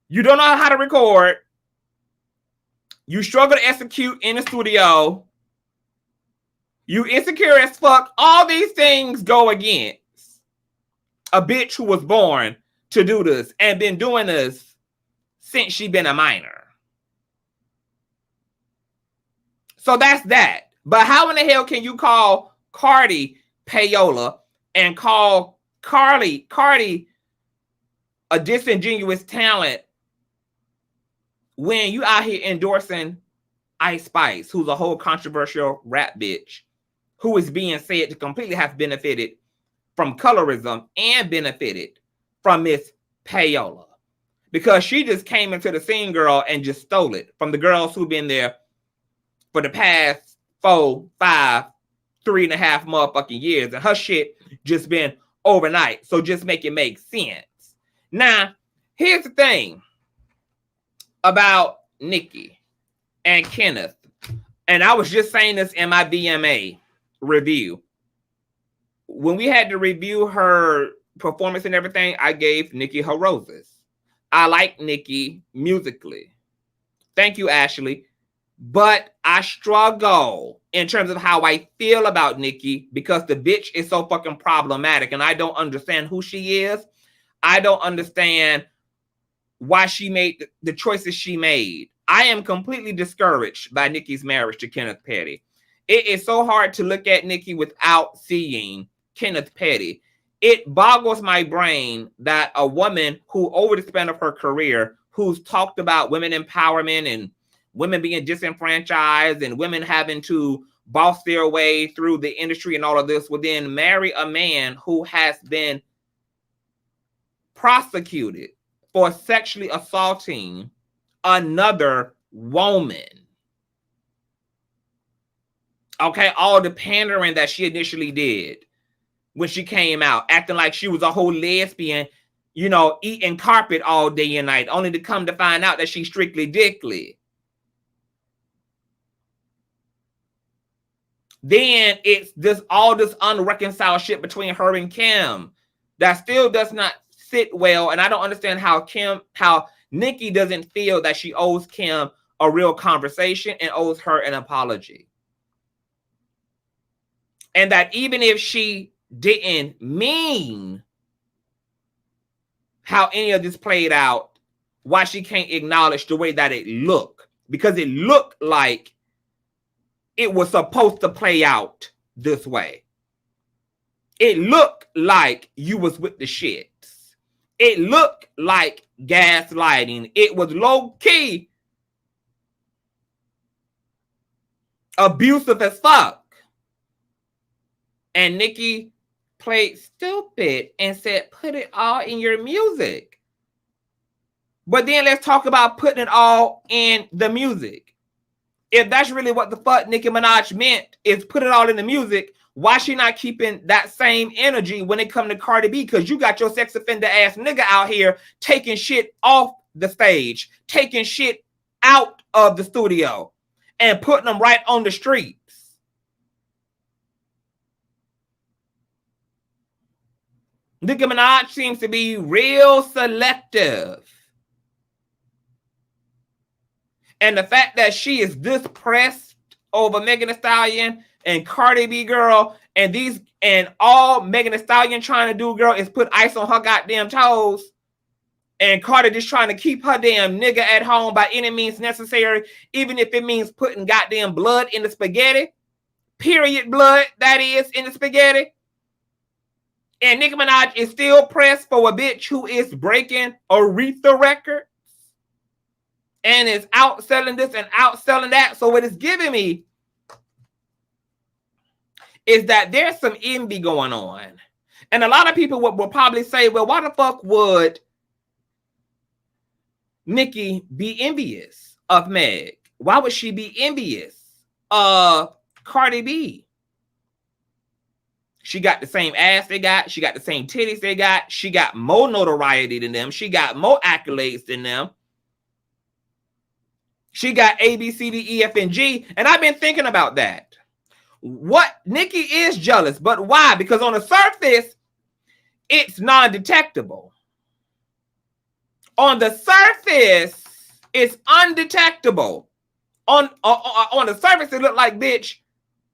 You don't know how to record. You struggle to execute in the studio. You insecure as fuck. All these things go against a bitch who was born to do this and been doing this since she been a minor. So that's that. But how in the hell can you call Cardi payola and call Cardi a disingenuous talent when you out here endorsing Ice Spice, who's a whole controversial rap bitch, who is being said to completely have benefited from colorism and benefited from Miss Payola? Because she just came into the scene, girl, and just stole it from the girls who've been there for the past 4, 5, 3.5 motherfucking years. And her shit just been overnight. So just make it make sense. Now, here's the thing about Nicki and Kenneth. And I was just saying this in my VMA review. When we had to review her performance and everything, I gave Nicki her roses. I like Nicki musically. Thank you, Ashley. But I struggle in terms of how I feel about Nicki because the bitch is so fucking problematic and I don't understand who she is. I don't understand why she made the choices she made. I am completely discouraged by Nicki's marriage to Kenneth Petty. It is so hard to look at Nicki without seeing Kenneth Petty. It boggles my brain that a woman who over the span of her career, who's talked about women empowerment and women being disenfranchised and women having to boss their way through the industry and all of this, would then marry a man who has been prosecuted for sexually assaulting another woman. Okay, all the pandering that she initially did when she came out, acting like she was a whole lesbian, you know, eating carpet all day and night, only to come to find out that she's strictly dickly. Then it's this all this unreconciled shit between her and Kim that still does not sit well. And I don't understand how Nicki doesn't feel that she owes Kim a real conversation and owes her an apology. And that even if she didn't mean how any of this played out, why she can't acknowledge the way that it looked. Because it looked like it was supposed to play out this way. It looked like you was with the shits. It looked like gaslighting. It was low-key abusive as fuck. And Nicki played stupid and said, put it all in your music. But then let's talk about putting it all in the music. If that's really what the fuck Nicki Minaj meant, is put it all in the music, why she not keeping that same energy when it come to Cardi B? Because you got your sex offender ass nigga out here taking shit off the stage, taking shit out of the studio, and putting them right on the streets. Nicki Minaj seems to be real selective. And the fact that she is this pressed over Megan Thee Stallion and Cardi B, girl, and all Megan Thee Stallion trying to do, girl, is put ice on her goddamn toes. And Cardi just trying to keep her damn nigga at home by any means necessary, even if it means putting goddamn blood in the spaghetti. Period blood, that is, in the spaghetti. And Nicki Minaj is still pressed for a bitch who is breaking Aretha records and is outselling this and outselling that. So what it's giving me is that there's some envy going on. And a lot of people will probably say, well, why the fuck would Nicki be envious of Meg? Why would she be envious of Cardi B? She got the same ass they got. She got the same titties they got. She got more notoriety than them. She got more accolades than them. She got A, B, C, D, E, F, and G. And I've been thinking about that. What Nicki is jealous, but why? Because on the surface, it's non-detectable. On the surface, it's undetectable. On the surface, it looked like, bitch,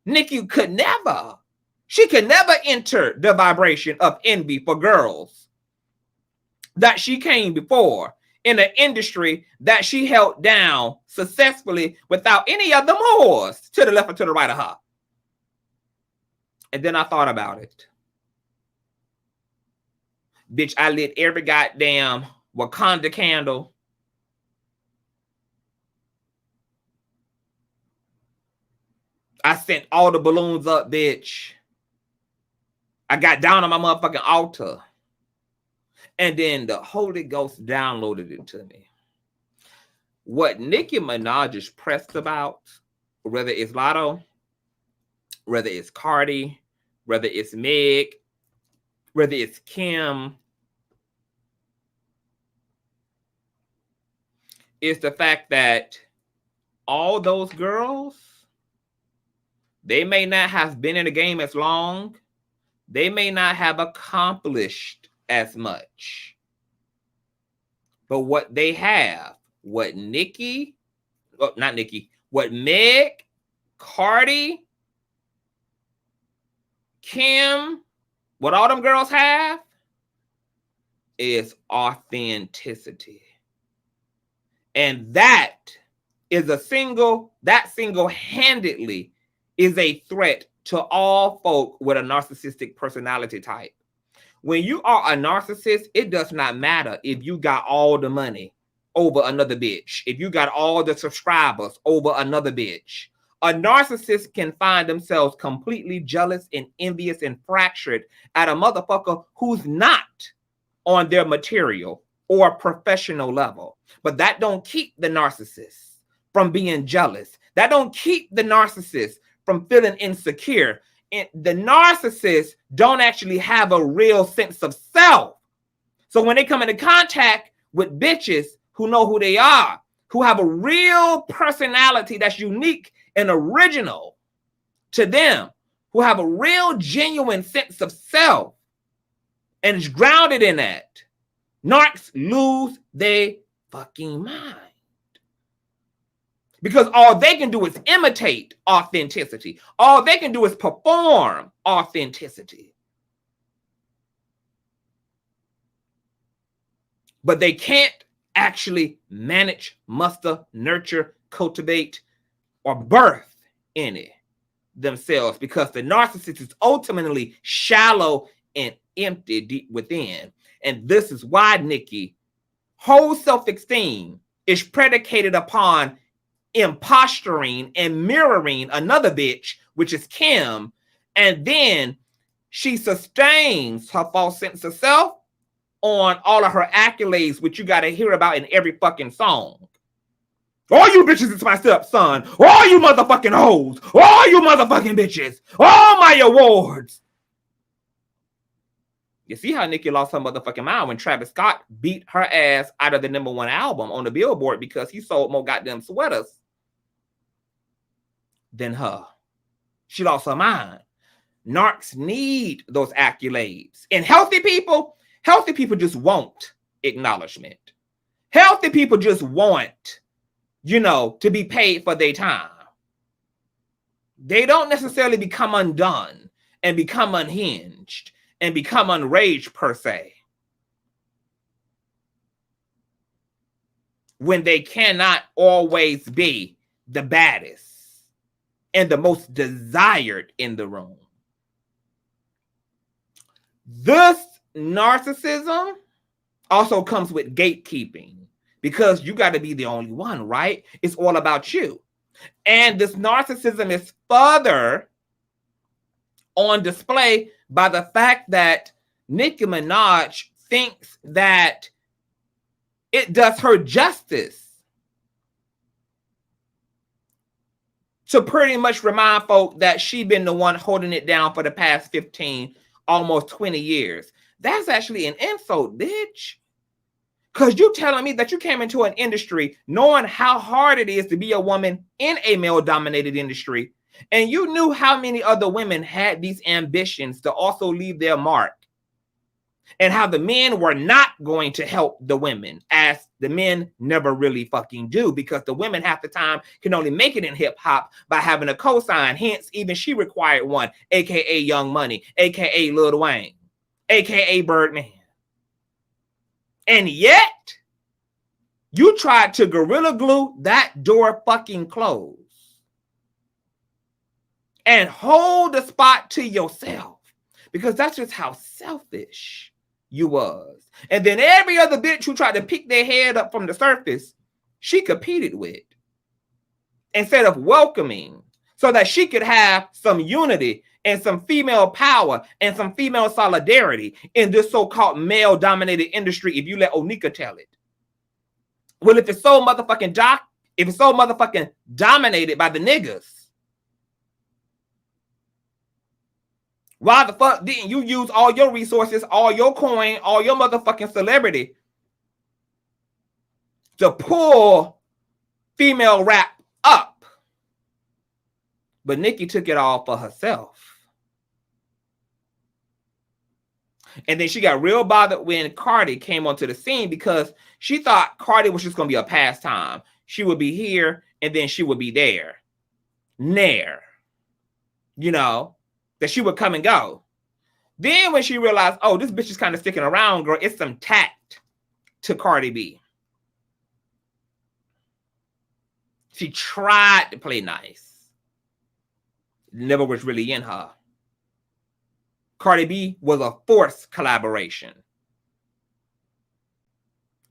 Nicki could never. She could never enter the vibration of envy for girls that she came before in an industry that she held down successfully without any of the whores to the left or to the right of her. And then I thought about it. Bitch, I lit every goddamn Wakanda candle. I sent all the balloons up, bitch. I got down on my motherfucking altar. And then the Holy Ghost downloaded it to me. What Nicki Minaj is pressed about, whether it's Lotto, whether it's Cardi, whether it's Meg, whether it's Kim, is the fact that all those girls, they may not have been in the game as long. They may not have accomplished as much. But what they have, what Nicki, oh, not Nicki, what Meg, Cardi, Kim, what all them girls have is authenticity. And that is single-handedly is a threat to all folk with a narcissistic personality type. When you are a narcissist, it does not matter if you got all the money over another bitch, if you got all the subscribers over another bitch. A narcissist can find themselves completely jealous and envious and fractured at a motherfucker who's not on their material or professional level. But that don't keep the narcissist from being jealous. That don't keep the narcissist from feeling insecure. And the narcissists don't actually have a real sense of self. So when they come into contact with bitches who know who they are, who have a real personality that's unique and original to them, who have a real genuine sense of self and is grounded in that, narcs lose their fucking mind. Because all they can do is imitate authenticity. All they can do is perform authenticity. But they can't actually manage, muster, nurture, cultivate, or birth any themselves, because the narcissist is ultimately shallow and empty deep within. And this is why Nicki, whole self-esteem is predicated upon imposturing and mirroring another bitch, which is Kim, and then she sustains her false sense of self on all of her accolades, which you got to hear about in every fucking song. All you bitches is my stepson. All you motherfucking hoes. All you motherfucking bitches. All my awards. You see how Nicki lost her motherfucking mind when Travis Scott beat her ass out of the #1 album on the Billboard because he sold more goddamn sweaters than her. She lost her mind. Narcs need those accolades. And healthy people just want acknowledgement. Healthy people just want, you know, to be paid for their time. They don't necessarily become undone and become unhinged and become enraged per se when they cannot always be the baddest and the most desired in the room. This narcissism also comes with gatekeeping because you got to be the only one, right? It's all about you. And this narcissism is further on display by the fact that Nicki Minaj thinks that it does her justice to pretty much remind folk that she been the one holding it down for the past 15, almost 20 years. That's actually an insult, bitch. Because you telling me that you came into an industry knowing how hard it is to be a woman in a male-dominated industry, and you knew how many other women had these ambitions to also leave their mark, and how the men were not going to help the women, as the men never really fucking do, because the women half the time can only make it in hip-hop by having a cosign. Hence, even she required one, aka Young Money, aka Lil Wayne, aka Birdman. And yet, you tried to gorilla glue that door fucking closed and hold the spot to yourself, because that's just how selfish you was. And then every other bitch who tried to pick their head up from the surface, she competed with instead of welcoming, so that she could have some unity and some female power and some female solidarity in this so-called male-dominated industry, if you let Onika tell it. Well, if it's so motherfucking dominated by the niggas, why the fuck didn't you use all your resources, all your coin, all your motherfucking celebrity to pull female rap up? But Nicki took it all for herself. And then she got real bothered when Cardi came onto the scene, because she thought Cardi was just going to be a pastime. She would be here and then she would be there. You know, that she would come and go. Then when she realized, oh, this bitch is kind of sticking around, girl, it's some tact to Cardi B. She tried to play nice. Never was really in her. Cardi B was a forced collaboration.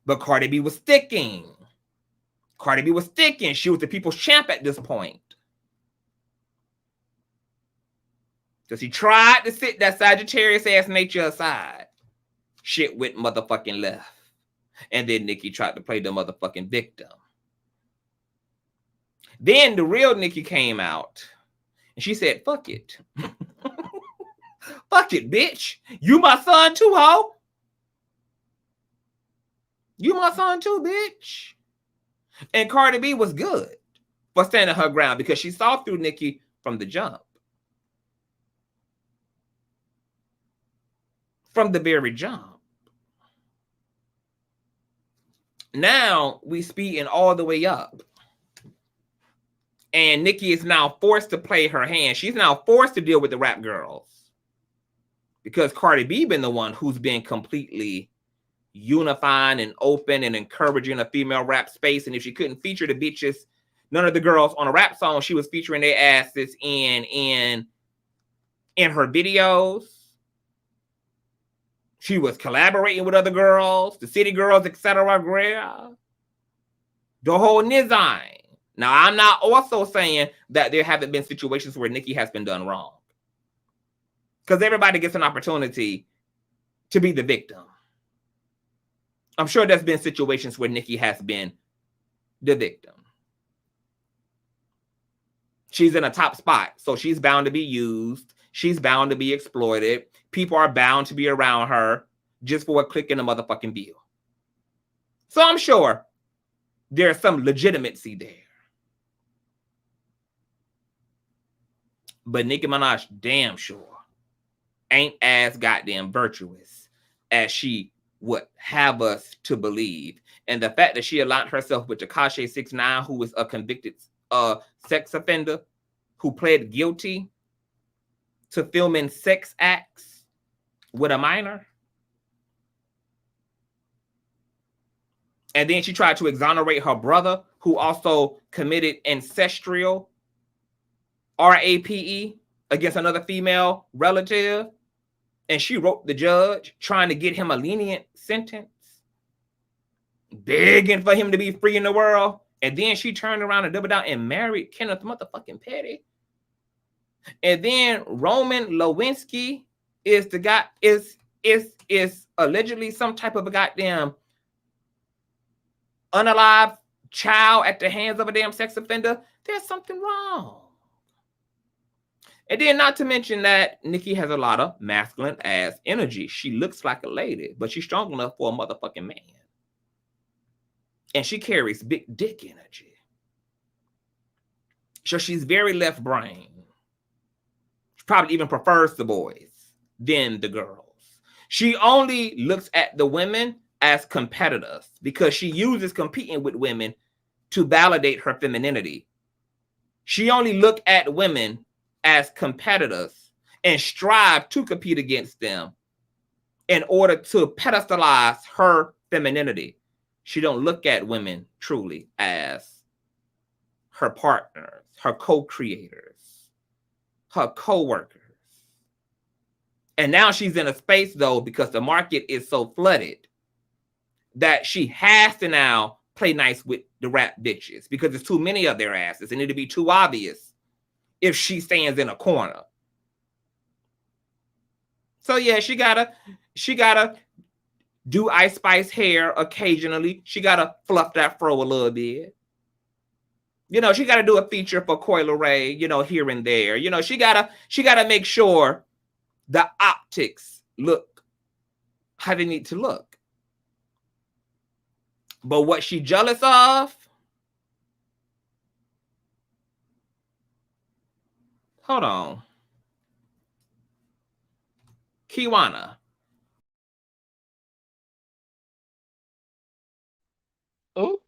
But Cardi B was sticking. She was the people's champ at this point. So she tried to sit that Sagittarius ass nature aside. Shit went motherfucking left. And then Nicki tried to play the motherfucking victim. Then the real Nicki came out. And she said, fuck it. Fuck it, bitch. You my son too, ho. You my son too, bitch. And Cardi B was good for standing her ground, because she saw through Nicki from the jump. From the very jump. Now we speeding all the way up. And Nicki is now forced to play her hand. She's now forced to deal with the rap girls, because Cardi B been the one who's been completely unifying and open and encouraging a female rap space. And if she couldn't feature the bitches, none of the girls on a rap song, she was featuring their asses in her videos. She was collaborating with other girls, the city girls, etc. The whole nizine. Now, I'm not also saying that there haven't been situations where Nicki has been done wrong, because everybody gets an opportunity to be the victim. I'm sure there's been situations where Nicki has been the victim. She's in a top spot, so she's bound to be used. She's bound to be exploited. People are bound to be around her just for a click in a motherfucking view. So I'm sure there's some legitimacy there. But Nicki Minaj damn sure ain't as goddamn virtuous as she would have us to believe. And the fact that she aligned herself with Tekashi 6ix9ine, who is a convicted sex offender, who pled guilty to filming sex acts with a minor. And then she tried to exonerate her brother, who also committed ancestral RAPE against another female relative. And she wrote the judge trying to get him a lenient sentence, begging for him to be free in the world. And then she turned around and doubled down and married Kenneth motherfucking Petty. And then Roman Lewinsky is the guy, is allegedly some type of a goddamn unalive child at the hands of a damn sex offender. There's something wrong. And then not to mention that Nicki has a lot of masculine ass energy. She looks like a lady, but she's strong enough for a motherfucking man. And she carries big dick energy. So she's very left brain. She probably even prefers the boys than the girls. She only looks at the women as competitors because she uses competing with women to validate her femininity. She only looks at women as competitors and strive to compete against them in order to pedestalize her femininity. She don't look at women truly as her partners, her co-creators, her co-workers. And now she's in a space, though, because the market is so flooded that she has to now play nice with the rap bitches because there's too many of their asses. It need to be too obvious if she stands in a corner. So yeah, she gotta do Ice Spice hair occasionally. She gotta fluff that fro a little bit. You know, she gotta do a feature for Coi Leray, you know, here and there. You know, she gotta make sure the optics look how they need to look. But what she jealous of? Hold on. Kiwana. Oh.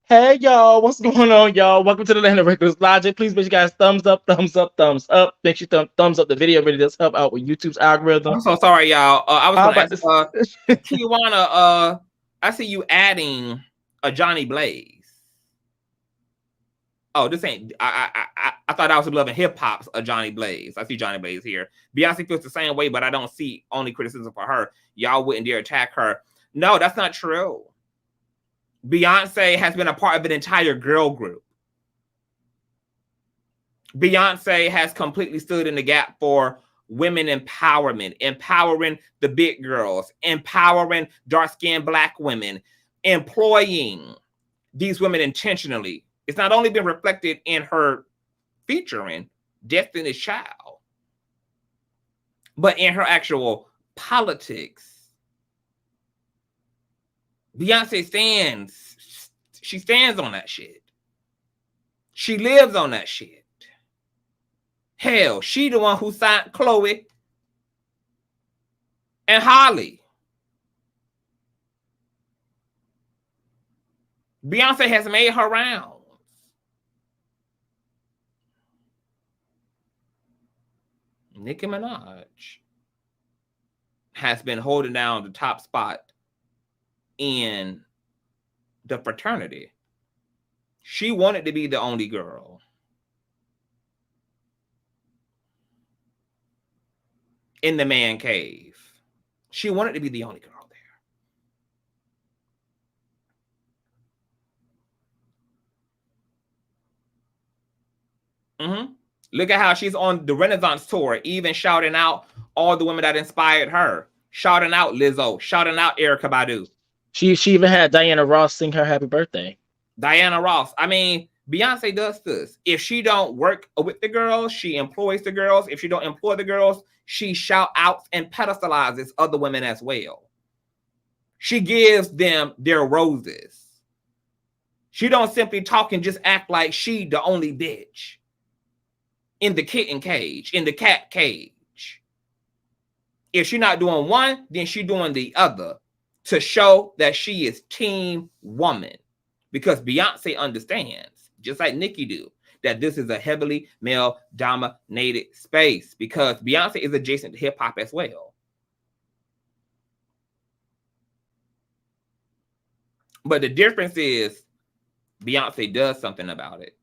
Hey y'all, what's going on, y'all? Welcome to the Land of Reckless Logic. Please make sure you guys thumbs up, thumbs up, thumbs up. Make sure you thumbs up the video. It really does help out with YouTube's algorithm. I'm so sorry, y'all. I was going to ask Kiwana, I see you adding a Johnny Blaze. Oh, this ain't. I thought I was loving hip hop's a Johnny Blaze. I see Johnny Blaze here. Beyonce feels the same way, but I don't see only criticism for her. Y'all wouldn't dare attack her. No, that's not true. Beyonce has been a part of an entire girl group. Beyonce has completely stood in the gap for women empowerment, empowering the big girls, empowering dark-skinned Black women, employing these women intentionally. It's not only been reflected in her featuring Destiny's Child, but in her actual politics. Beyonce stands on that shit. She lives on that shit. Hell, she the one who signed Chloe and Holly. Beyonce has made her rounds. Nicki Minaj has been holding down the top spot in the fraternity. She wanted to be the only girl. In the man cave. She wanted to be the only girl there. Look at how she's on the Renaissance tour, even shouting out all the women that inspired her. Shouting out Lizzo, shouting out Erykah Badu. She even had Diana Ross sing her happy birthday. Diana Ross. I mean, Beyonce does this. If she don't work with the girls, she employs the girls. If she don't employ the girls, she shout outs and pedestalizes other women as well. She gives them their roses. She don't simply talk and just act like she the only bitch in the kitten cage, in the cat cage. If she's not doing one, then she's doing the other to show that she is team woman. Because Beyonce understands, just like Nicki do, that this is a heavily male-dominated space. Because Beyonce is adjacent to hip-hop as well. But the difference is Beyonce does something about it.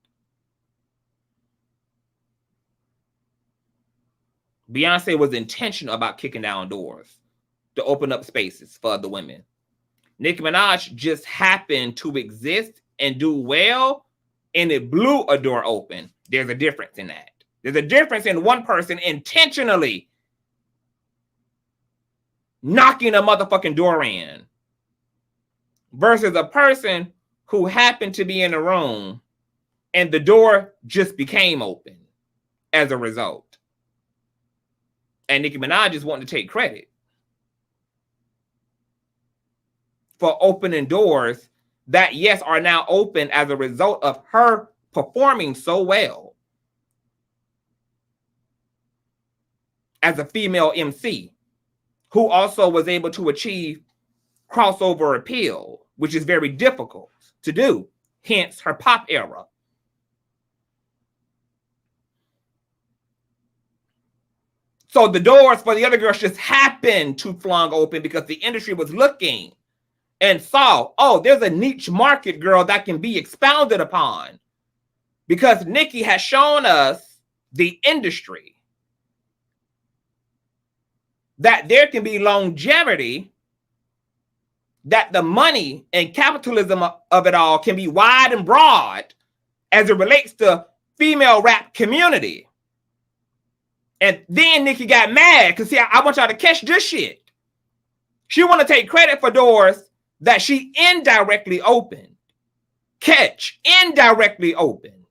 Beyonce was intentional about kicking down doors to open up spaces for other women. Nicki Minaj just happened to exist and do well, and it blew a door open. There's a difference in that. There's a difference in one person intentionally knocking a motherfucking door in versus a person who happened to be in a room and the door just became open as a result. And Nicki Minaj is wanting to take credit for opening doors that, yes, are now open as a result of her performing so well as a female MC who also was able to achieve crossover appeal, which is very difficult to do, hence her pop era. So the doors for the other girls just happened to flung open because the industry was looking and saw, oh, there's a niche market, girl, that can be expounded upon. Because Nicki has shown us, the industry, that there can be longevity, that the money and capitalism of it all can be wide and broad as it relates to female rap community. And then Nicki got mad because, see, I want y'all to catch this shit. She want to take credit for doors that she indirectly opened. Catch, indirectly opened.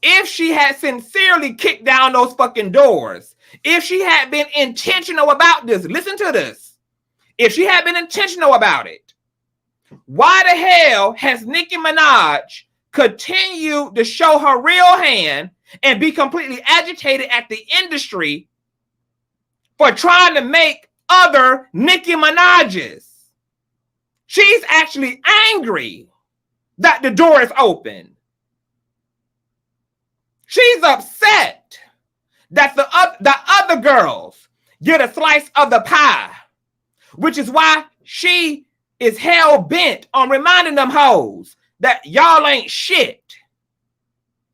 If she had sincerely kicked down those fucking doors, if she had been intentional about this, listen to this. If she had been intentional about it, why the hell has Nicki Minaj continued to show her real hand and be completely agitated at the industry for trying to make other Nicki Minaj's? She's actually angry that the door is open. She's upset that the other girls get a slice of the pie, which is why she is hell-bent on reminding them hoes that y'all ain't shit.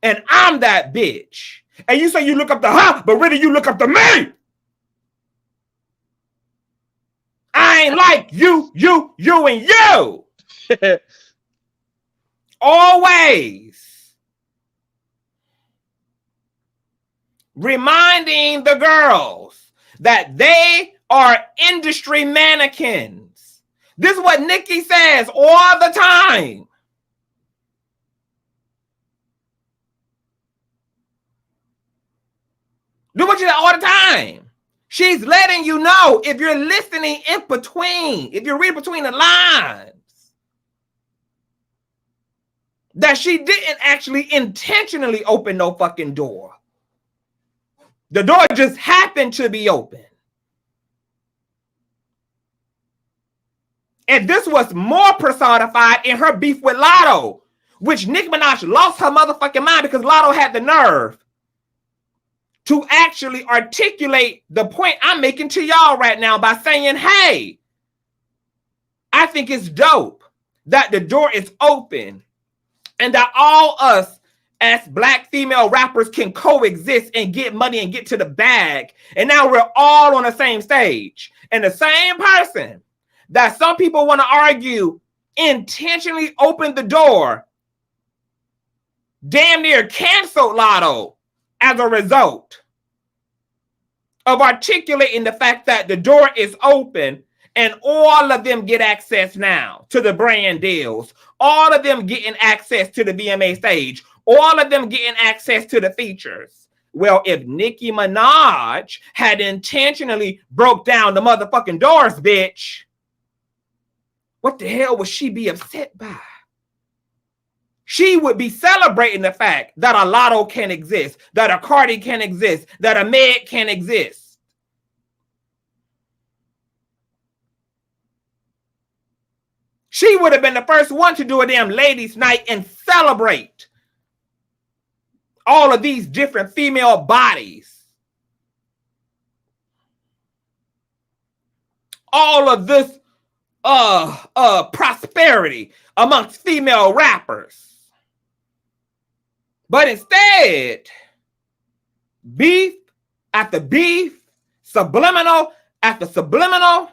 And I'm that bitch. And you say you look up to her, but really you look up to me. I ain't like you, and you. Always reminding the girls that they are industry mannequins. This is what Nicki says all the time. Do what you say all the time. She's letting you know, if you're listening in between, if you read between the lines, that she didn't actually intentionally open no fucking door. The door just happened to be open. And this was more personified in her beef with Lotto, which Nicki Minaj lost her motherfucking mind because Lotto had the nerve to actually articulate the point I'm making to y'all right now by saying, hey, I think it's dope that the door is open and that all us as Black female rappers can coexist and get money and get to the bag. And now we're all on the same stage. And the same person that some people want to argue intentionally opened the door, damn near canceled Lotto as a result of articulating the fact that the door is open and all of them get access now to the brand deals, all of them getting access to the VMA stage, all of them getting access to the features. Well, if Nicki Minaj had intentionally broke down the motherfucking doors, bitch, what the hell would she be upset by? She would be celebrating the fact that a Lotto can exist, that a Cardi can exist, that a Meg can exist. She would have been the first one to do a damn ladies' night and celebrate all of these different female bodies. All of this prosperity amongst female rappers. But instead, beef after beef, subliminal after subliminal,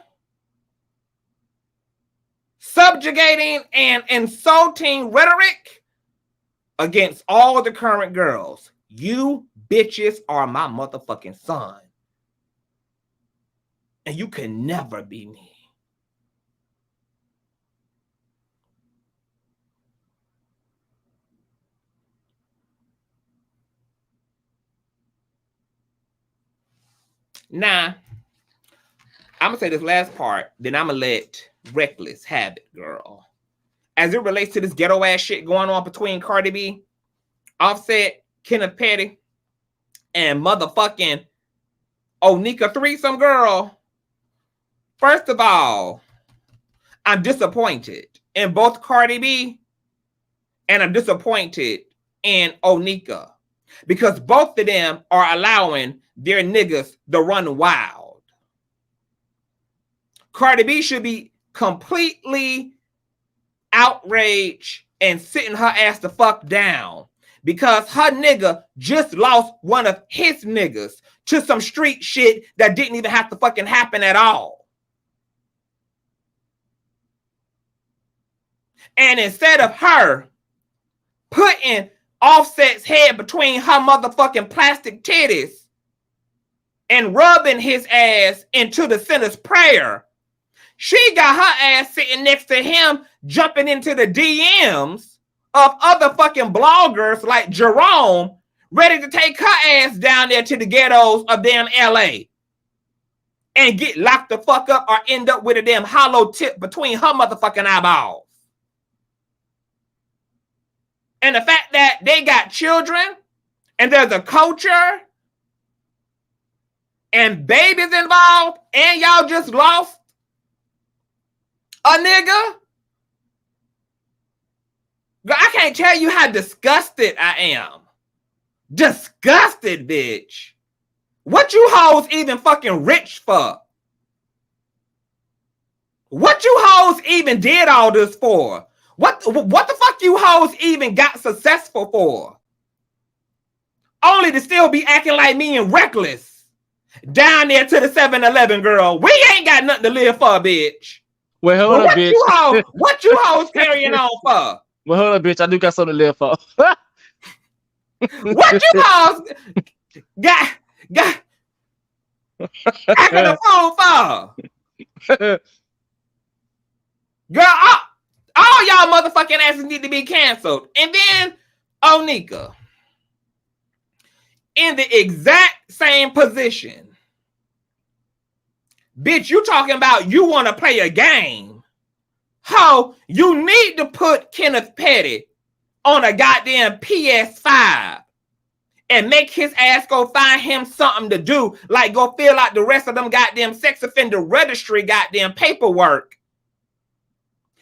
subjugating and insulting rhetoric against all the current girls. You bitches are my motherfucking son. And you can never be me. Now, I'm going to say this last part, then I'm going to let Reckless have it, girl. As it relates to this ghetto ass shit going on between Cardi B, Offset, Kenneth Petty, and motherfucking Onika threesome, girl. First of all, I'm disappointed in both Cardi B and I'm disappointed in Onika because both of them are allowing their niggas to run wild. Cardi B should be completely outraged and sitting her ass the fuck down because her nigga just lost one of his niggas to some street shit that didn't even have to fucking happen at all. And instead of her putting Offset's head between her motherfucking plastic titties and rubbing his ass into the sinner's prayer, she got her ass sitting next to him, jumping into the DMs of other fucking bloggers like Jerome, ready to take her ass down there to the ghettos of damn LA and get locked the fuck up or end up with a damn hollow tip between her motherfucking eyeballs. And the fact that they got children and there's a culture and babies involved and y'all just lost a nigga. Girl, I can't tell you how disgusted I am. Disgusted, bitch. What you hoes even fucking rich for? What you hoes even did all this for? What the fuck you hoes even got successful for? Only to still be acting like me and Reckless down there to the 7-Eleven, girl. We ain't got nothing to live for, bitch. Well, hold up, bitch. What you hoes carrying on for? Well, hold up, bitch. I do got something to live for. What you hoes got acting a fool for? Girl, all y'all motherfucking asses need to be canceled. And then Onika, in the exact same position. Bitch, you talking about you want to play a game. How you need to put Kenneth Petty on a goddamn PS5 and make his ass go find him something to do, like go fill out the rest of them goddamn sex offender registry goddamn paperwork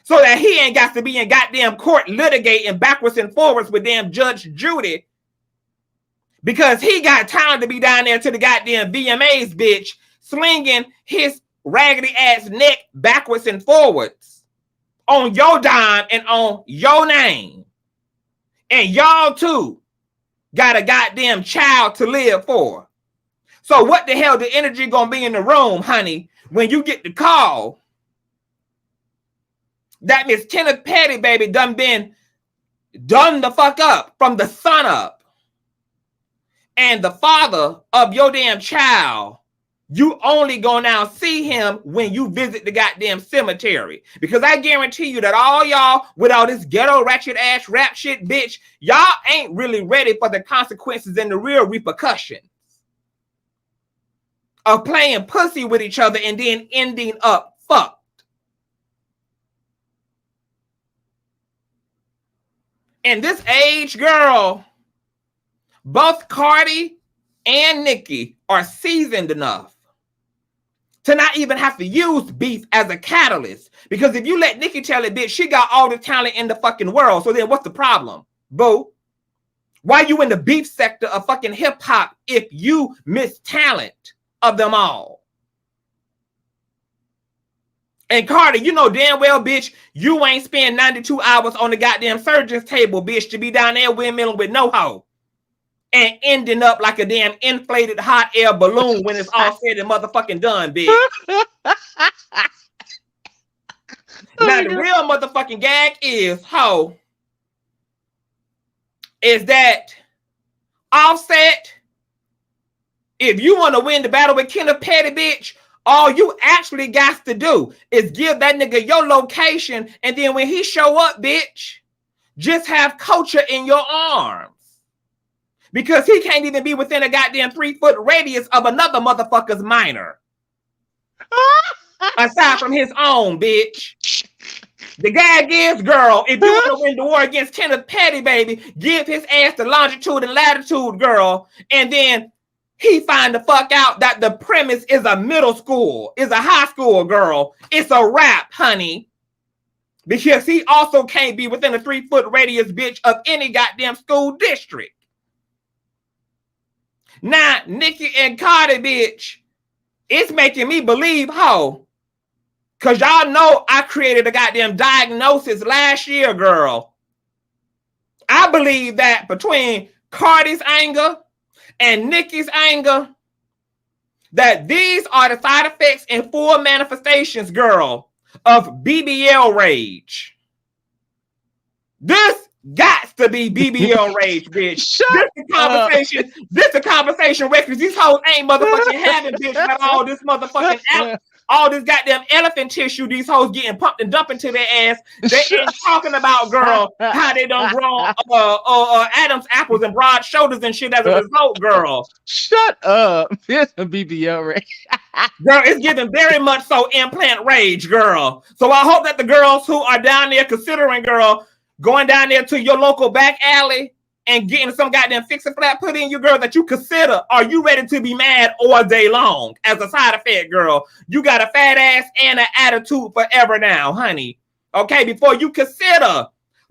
so that he ain't got to be in goddamn court litigating backwards and forwards with damn Judge Judy because he got time to be down there to the goddamn VMA'S, bitch, slinging his raggedy ass neck backwards and forwards on your dime and on your name. And y'all too got a goddamn child to live for. So what the hell the energy gonna be in the room, honey, when you get the call that Miss Kenneth Petty, baby, done the fuck up from the sun up. and the father of your damn child, you only go now see him when you visit the goddamn cemetery. Because I guarantee you that all y'all with all this ghetto ratchet ass rap shit, bitch, y'all ain't really ready for the consequences and the real repercussions of playing pussy with each other and then ending up fucked. In this age, girl, both Cardi and Nicki are seasoned enough to not even have to use beef as a catalyst. Because if you let Nicki tell it, bitch, she got all the talent in the fucking world. So then what's the problem, boo? Why you in the beef sector of fucking hip hop if you miss talent of them all? And Cardi, you know damn well, bitch, you ain't spend 92 hours on the goddamn surgeon's table, bitch, to be down there windmilling with no hoe and ending up like a damn inflated hot air balloon when it's all said and motherfucking done, bitch. Now, the real motherfucking gag is, hoe, is that Offset, if you want to win the battle with Kenneth Petty, bitch, all you actually got to do is give that nigga your location, and then when he show up, bitch, just have culture in your arms. Because he can't even be within a goddamn 3-foot radius of another motherfucker's minor. Aside from his own, bitch. The gag is, girl, if you want to win the war against Kenneth Petty, baby, give his ass the longitude and latitude, girl, and then he find the fuck out that the premise is a middle school, is a high school, girl. It's a rap, honey. Because he also can't be within a 3-foot radius, bitch, of any goddamn school district. Now, Nicki and Cardi, bitch, it's making me believe, ho, because y'all know I created a goddamn diagnosis last year, girl. I believe that between Cardi's anger and Nicki's anger, that these are the side effects and full manifestations, girl, of BBL rage. This got to be BBL rage, bitch. This a conversation records. These hoes ain't motherfucking having, bitch, but all this motherfucking all this goddamn elephant tissue these hoes getting pumped and dumped into their ass. They ain't talking about, girl, how they done grown Adam's apples and broad shoulders and shit as a result, girl. Shut up. It's a BBL rage. Girl, it's giving very much so implant rage, girl. So I hope that the girls who are down there considering, girl, going down there to your local back alley and getting some goddamn fix-a-flat put in you, girl, that you consider, are you ready to be mad all day long as a side effect, girl? You got a fat ass and an attitude forever now, honey. Okay, before you consider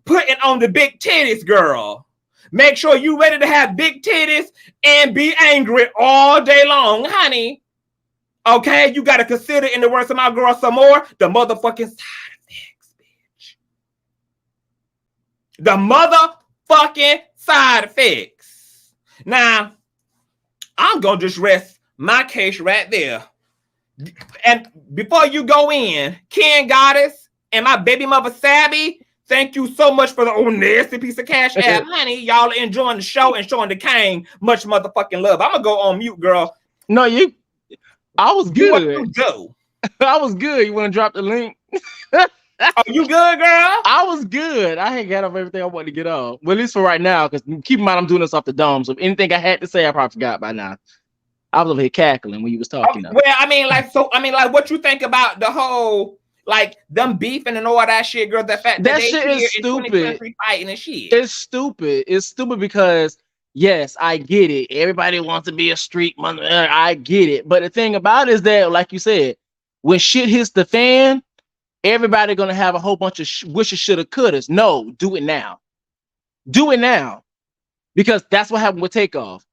putting on the big titties, girl, make sure you ready to have big titties and be angry all day long, honey. Okay, you got to consider, in the words of my girl some more, the motherfucking side effects, bitch. The motherfucking side effects. Now, I'm going to just rest my case right there. And before you go in, Ken Goddess and my baby mother Sabby, thank you so much for the nasty piece of cash app, honey. Y'all are enjoying the show and showing the Kane much motherfucking love. I'm going to go on mute, girl. No, I was good. What you do? I was good. You want to drop the link? Oh, you good, girl? I was good. I ain't got off everything I wanted to get off. Well, at least for right now, because keep in mind I'm doing this off the dome. So if anything I had to say, I probably forgot by now. I was over here cackling when you was talking. Well, I mean, what you think about the whole, like, them beefing and all that shit, girl? The fact that shit is stupid. Fighting and shit. It's stupid. It's stupid because, yes, I get it. Everybody wants to be a street mother. I get it. But the thing about it is that, like you said, when shit hits the fan, everybody gonna have a whole bunch of wishes, shoulda, couldas. No, do it now. Do it now, because that's what happened with Takeoff.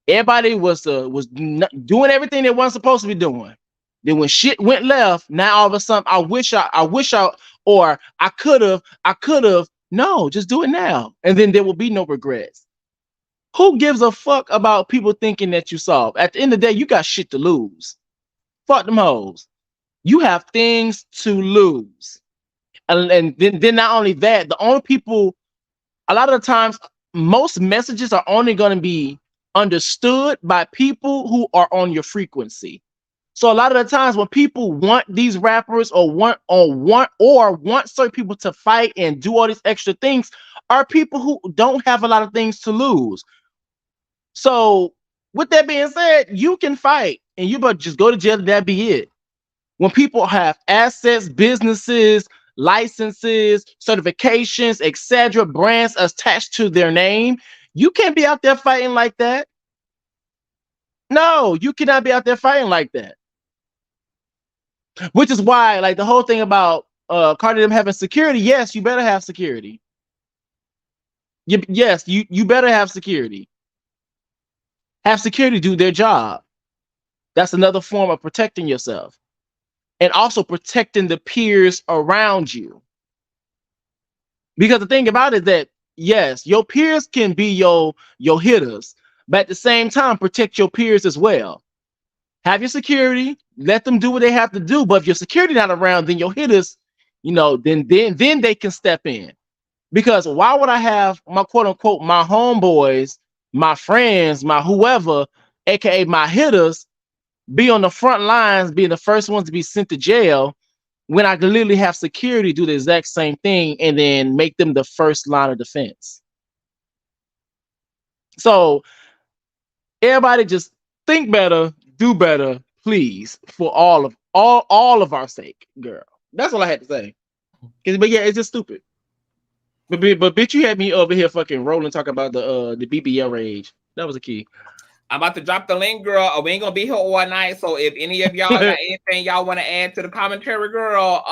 Everybody was doing everything they wasn't supposed to be doing. Then when shit went left, now all of a sudden, I wish or I could have. No, just do it now, and then there will be no regrets. Who gives a fuck about people thinking that you solved? At the end of the day, you got shit to lose. Fuck them hoes. You have things to lose. And then not only that, the only people, a lot of the times, most messages are only going to be understood by people who are on your frequency. So a lot of the times when people want these rappers or want certain people to fight and do all these extra things are people who don't have a lot of things to lose. So with that being said, you can fight and you but just go to jail and that be it. When people have assets, businesses, licenses, certifications, etc., brands attached to their name, you can't be out there fighting like that. No, you cannot be out there fighting like that. Which is why, like the whole thing about Cardi B having security, yes, you better have security. Yes, you better have security. Have security do their job. That's another form of protecting yourself. And also protecting the peers around you. Because the thing about it is that, yes, your peers can be your hitters, but at the same time, protect your peers as well. Have your security, let them do what they have to do. But if your security not around, then your hitters, you know, then they can step in. Because why would I have my quote unquote my homeboys, my friends, my whoever, aka my hitters, be on the front lines, being the first ones to be sent to jail, when I can literally have security do the exact same thing and then make them the first line of defense. So everybody just think better, do better, please, for all of our sake, girl. That's all I had to say. But yeah, it's just stupid. But bitch, you had me over here fucking rolling talking about the BBL rage. That was a key. I'm about to drop the link, girl. We ain't gonna be here all night. So if any of y'all got anything y'all want to add to the commentary, girl,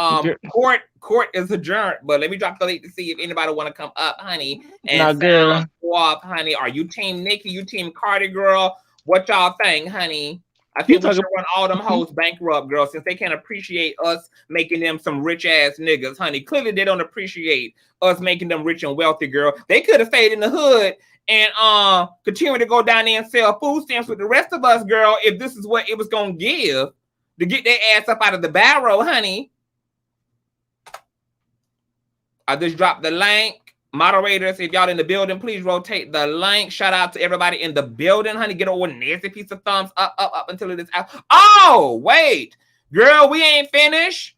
court is adjourned. But let me drop the link to see if anybody want to come up, honey. And sound off, honey. Are you team Nicki? You team Cardi, girl? What y'all think, honey? I think we should run all them hoes bankrupt, girl, since they can't appreciate us making them some rich ass niggas, honey. Clearly, they don't appreciate us making them rich and wealthy, girl. They could have stayed in the hood and continue to go down there and sell food stamps with the rest of us, girl, if this is what it was gonna give to get their ass up out of the barrel, honey. I just dropped the link. Moderators, if y'all in the building, please rotate the link. Shout out to everybody in the building, honey. Get a nasty piece of thumbs up until it is out. Oh, wait. Girl, we ain't finished.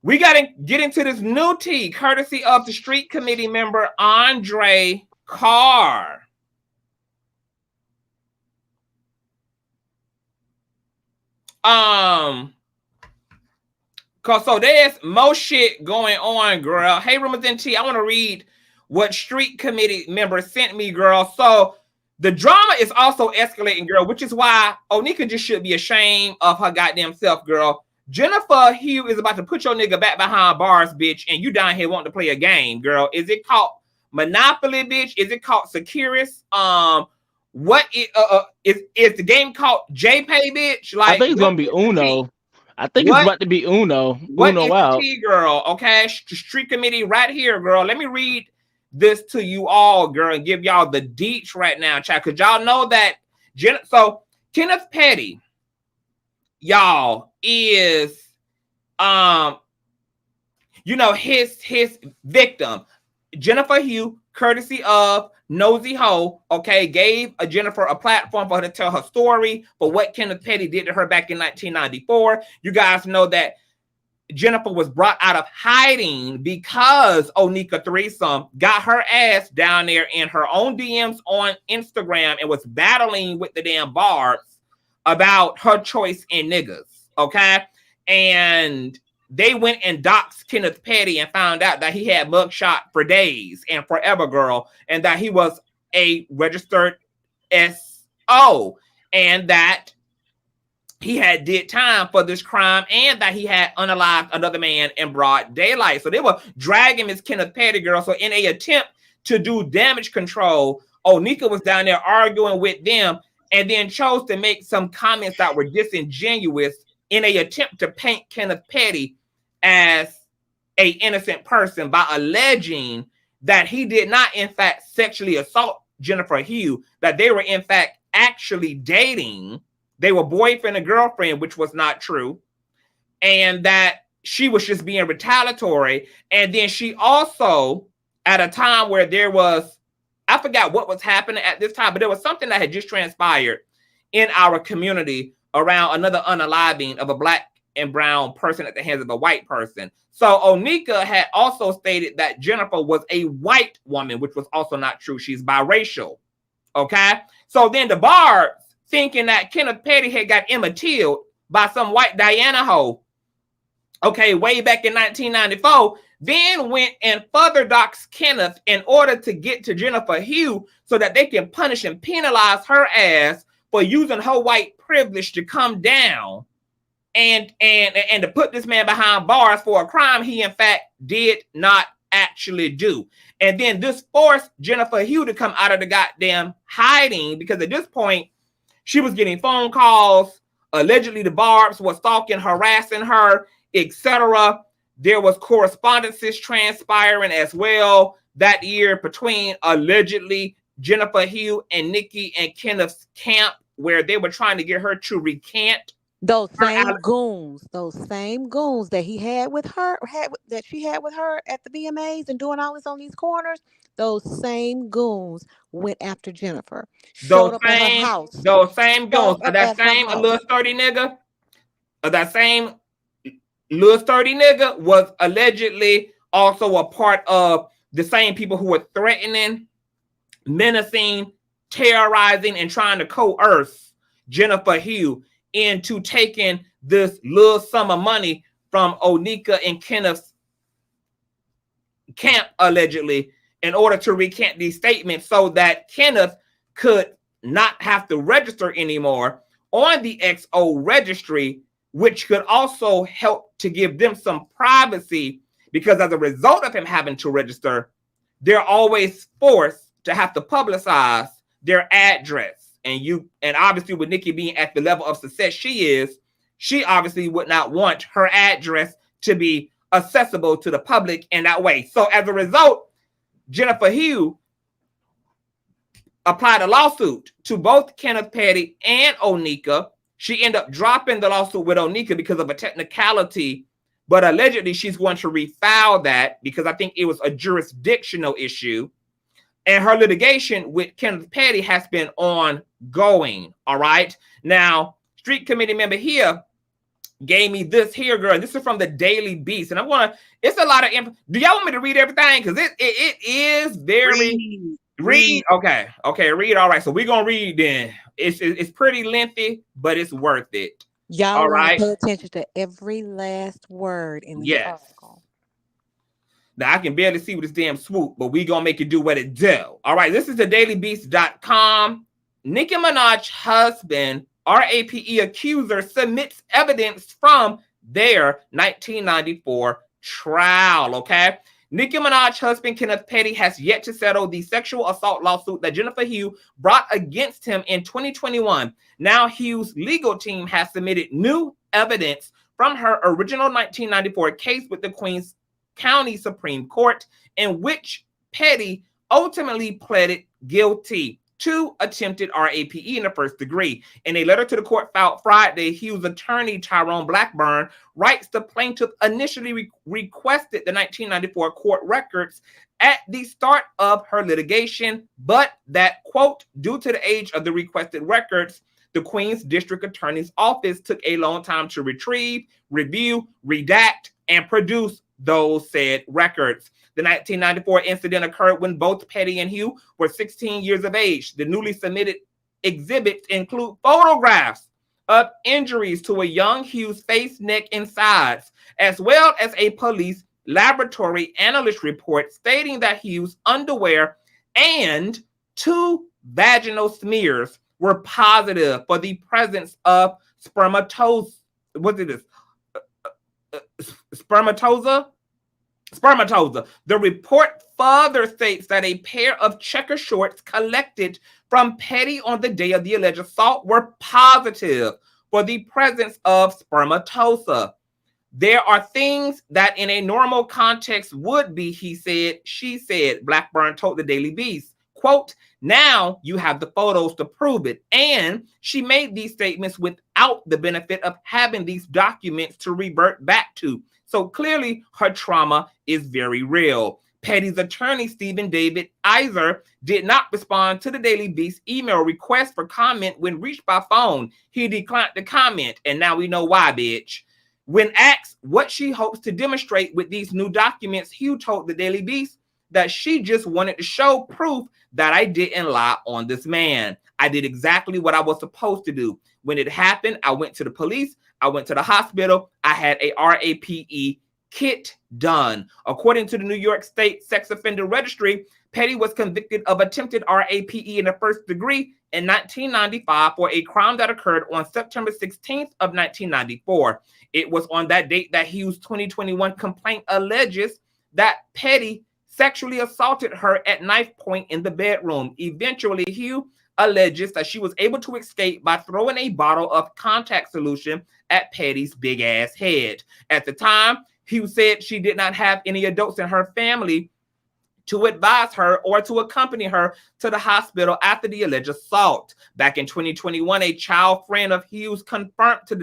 We got to get into this new tea, courtesy of the street committee member, Andre Carr. So there's more shit going on, girl. Hey, Rumors and Tea, I want to read what street committee member sent me, girl. So the drama is also escalating, girl, which is why Onika just should be ashamed of her goddamn self, girl. Jennifer Hugh is about to put your nigga back behind bars, bitch, and you down here wanting to play a game, girl. Is it called Monopoly, bitch? Is it called Securus? What is the game called JPay, bitch? Like, I think it's gonna be Uno. I think it's about to be Uno. What Uno is out. Tea, girl? Okay, street committee right here, girl. Let me read this to you all, girl, and give y'all the deets right now, chat, because y'all know that so Kenneth Petty, y'all, is you know, his victim, Jennifer Hugh, courtesy of Nosy Ho, okay, gave Jennifer a platform for her to tell her story for what Kenneth Petty did to her back in 1994. You guys know that Jennifer was brought out of hiding because Onika Threesome got her ass down there in her own DMs on Instagram and was battling with the damn barbs about her choice in niggas, okay? And they went and doxed Kenneth Petty and found out that he had mugshot for days and forever, girl, and that he was a registered SO, and that he had did time for this crime, and that he had unalived another man in broad daylight. So they were dragging Miss Kenneth Petty, girl. So in an attempt to do damage control, Onika was down there arguing with them and then chose to make some comments that were disingenuous in an attempt to paint Kenneth Petty as an innocent person by alleging that he did not, in fact, sexually assault Jennifer Hugh, that they were, in fact, actually dating. They were boyfriend and girlfriend, which was not true. And that she was just being retaliatory. And then she also, at a time where there was I forgot what was happening at this time, but there was something that had just transpired in our community around another unaliving of a black and brown person at the hands of a white person. So Onika had also stated that Jennifer was a white woman, which was also not true. She's biracial. Okay. So then the Barbs, thinking that Kenneth Petty had got Emma Tilled by some white Diana hoe, okay, way back in 1994, then went and further doxed Kenneth in order to get to Jennifer Hugh so that they can punish and penalize her ass for using her white privilege to come down and to put this man behind bars for a crime he in fact did not actually do. And then this forced Jennifer Hugh to come out of the goddamn hiding, because at this point she was getting phone calls. Allegedly the Barbs were stalking, harassing her, etc. There was correspondences transpiring as well that year between allegedly Jennifer Hugh and Nicki and Kenneth's camp, where they were trying to get her to recant those same goons that he had with her, that she had with her at the VMAs and doing all this on these corners. Those same goons went after Jennifer. Showed up at her house. Those same goons. That same little sturdy nigga. That same little sturdy nigga was allegedly also a part of the same people who were threatening, menacing, terrorizing, and trying to coerce Jennifer Hugh into taking this little sum of money from Onika and Kenneth's camp, allegedly, in order to recant these statements so that Kenneth could not have to register anymore on the XO registry, which could also help to give them some privacy, because as a result of him having to register, they're always forced to have to publicize their address. And obviously with Nicki being at the level of success she is, she obviously would not want her address to be accessible to the public in that way. So as a result, Jennifer Hugh applied a lawsuit to both Kenneth Petty and Onika. She ended up dropping the lawsuit with Onika because of a technicality, but allegedly she's going to refile that because I think it was a jurisdictional issue. And her litigation with Kenneth Petty has been ongoing. All right. Now, Street Committee member here gave me this here, girl. This is from the Daily Beast. And it's a lot of info. Do y'all want me to read everything? Because it is very... Read. Okay. Read. All right. So we're going to read then. It's pretty lengthy, but it's worth it. Y'all all right. Pay attention to every last word in the article. Now, I can barely see with this damn swoop, but we going to make it do what it do. All right. This is the dailybeast.com. Nicki Minaj husband, RAPE accuser, submits evidence from their 1994 trial. Okay. Nicki Minaj's husband, Kenneth Petty, has yet to settle the sexual assault lawsuit that Jennifer Hugh brought against him in 2021. Now, Hugh's legal team has submitted new evidence from her original 1994 case with the Queens County Supreme Court, in which Petty ultimately pleaded guilty to attempted RAPE in the first degree. In a letter to the court filed Friday, Hugh's attorney, Tyrone Blackburn, writes the plaintiff initially requested the 1994 court records at the start of her litigation, but that, quote, due to the age of the requested records, the Queens District Attorney's Office took a long time to retrieve, review, redact, and produce those said records. The 1994 incident occurred when both Petty and Hugh were 16 years of age. The newly submitted exhibits include photographs of injuries to a young Hugh's face, neck, and sides, as well as a police laboratory analyst report stating that Hugh's underwear and 2 vaginal smears were positive for the presence of spermatozoa. What is this? Spermatozoa. The report further states that a pair of checker shorts collected from Petty on the day of the alleged assault were positive for the presence of spermatozoa. There are things that in a normal context would be, he said, she said, Blackburn told the Daily Beast. Quote, now you have the photos to prove it. And she made these statements without the benefit of having these documents to revert back to. So clearly her trauma is very real. Petty's attorney, Stephen David Iser, did not respond to the Daily Beast email request for comment when reached by phone. He declined to comment, and now we know why, bitch. When asked what she hopes to demonstrate with these new documents, Hugh told the Daily Beast that she just wanted to show proof that I didn't lie on this man. I did exactly what I was supposed to do. When it happened, I went to the police. I went to the hospital. I had a RAPE kit done. According to the New York State Sex Offender Registry, Petty was convicted of attempted RAPE in the first degree in 1995 for a crime that occurred on September 16th of 1994. It was on that date that Hugh's 2021 complaint alleges that Petty sexually assaulted her at knife point in the bedroom. Eventually, Hugh alleges that she was able to escape by throwing a bottle of contact solution at Petty's big ass head. At the time, Hugh said she did not have any adults in her family to advise her or to accompany her to the hospital after the alleged assault. Back in 2021, a child friend of Hugh's confirmed to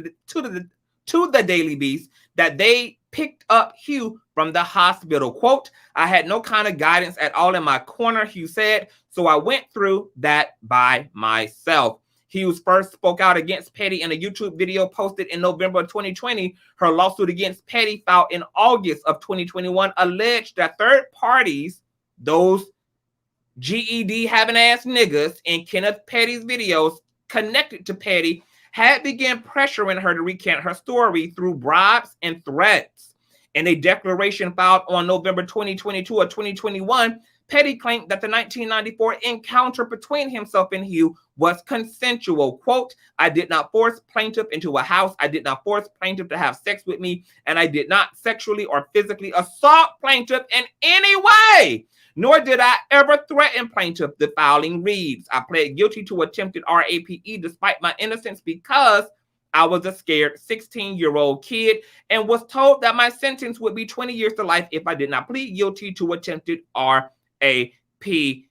the Daily Beast that they picked up Hugh from the hospital. Quote, I had no kind of guidance at all in my corner, Hugh said, so I went through that by myself. Hughes first spoke out against Petty in a YouTube video posted in November of 2020. Her lawsuit against Petty, filed in August of 2021, alleged that third parties, those GED having ass niggas in Kenneth Petty's videos connected to Petty, had begun pressuring her to recant her story through bribes and threats. In a declaration filed on November 2022 or 2021, Petty claimed that the 1994 encounter between himself and Hugh was consensual. Quote, I did not force plaintiff into a house. I did not force plaintiff to have sex with me. And I did not sexually or physically assault plaintiff in any way. Nor did I ever threaten plaintiff, the filing reads. I pled guilty to attempted RAPE despite my innocence because I was a scared 16-year-old kid and was told that my sentence would be 20 years to life if I did not plead guilty to attempted RAPE.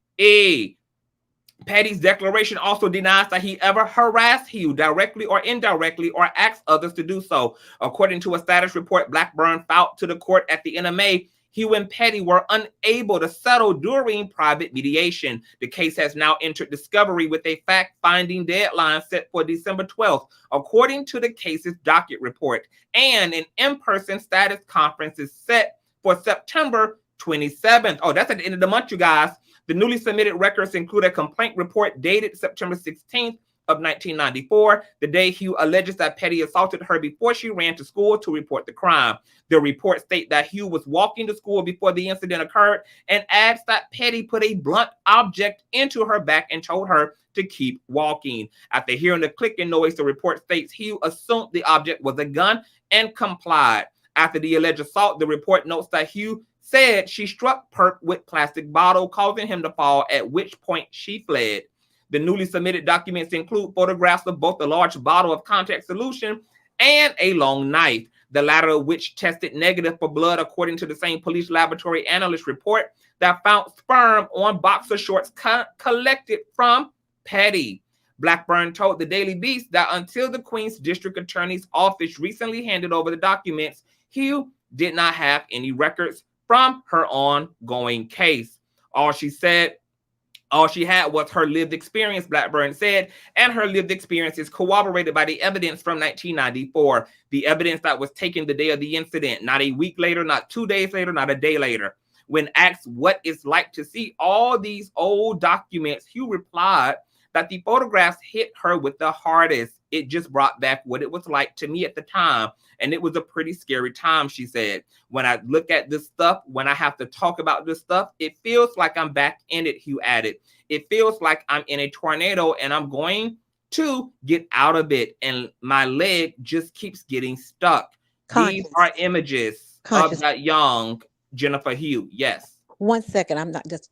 Petty's declaration also denies that he ever harassed Hugh directly or indirectly or asked others to do so. According to a status report Blackburn filed to the court at the NMA, Hugh and Petty were unable to settle during private mediation. The case has now entered discovery with a fact-finding deadline set for December 12th, according to the case's docket report. And an in-person status conference is set for September 27th. Oh, that's at the end of the month, you guys. The newly submitted records include a complaint report dated September 16th of 1994, the day Hugh alleges that Petty assaulted her before she ran to school to report the crime. The report states that Hugh was walking to school before the incident occurred and adds that Petty put a blunt object into her back and told her to keep walking. After hearing the clicking noise, the report states Hugh assumed the object was a gun and complied. After the alleged assault, the report notes that Hugh said she struck Perk with plastic bottle, causing him to fall, at which point she fled. The newly submitted documents include photographs of both a large bottle of contact solution and a long knife, the latter of which tested negative for blood, according to the same police laboratory analyst report that found sperm on boxer shorts collected from Petty. Blackburn told the Daily Beast that until the Queens District Attorney's Office recently handed over the documents, Hugh did not have any records from her ongoing case. All she had was her lived experience, Blackburn said, and her lived experience is corroborated by the evidence from 1994, the evidence that was taken the day of the incident, not a week later, not 2 days later, not a day later. When asked what it's like to see all these old documents, Hugh replied that the photographs hit her with the hardest. It just brought back what it was like to me at the time. And it was a pretty scary time, she said. When I look at this stuff, when I have to talk about this stuff, it feels like I'm back in it, Hugh added. It feels like I'm in a tornado and I'm going to get out of it. And my leg just keeps getting stuck. These are images of that young Jennifer Hugh. Yes. 1 second. I'm not just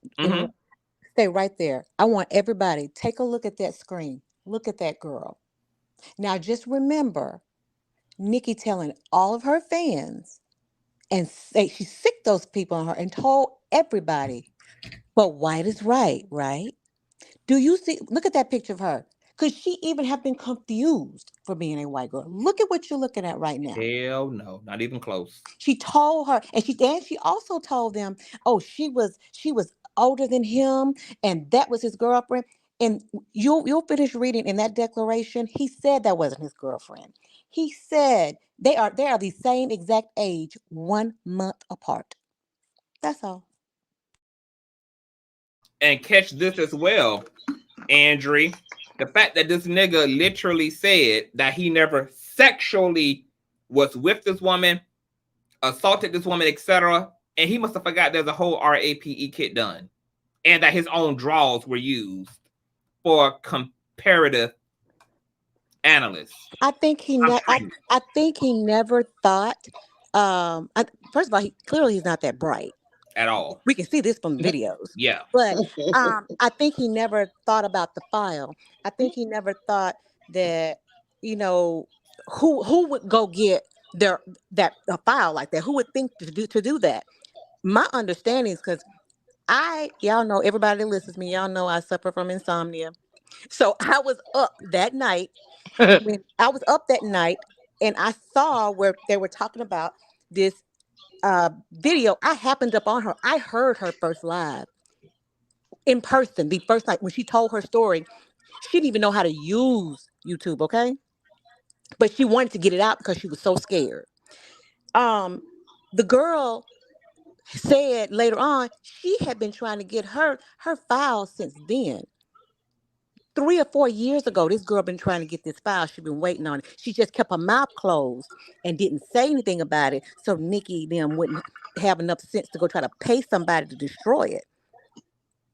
stay right there. I want everybody, take a look at that screen. Look at that girl. Now just remember Nicki telling all of her fans and say she sicked those people on her and told everybody, but white is right, right? Do you see? Look at that picture of her. Could she even have been confused for being a white girl? Look at what you're looking at right now. Hell no, not even close. She told her, and she also told them, oh, she was older than him, and that was his girlfriend. And you'll finish reading in that declaration. He said that wasn't his girlfriend. He said they are the same exact age, 1 month apart. That's all. And catch this as well, Andre. The fact that this nigga literally said that he never sexually was with this woman, assaulted this woman, etc. And he must have forgot there's a whole RAPE kit done. And that his own draws were used for comparative analysts. I think he I think he never thought first of all, clearly he's not that bright. At all. We can see this from the videos. Yeah. But I think he never thought about the file. I think he never thought that, you know, who would go get a file like that? Who would think to do that? My understanding is because y'all know, everybody that listens to me, y'all know I suffer from insomnia. So I was up that night. And I saw where they were talking about this video. I happened up on her. I heard her first live in person, the first night when she told her story. She didn't even know how to use YouTube, okay? But she wanted to get it out because she was so scared. The girl said later on she had been trying to get her file since then. 3 or 4 years ago, this girl been trying to get this file. She'd been waiting on it. She just kept her mouth closed and didn't say anything about it. So Nicki them wouldn't have enough sense to go try to pay somebody to destroy it.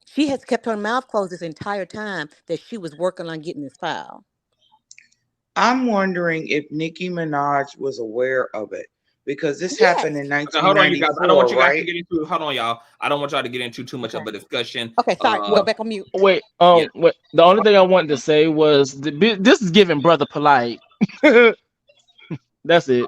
She has kept her mouth closed this entire time that she was working on getting this file. I'm wondering if Nicki Minaj was aware of it, because this happened in 1994. Hold on, you guys. I don't want you guys right? to get into. Hold on, y'all. I don't want y'all to get into too much of a discussion. Okay, sorry. Go back on mute. Wait, wait. The only thing I wanted to say was this is giving brother polite. That's it.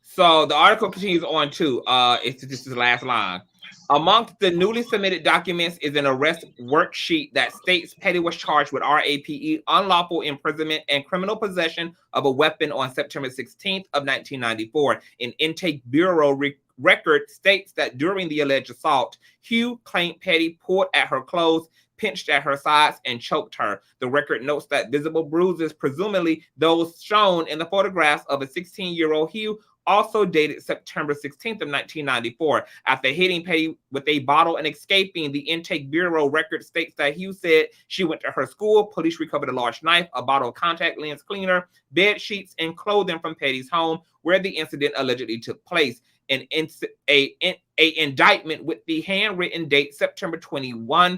So the article continues on too. This is the last line. Amongst the newly submitted documents is an arrest worksheet that states Petty was charged with RAPE, unlawful imprisonment, and criminal possession of a weapon on September 16th of 1994. An intake bureau record states that during the alleged assault, Hugh claimed Petty pulled at her clothes, pinched at her sides, and choked her. The record notes that visible bruises, presumably those shown in the photographs of a 16-year-old Hugh, also dated September 16th of 1994. After hitting Petty with a bottle and escaping, the intake bureau record states that Hugh said she went to her school. Police recovered a large knife, a bottle of contact lens cleaner, bed sheets, and clothing from Petty's home where the incident allegedly took place. An indictment with the handwritten date September 21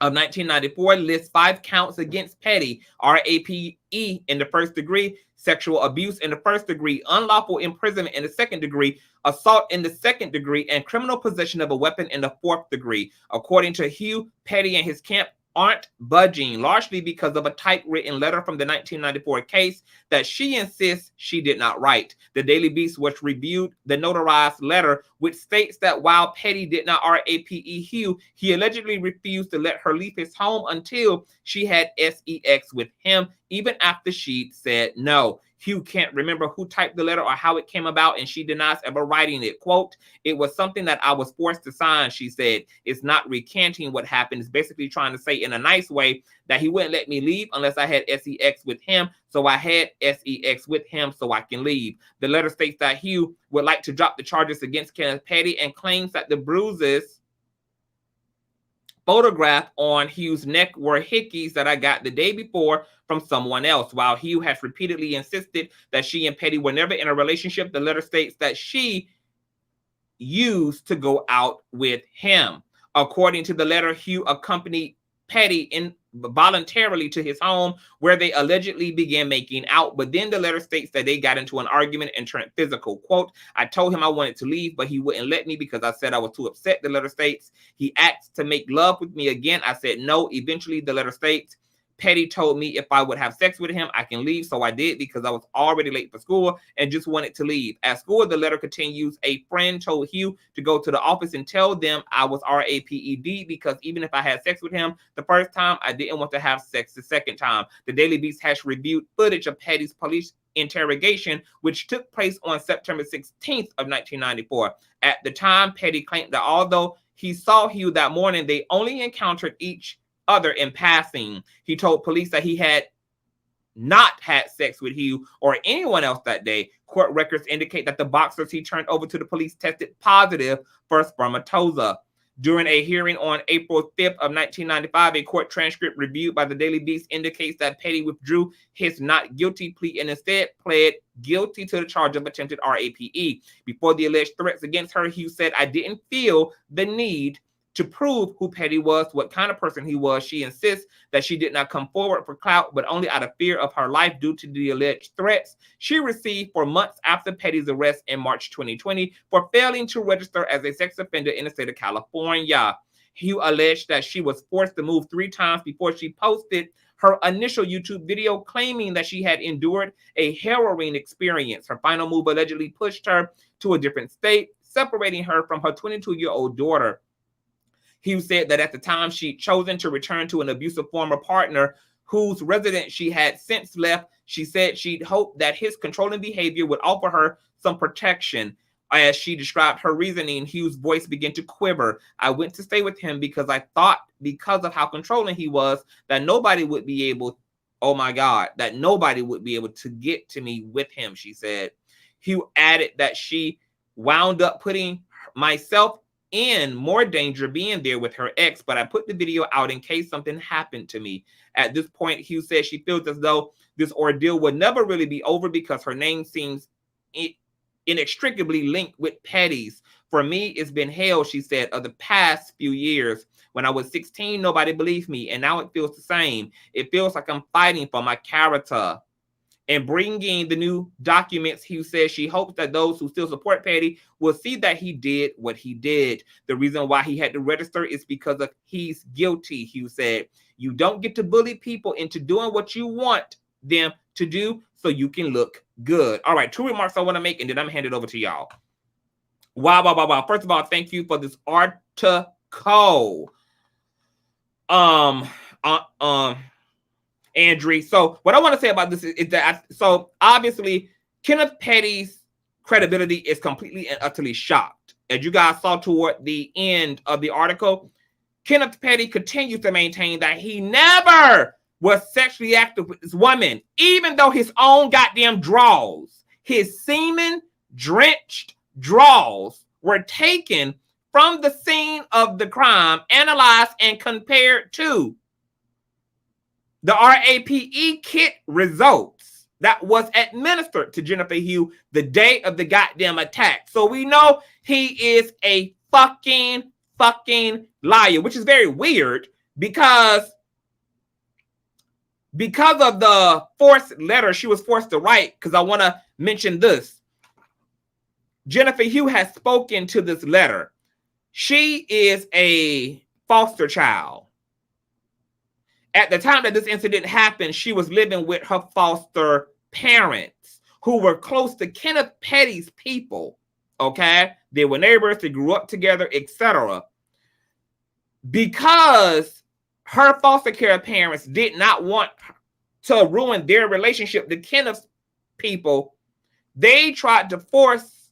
of 1994 lists 5 counts against Petty: RAPE in the first degree, sexual abuse in the first degree, unlawful imprisonment in the second degree, assault in the second degree, and criminal possession of a weapon in the fourth degree. According to Hugh, Petty and his camp aren't budging, largely because of a typewritten letter from the 1994 case that she insists she did not write. The Daily Beast, which reviewed the notarized letter, which states that while Petty did not RAPE Hugh, he allegedly refused to let her leave his home until she had sex with him, even after she said no. Hugh can't remember who typed the letter or how it came about, and she denies ever writing it. Quote, "It was something that I was forced to sign," she said. It's not recanting what happened. It's basically trying to say in a nice way that he wouldn't let me leave unless I had sex with him. So I had sex with him so I can leave. The letter states that Hugh would like to drop the charges against Kenneth Petty and claims that the bruises photographed on Hugh's neck were hickeys that I got the day before from someone else. While Hugh has repeatedly insisted that she and Petty were never in a relationship, the letter states that she used to go out with him. According to the letter, Hugh accompanied Petty voluntarily to his home where they allegedly began making out, but then the letter states that they got into an argument and turned physical. Quote, "I told him I wanted to leave, but he wouldn't let me because I said I was too upset," the letter states. "He asked to make love with me again. I said no." Eventually, the letter states, Petty told me if I would have sex with him, I can leave. So I did because I was already late for school and just wanted to leave. At school, the letter continues, a friend told Hugh to go to the office and tell them I was RAPED because even if I had sex with him the first time, I didn't want to have sex the second time. The Daily Beast has reviewed footage of Petty's police interrogation, which took place on September 16th of 1994. At the time, Petty claimed that although he saw Hugh that morning, they only encountered each other in passing. He told police that he had not had sex with Hugh or anyone else that day. Court records indicate that the boxers he turned over to the police tested positive for spermatozoa. During a hearing on April 5th of 1995, a court transcript reviewed by the Daily Beast indicates that Petty withdrew his not guilty plea and instead pled guilty to the charge of attempted RAPE. Before the alleged threats against her, Hugh said, I didn't feel the need to prove who Petty was, what kind of person he was. She insists that she did not come forward for clout, but only out of fear of her life due to the alleged threats she received for months after Petty's arrest in March 2020 for failing to register as a sex offender in the state of California. Hugh alleged that she was forced to move 3 times before she posted her initial YouTube video claiming that she had endured a harrowing experience. Her final move allegedly pushed her to a different state, separating her from her 22-year-old daughter. Hugh said that at the time she'd chosen to return to an abusive former partner whose residence she had since left. She said she'd hoped that his controlling behavior would offer her some protection. As she described her reasoning, Hugh's voice began to quiver. I went to stay with him because I thought, because of how controlling he was, that nobody would be able, oh my God, that nobody would be able to get to me with him, she said. Hugh added that she wound up putting myself in more danger being there with her ex, but I put the video out in case something happened to me. At this point, Hugh says she feels as though this ordeal would never really be over because her name seems inextricably linked with Petty's. For me, it's been hell, she said, of the past few years. When I was 16, nobody believed me, and now it feels the same. It feels like I'm fighting for my character. And bringing the new documents, Hugh says she hopes that those who still support Petty will see that he did what he did. The reason why he had to register is because of he's guilty, Hugh said. You don't get to bully people into doing what you want them to do so you can look good. All right, 2 remarks I want to make, and then I'm going to hand it over to y'all. Wow. First of all, thank you for this article. Andrew. So what I want to say about this is that, so obviously Kenneth Petty's credibility is completely and utterly shocked. As you guys saw toward the end of the article, Kenneth Petty continues to maintain that he never was sexually active with this woman, even though his own goddamn drawers, his semen-drenched drawers, were taken from the scene of the crime, analyzed, and compared to the RAPE kit results that was administered to Jennifer Hugh the day of the goddamn attack. So we know he is a fucking liar, which is very weird because of the forced letter she was forced to write, because I want to mention this. Jennifer Hugh has spoken to this letter. She is a foster child. At the time that this incident happened, she was living with her foster parents who were close to Kenneth Petty's people, okay? They were neighbors, they grew up together, etc. Because her foster care parents did not want to ruin their relationship to Kenneth's people, they tried to force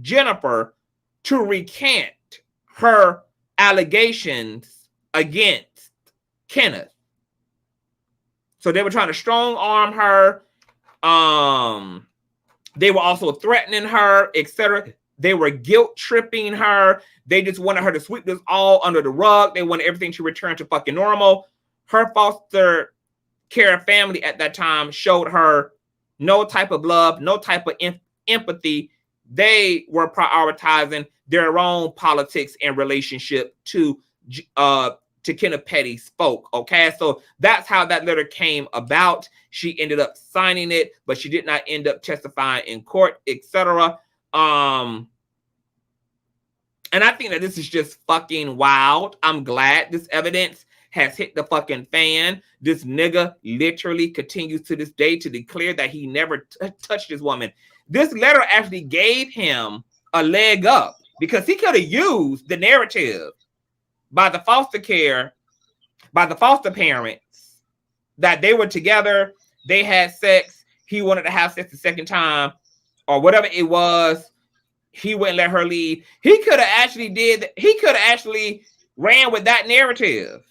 Jennifer to recant her allegations against Kenneth. So they were trying to strong arm her. They were also threatening her, etc. They were guilt tripping her. They just wanted her to sweep this all under the rug. They wanted everything to return to fucking normal. Her foster care family at that time showed her no type of love, no type of empathy. They were prioritizing their own politics and relationship to Kenneth Petty spoke. Okay, so that's how that letter came about. She ended up signing it, but she did not end up testifying in court, etc. And I think that this is just fucking wild. I'm glad this evidence has hit the fucking fan. This nigga literally continues to this day to declare that he never touched this woman. This letter actually gave him a leg up because he could have used the narrative by the foster parents that they were together, they had sex, he wanted to have sex the second time, or whatever it was. He wouldn't let her leave. He could have actually ran with that narrative.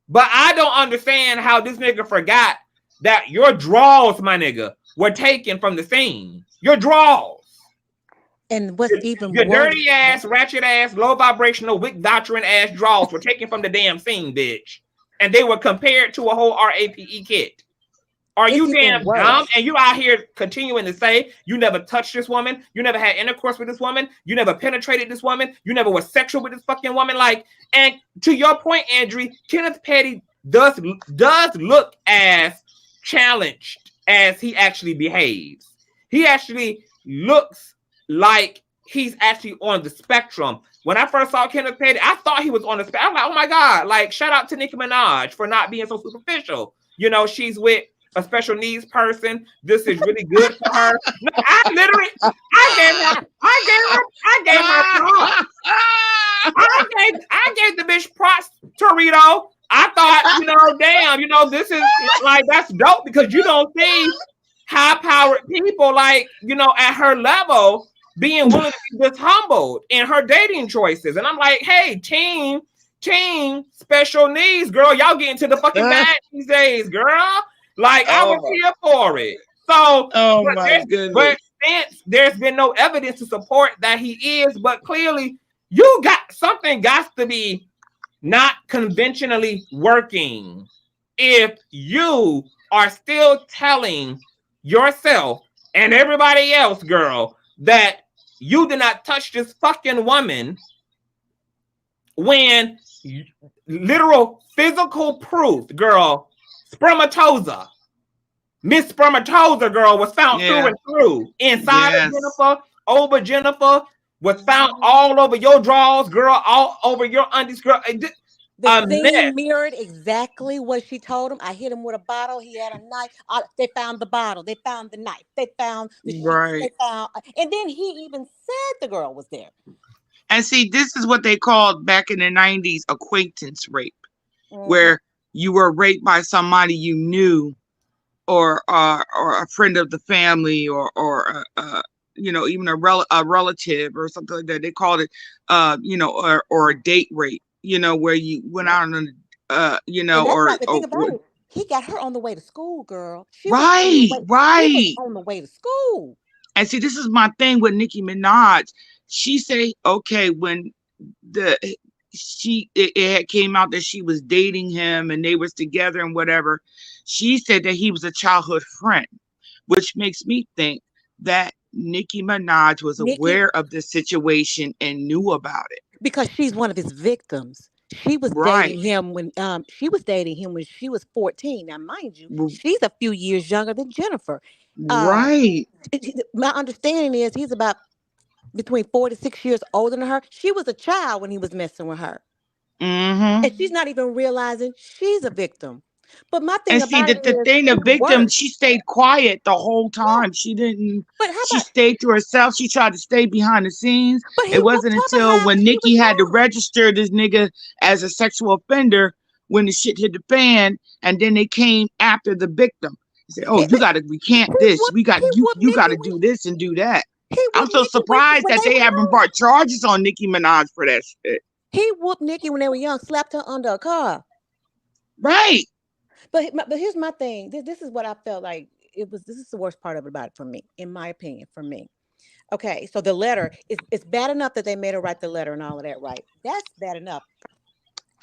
But I don't understand how this nigga forgot that your draws, my nigga, were taken from the scene. Your draws. And what's even your worse, dirty ass, ratchet ass, low vibrational, wick doctrine ass draws were taken from the damn scene, bitch. And they were compared to a whole RAPE kit. Are you damn dumb? And you out here continuing to say you never touched this woman, you never had intercourse with this woman, you never penetrated this woman, you never was sexual with this fucking woman. Like, and to your point, Andrew, Kenneth Petty does look as challenged as he actually behaves. He actually looks like he's actually on the spectrum. When I first saw Kenneth Petty, I thought he was on the spectrum. I'm like, oh my God, like, shout out to Nicki Minaj for not being so superficial. You know, she's with a special needs person. This is really good for her. No, I gave the bitch props, Torito. I thought, you know, damn, you know, this is like, that's dope because you don't see high-powered people like, you know, at her level being willing to be this humbled in her dating choices. And I'm like, hey, team, special needs, girl, y'all get into the fucking bag these days, girl. Like, I was here for it. So, but since there's been no evidence to support that he is, but clearly you got something got to be not conventionally working if you are still telling yourself and everybody else, girl, that you did not touch this fucking woman when literal physical proof, girl, spermatoza. Miss Spermatoza, girl, was found through and through. Inside of Jennifer, over Jennifer, was found all over your drawers, girl, all over your undies, girl. The scene mirrored exactly what she told him. I hit him with a bottle. He had a knife. They found the bottle. They found the knife. They found the sheets. They found, and then he even said the girl was there. And see, this is what they called back in the 90s acquaintance rape, where you were raped by somebody you knew, or a friend of the family, or you know, even a relative or something like that. They called it, you know, or a date rape. You know, where you went out on, you know, or he got her on the way to school, girl. She right. Was on the way to school. And see, this is my thing with Nicki Minaj. She say, okay, when it had came out that she was dating him and they was together and whatever, she said that he was a childhood friend, which makes me think that Nicki Minaj was aware of the situation and knew about it. Because she's one of his victims. She was dating him when she was 14. Now, mind you, she's a few years younger than Jennifer. My understanding is he's about between 4 to 6 years older than her. She was a child when he was messing with her. And she's not even realizing she's a victim. But my thing the victim, she stayed quiet the whole time. She didn't. She stayed to herself. She tried to stay behind the scenes. It wasn't until when Nicki had to register this nigga as a sexual offender when the shit hit the fan, and then they came after the victim. They said, "Oh, you got to recant this. You got to do this and do that." I'm so surprised that they haven't brought charges on Nicki Minaj for that shit. He whooped Nicki when they were young, slapped her under a car. Right. But here's my thing. This is what I felt like this is the worst part about it for me, in my opinion, for me. Okay, so the letter, it's bad enough that they made her write the letter and all of that, right? That's bad enough.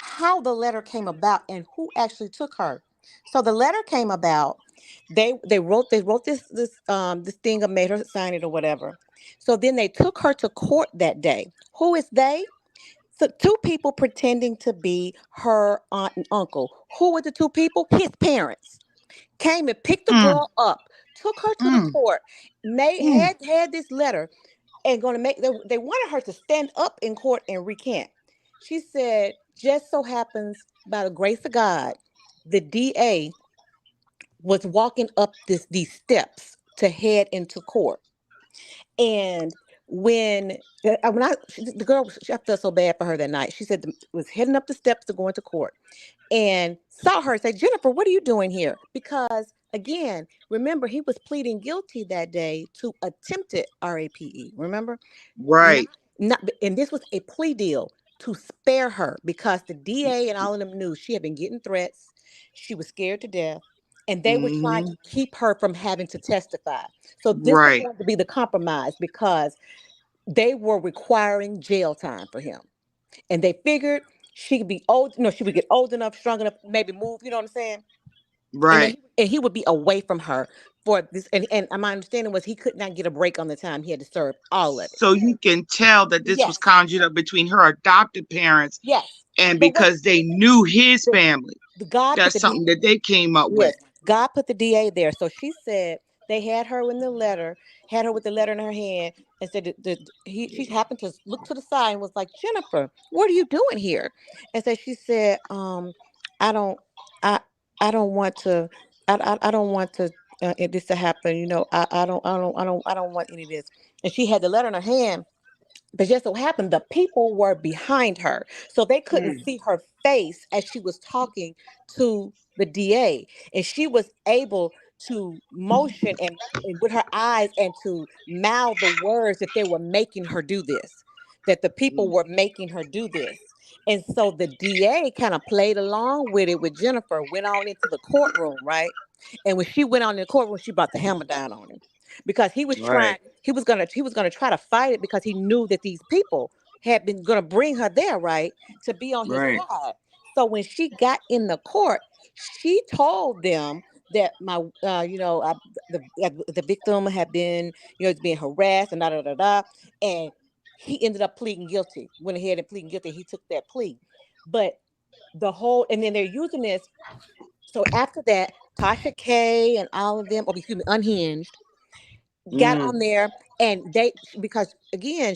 How the letter came about and who actually took her. So the letter came about, they wrote this thing and made her sign it or whatever. So then they took her to court that day. Who is they? So 2 people pretending to be her aunt and uncle. Who were the 2 people? His parents came and picked the girl up, took her to the court, had this letter, and they wanted her to stand up in court and recant. She said Just so happens, by the grace of God, the DA was walking up these steps to head into court. And the girl, I felt so bad for her that night. She said was heading up the steps to go into court, and saw her, say, Jennifer, what are you doing here? Because again, remember, he was pleading guilty that day to attempted RAPE. Remember, Right. And this was a plea deal to spare her, because the DA and all of them knew she had been getting threats. She was scared to death. And they were trying to keep her from having to testify. So this was going to be the compromise, because they were requiring jail time for him. And they figured she could be old, she would get old enough, strong enough, maybe move, you know what I'm saying? Right. And he would be away from her for this. And my understanding was he could not get a break on the time he had to serve all of it. So you can tell that this was conjured up between her adopted parents. Yes. And because they knew his family. That's something that they came up with. God put the DA there. So she said they had her with the letter in her hand, and said she happened to look to the side and was like, Jennifer, what are you doing here? And so she said, I don't want to this to happen. I don't want any of this. And she had the letter in her hand. But just so happened the people were behind her, so they couldn't see her face as she was talking to the DA, and she was able to motion and with her eyes and to mouth the words that they were making her do this, that the people were making her do this. And so the DA kind of played along with it with Jennifer, went on into the courtroom, right? And when she went on in the courtroom, she brought the hammer down on him, because he was trying, he was gonna try to fight it, because he knew that these people had been gonna bring her there, right, to be on his side. So when she got in the court, she told them that the victim had been, being harassed and and he ended up pleading guilty. Went ahead and pleading guilty. He took that plea, but and then they're using this. So after that, Tasha K and all of them, Unhinged, got on there, and because again,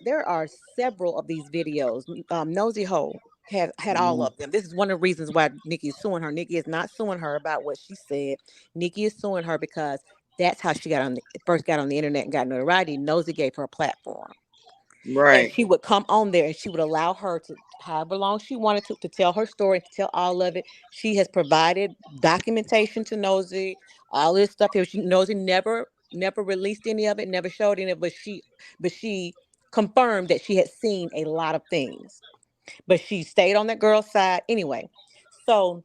there are several of these videos. Nosy Ho had all of them. This is one of the reasons why Nicki is suing her. Nicki is not suing her about what she said. Nicki is suing her because that's how she first got on the internet and got notoriety. Nosy gave her a platform. Right. And she would come on there and she would allow her to, however long she wanted to tell her story, to tell all of it. She has provided documentation to Nosy, all this stuff here. Nosy never released any of it, never showed any of it, but she confirmed that she had seen a lot of things. But she stayed on that girl's side anyway. So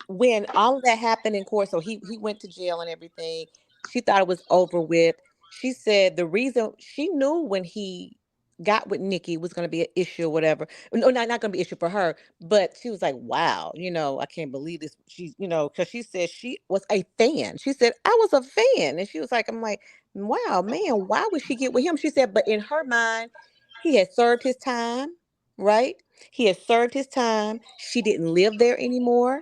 when all of that happened in court, so he went to jail and everything, she thought it was over with. She said the reason she knew when he got with Nicki was going to be an issue or whatever. No, not going to be an issue for her, but she was like, wow, I can't believe this. She, because she said she was a fan. She said, I was a fan. And she was like, I'm like, wow, man, why would she get with him? She said, but in her mind, he had served his time, right? He had served his time. She didn't live there anymore.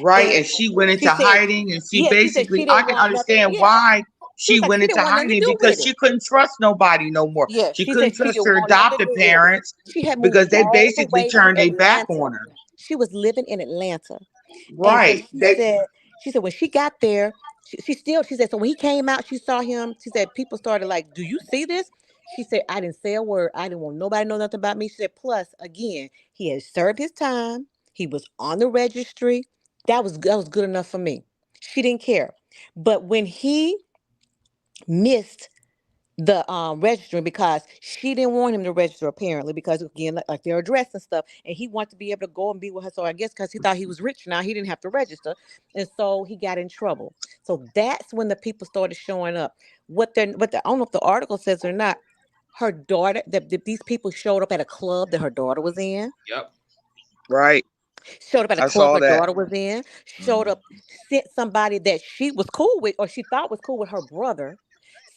Right. And she went into hiding, and she basically, I can understand why she went into hiding, because she couldn't trust nobody no more. Yeah, she couldn't trust her adopted parents because they basically turned their back on her. She was living in Atlanta. Right. She said when she got there, she said, so when he came out, she saw him. She said people started like, do you see this? She said, I didn't say a word. I didn't want nobody to know nothing about me. She said, plus, again, he had served his time. He was on the registry. That was good enough for me. She didn't care. But when he missed the registering, because she didn't want him to register, apparently, because again, like their address and stuff, and he wanted to be able to go and be with her. So I guess because he thought he was rich now, he didn't have to register, and so he got in trouble. So that's when the people started showing up. I don't know if the article says or not. Her daughter, these people showed up at a club that her daughter was in. Yep. Right. Showed up at a club her daughter was in. Showed up, sent somebody that she was cool with, or she thought was cool with, her brother.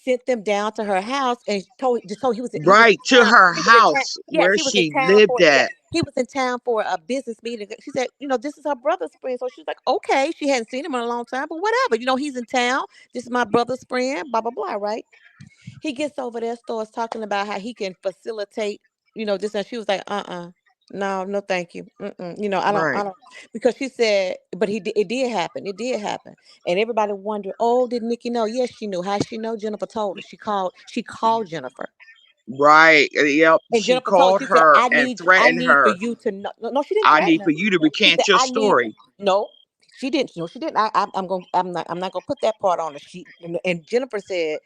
Sent them down to her house and told he was to her house where she lived at. He was in town for a business meeting. She said, this is her brother's friend. So she's like, okay. She hadn't seen him in a long time, but whatever. He's in town. This is my brother's friend. Blah blah blah. Right? He gets over there, starts talking about how he can facilitate. This, and she was like, No, no, thank you. Mm-mm. You know, I Right. don't, because she said, but it did happen. It did happen, and everybody wondered, oh, did Nikki know? Yes, she knew. How she know? Jennifer told her. She called Jennifer, Right. Yep. and She Jennifer told her. called She said, her and I threatened need for her. you to know. No, no, she didn't I threaten need her. for you to She recant said, your I need. story. No, she didn't. No, she didn't. I'm not gonna put that part on her. And Jennifer said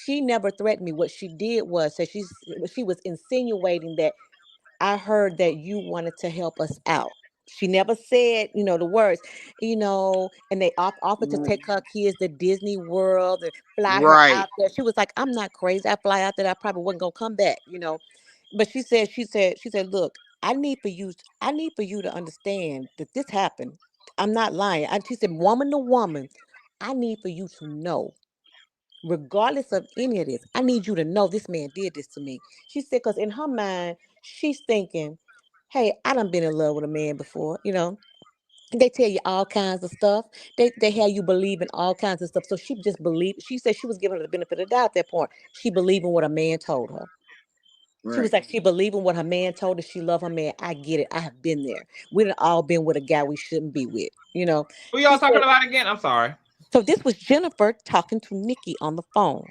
she never threatened me. What she did was, so she was insinuating that I heard that you wanted to help us out. She never said, the words, and they offered to take her kids to Disney World and fly her Right. out there. She was like, I'm not crazy. I fly out there. I probably wasn't gonna come back. But she said, look, I need for you to understand that this happened. I'm not lying. She said, woman to woman, I need for you to know, regardless of any of this, I need you to know this man did this to me. She said, because in her mind, she's thinking, hey, I done been in love with a man before, They tell you all kinds of stuff. They have you believe in all kinds of stuff. So she just believed. She said she was giving her the benefit of the doubt at that point. She believed in what a man told her. She Right. was like, she believed in what her man told her. She loved her man. I get it. I have been there. We done all been with a guy we shouldn't be with. Who She y'all talking said, about again? I'm sorry. so this was Jennifer talking to Nikki on the phone.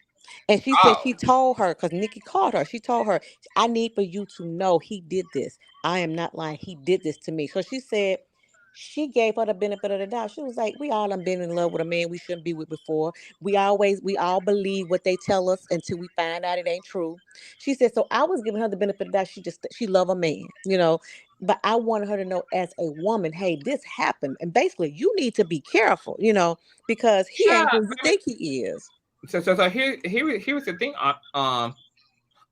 And she said Oh, she told her, because Nikki called her, she told her, I need for you to know he did this. I am not lying. He did this to me. So she said she gave her the benefit of the doubt. She was like, we all done been in love with a man we shouldn't be with before. We all believe what they tell us until we find out it ain't true. She said, so I was giving her the benefit of the doubt. She love a man. But I wanted her to know as a woman, hey, this happened. And basically you need to be careful, because he yeah. ain't who you think he is. So here was the thing,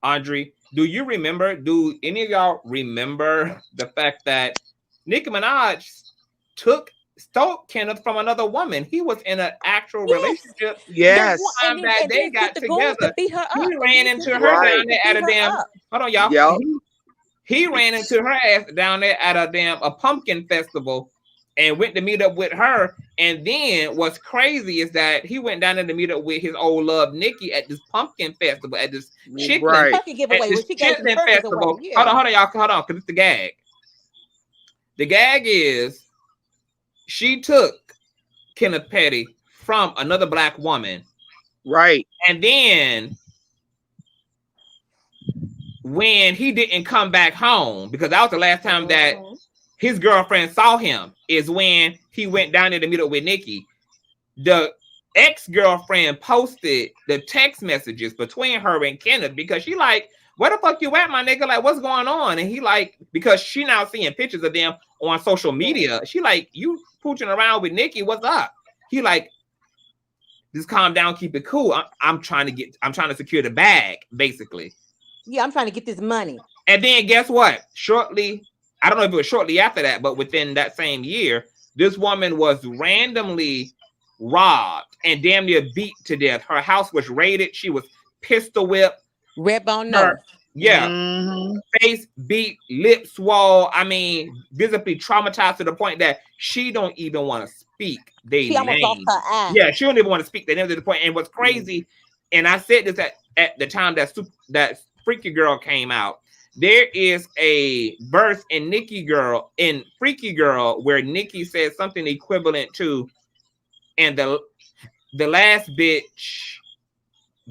Audrey. Do you remember? Do any of y'all remember the fact that Nicki Minaj stole Kenneth from another woman? He was in an actual Yes. relationship. Yes. Time that And they then sent got the goons to together, beat her he up. ran into her Right. down there at a damn. Hold on, y'all. Yep. He ran into her ass down there at a pumpkin festival and went to meet up with her. And then what's crazy is that he went down there to meet up with his old love Nikki at this pumpkin festival, at this Right. Turkey giveaway where she gave some chitlin turkeys away. festival. Yeah. Hold on, y'all. Hold on, because it's the gag. The gag is she took Kenneth Petty from another black woman. Right. And then when he didn't come back home, because that was the last time that his girlfriend saw him, is when he went down there to meet up with Nikki. The ex-girlfriend posted the text messages between her and Kenneth because she like, where the fuck you at, my nigga? Like, what's going on? And he like, because she now seeing pictures of them on social media. She like, you pooching around with Nikki, what's up? He like, just calm down, keep it cool. I'm trying to secure the bag, basically. Yeah, I'm trying to get this money. And then guess what? Shortly, I don't know if it was shortly after that, but within that same year, this woman was randomly robbed and damn near beat to death. Her house was raided. She was pistol whipped. Red bone nose. Yeah. Mm-hmm. Face beat, lips swole. I mean, visibly traumatized to the point that she don't even want to speak. She almost lost her eye. Yeah, she don't even want to speak. They never to the point. And what's crazy, and I said this at the time that Freaky Girl came out. There is a verse in Freaky Girl where Nikki says something equivalent to, and the last bitch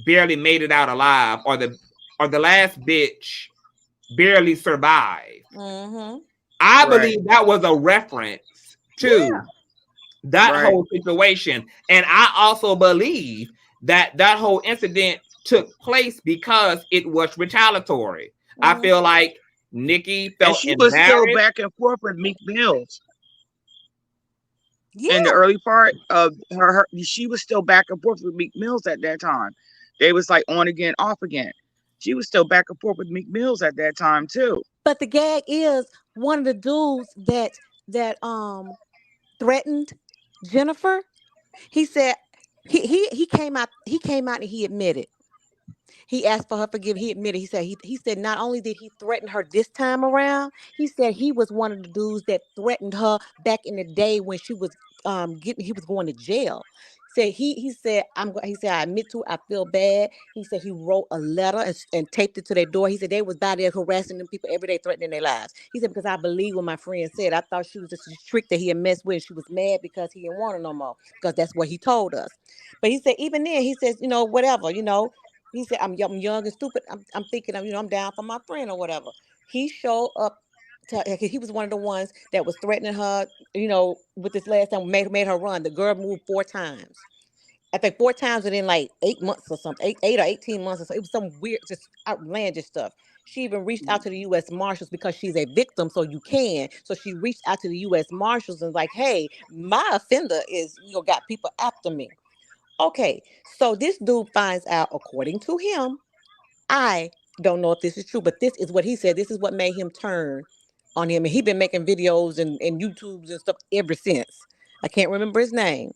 barely made it out alive, or the last bitch barely survived. Mm-hmm. I believe that was a reference to that whole situation. And I also believe that whole incident took place because it was retaliatory. I feel like Nikki felt and she was still embarrassed. back and forth with Meek Mills. Yeah. In the early part of her, she was still back and forth with Meek Mills at that time. They was like on again, off again. She was still back and forth with Meek Mills at that time too. But the gag is one of the dudes that threatened Jennifer. He said he came out and he admitted. He asked for her forgiveness. He admitted. He said not only did he threaten her this time around, he said he was one of the dudes that threatened her back in the day when she was he was going to jail. said he said he said I admit to it, I feel bad. He said he wrote a letter and taped it to their door. He said they was by there harassing them people every day, threatening their lives. He said because I believe what my friend said. I thought she was just a trick that he had messed with. She was mad because he didn't want her no more because that's what he told us. But he said even then he says whatever he said I'm young and stupid. I'm thinking I'm down for my friend or whatever. He showed up. He was one of the ones that was threatening her, with this last time made her run. The girl moved 4 times. I think 4 times within like 8 months or something, 8 or 18 months or so. It was some weird, just outlandish stuff. She even reached out to the U.S. Marshals because she's a victim, so you can. So she reached out to the U.S. Marshals and was like, hey, my offender is, got people after me. Okay, so this dude finds out, according to him, I don't know if this is true, but this is what he said. This is what made him turn on him. And he's been making videos and YouTubes and stuff ever since. I can't remember his name.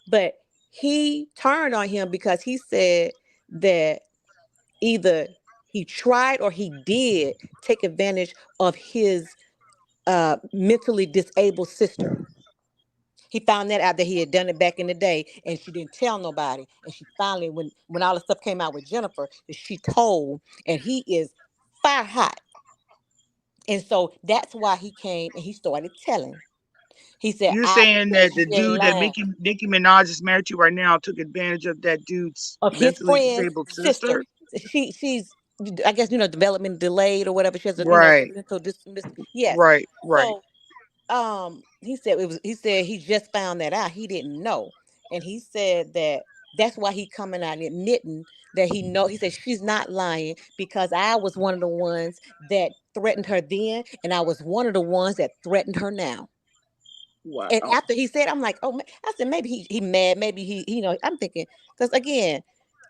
But he turned on him because he said that either he tried or he did take advantage of his mentally disabled sister. He found that out that he had done it back in the day, and she didn't tell nobody. And she finally, when all the stuff came out with Jennifer, she told, and he is fire hot. And so that's why he came and he started telling. He said, "You're saying that the dude that Nicki Minaj is married to right now took advantage of that dude's his mentally friend's disabled sister? She's, I guess, development delayed or whatever. She has a mental yes. Right. So he said he said he just found that out. He didn't know. And he said that's why he coming out and admitting that he said she's not lying because I was one of the ones that threatened her then, and I was one of the ones that threatened her now. Wow. And after he said, I'm like, oh, I said maybe he mad, maybe he I'm thinking, because again,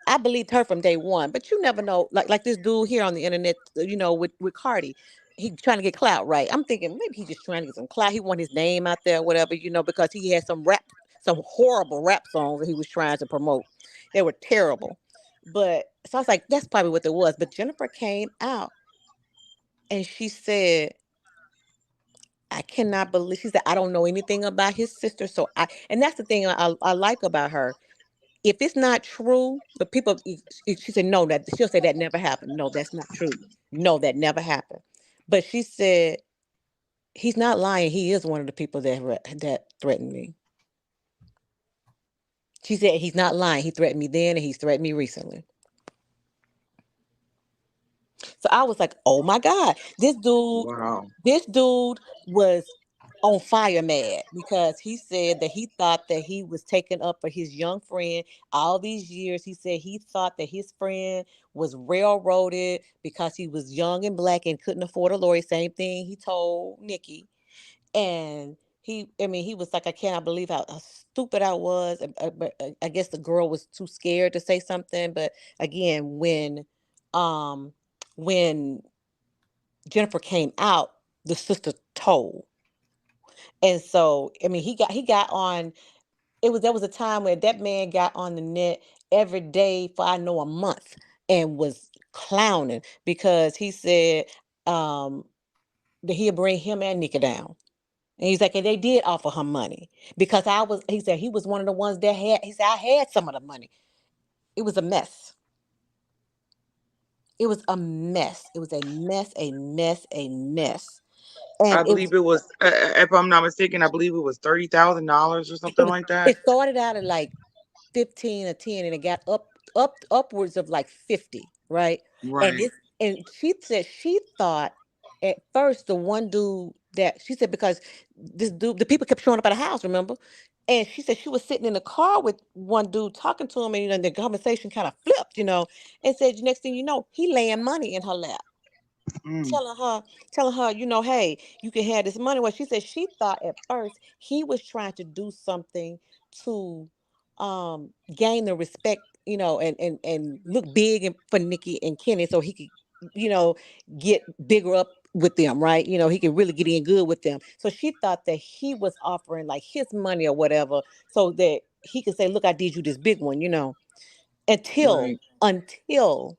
I believed her from day one, but you never know. Like this dude here on the internet, with Cardi, he trying to get clout, right? I'm thinking maybe he's just trying to get some clout. He want his name out there, whatever, because he had some horrible rap songs that he was trying to promote. They were terrible. But so I was like, that's probably what it was. But Jennifer came out and she said, I cannot believe, she said, I don't know anything about his sister. So and that's the thing I like about her. If it's not true, the people, she said, no, she'll say that never happened. No, that's not true. No, that never happened. But she said, he's not lying. He is one of the people that threatened me. She said, he's not lying. He threatened me then and he's threatened me recently. So I was like, oh my God, this dude was on fire mad because he said that he thought that he was taken up for his young friend all these years. He said he thought that his friend was railroaded because he was young and black and couldn't afford a lawyer. Same thing he told Nicki. And he was like, I cannot believe how stupid I was. But I guess the girl was too scared to say something. But again, when Jennifer came out, the sister told. And so, he got on, there was a time where that man got on the net every day for, I know, a month and was clowning because he said that he'd bring him and Nicki down. And he's like, and they did offer her money because he said he was one of the ones that he said, I had some of the money. It was a mess. It was a mess. It was a mess. And I believe it was, if I'm not mistaken, I believe it was $30,000 or something like that. It started out at like 15 or 10, and it got upwards of like 50, right? Right. And she said she thought at first the one dude that she said because this dude, the people kept showing up at the house, remember? And she said she was sitting in the car with one dude talking to him, and the conversation kind of flipped, and said next thing you know, he laying money in her lap. Telling her, hey, you can have this money. Well, she said she thought at first he was trying to do something to gain the respect, and look big for Nicki and Kenny so he could, get bigger up with them, right? He could really get in good with them. So she thought that he was offering like his money or whatever so that he could say, look, I did you this big one, until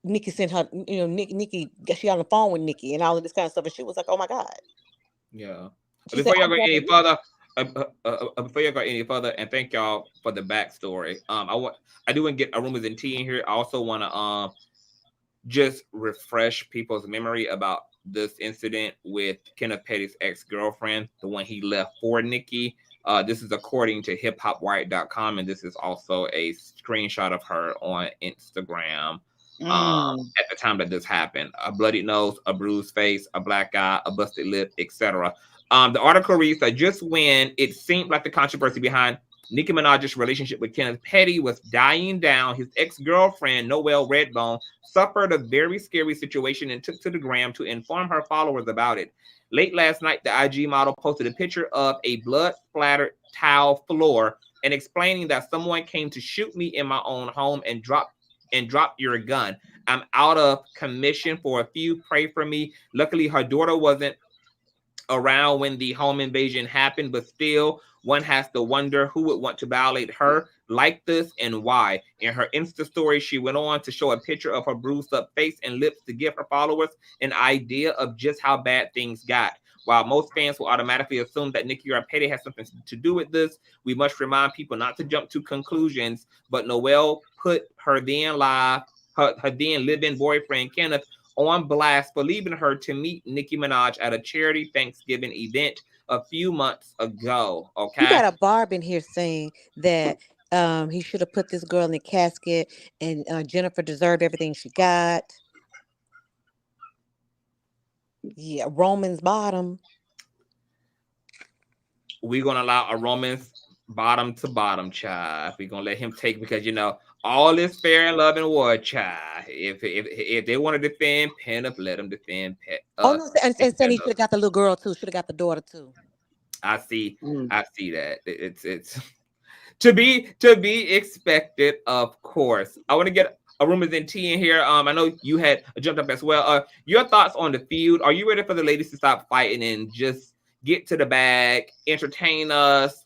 Nicki sent her, Nicki, she on the phone with Nicki and all of this kind of stuff. And she was like, oh my God. Yeah. Before y'all go any further, Before you go any further, and thank y'all for the backstory. I do want to get a rumors and tea in here. I also want to just refresh people's memory about this incident with Kenneth Petty's ex-girlfriend, the one he left for Nicki. This is according to hiphopwhite.com, and this is also a screenshot of her on Instagram. At the time that this happened, a bloody nose, a bruised face, a black eye, a busted lip, etc. The article reads that just when it seemed like the controversy behind Nicki Minaj's relationship with Kenneth Petty was dying down, his ex-girlfriend, Noelle Redbone, suffered a very scary situation and took to the gram to inform her followers about it. Late last night, the IG model posted a picture of a blood-splattered tile floor and explaining that someone came to shoot me in my own home and drop your gun. I'm out of commission for a few. Pray for me. Luckily, her daughter wasn't around when the home invasion happened, but still, one has to wonder who would want to violate her like this and why. In her Insta story, she went on to show a picture of her bruised up face and lips to give her followers an idea of just how bad things got. While most fans will automatically assume that Nicki or Petty has something to do with this, we must remind people not to jump to conclusions. But Noelle put her then live-in boyfriend Kenneth on blast for leaving her to meet Nicki Minaj at a charity Thanksgiving event a few months ago. Okay, you got a Barb in here saying that he should have put this girl in the casket, and Jennifer deserved everything she got. Yeah, Roman's bottom. We're gonna allow a Roman's bottom to bottom, child. We're gonna let him take, because you know all is fair in love and war, child. If they want to defend Pen Up, let them defend Pen Up. Oh no, and saying he should have got the little girl too. Should have got the daughter too. I see that. It's to be expected, of course. I want to get a rumors and tea in here. I know you had jumped up as well. Your thoughts on the feud? Are you ready for the ladies to stop fighting and just get to the bag, entertain us,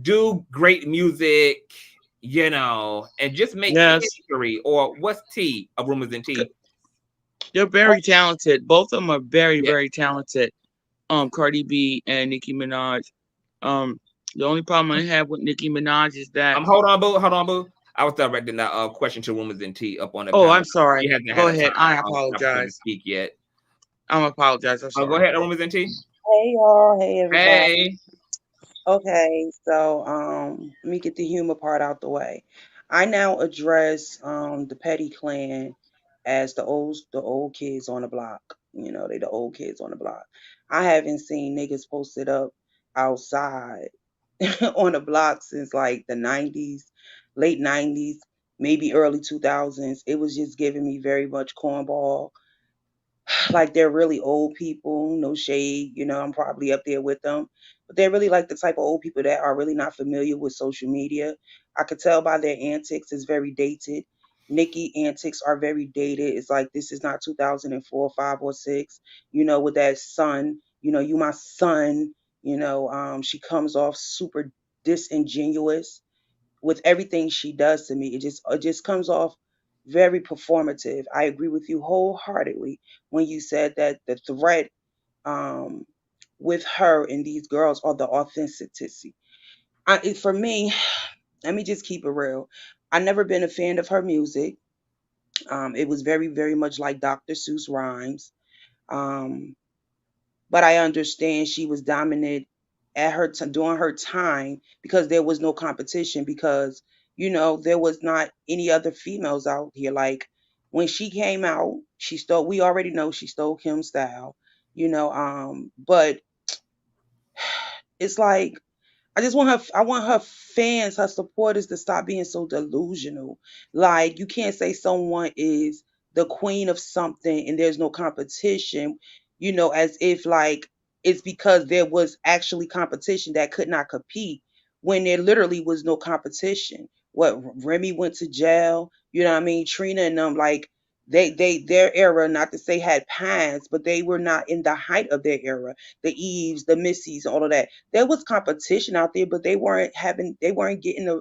do great music, you know, and just make history? Or what's tea of rumors and tea? They're very talented. Both of them are very, very talented. Cardi B and Nicki Minaj. The only problem I have with Nicki Minaj is that hold on, boo. I was directing that question to rumors and tea up on the panel. I'm sorry. Go ahead. I apologize. Speak yet? I'm apologize. I'm sorry. Go ahead, rumors and tea. Hey y'all. Hey everybody. Hey. Okay, so let me get the humor part out the way. I now address the Petty clan as the old kids on the block. You know, they the old kids on the block. I haven't seen niggas posted up outside on the block since like the 90s, late 90s, maybe early 2000s. It was just giving me very much cornball. Like they're really old people, no shade, you know, I'm probably up there with them, but they're really like the type of old people that are really not familiar with social media. I could tell by their antics, it's very dated. Nicki antics are very dated. It's like this is not 2004, 5, or 6. You know, with that son, you know, you my son. You know, she comes off super disingenuous with everything she does to me. It just comes off very performative. I agree with you wholeheartedly when you said that the threat with her and these girls are the authenticity. For me, let me just keep it real. I've never been a fan of her music. It was very, very much like Dr. Seuss rhymes. But I understand she was dominant at her during her time because there was no competition, because you know there was not any other females out here. Like when she came out, she stole. We already know she stole Kim's style, you know. But it's like I want her fans, her supporters to stop being so delusional. Like you can't say someone is the queen of something and there's no competition, you know, as if like it's because there was actually competition that could not compete when there literally was no competition. What, Remy went to jail, you know what I mean? Trina and them, like their era, not to say had past, but they were not in the height of their era. The Eves, the Missies, all of that. There was competition out there, but they weren't getting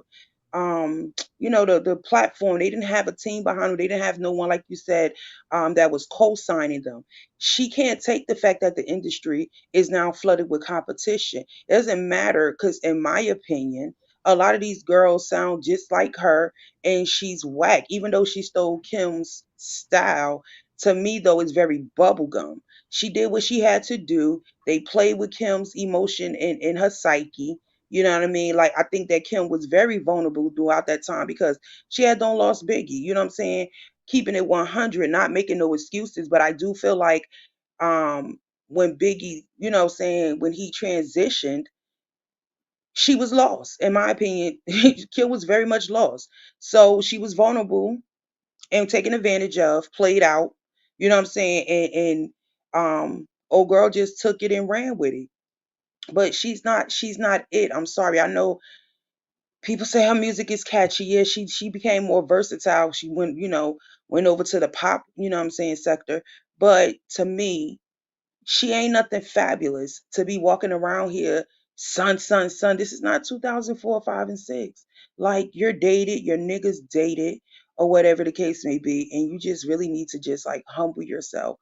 the platform. They didn't have a team behind them. They didn't have no one, like you said, that was co-signing them. She can't take the fact that the industry is now flooded with competition. It doesn't matter, because in my opinion, a lot of these girls sound just like her, and she's whack. Even though she stole Kim's style, to me though, it's very bubblegum. She did what she had to do. They played with Kim's emotion in her psyche. You know what I mean? Like, I think that Kim was very vulnerable throughout that time, because she had don't lost Biggie. You know what I'm saying? Keeping it 100, not making no excuses. But I do feel like, um, when Biggie, saying, when he transitioned, she was lost. In my opinion, Kim was very much lost. So she was vulnerable and taken advantage of, played out. You know what I'm saying? And old girl just took it and ran with it. But she's not it. I'm sorry. I know people say her music is catchy. Yeah, she became more versatile. She went over to the pop, what I'm saying, sector. But to me, she ain't nothing fabulous to be walking around here, son, son, son. This is not 2004, 5, and 6. Like, you're dated, your niggas dated, or whatever the case may be, and you just really need to just like humble yourself.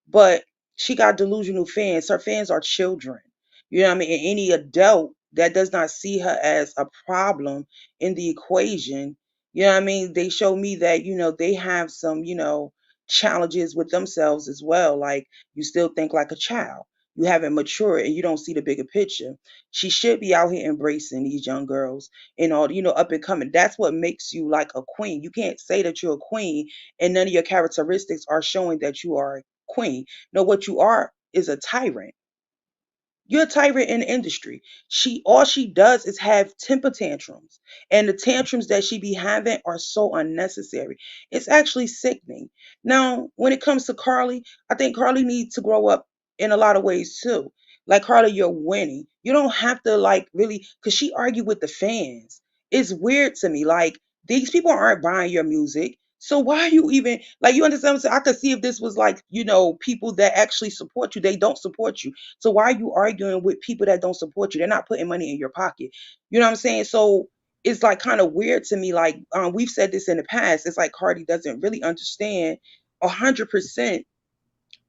But she got delusional fans. Her fans are children. You know what I mean? And any adult that does not see her as a problem in the equation, you know what I mean? They show me that, they have some, challenges with themselves as well. Like, you still think like a child. You haven't matured and you don't see the bigger picture. She should be out here embracing these young girls and all, up and coming. That's what makes you like a queen. You can't say that you're a queen and none of your characteristics are showing that you are queen. No, what you are is a tyrant. You're a tyrant in the industry. All she does is have temper tantrums. And the tantrums that she be having are so unnecessary. It's actually sickening. Now, when it comes to Carly, I think Carly needs to grow up in a lot of ways too. Like, Carly, you're winning. You don't have to like really, because she argued with the fans. It's weird to me. Like, these people aren't buying your music. So why are you even like, you understand what I'm saying? I could see if this was like, people that actually support you. They don't support you. So why are you arguing with people that don't support you? They're not putting money in your pocket. You know what I'm saying? So it's like kind of weird to me. Like, we've said this in the past. It's like Cardi doesn't really understand 100%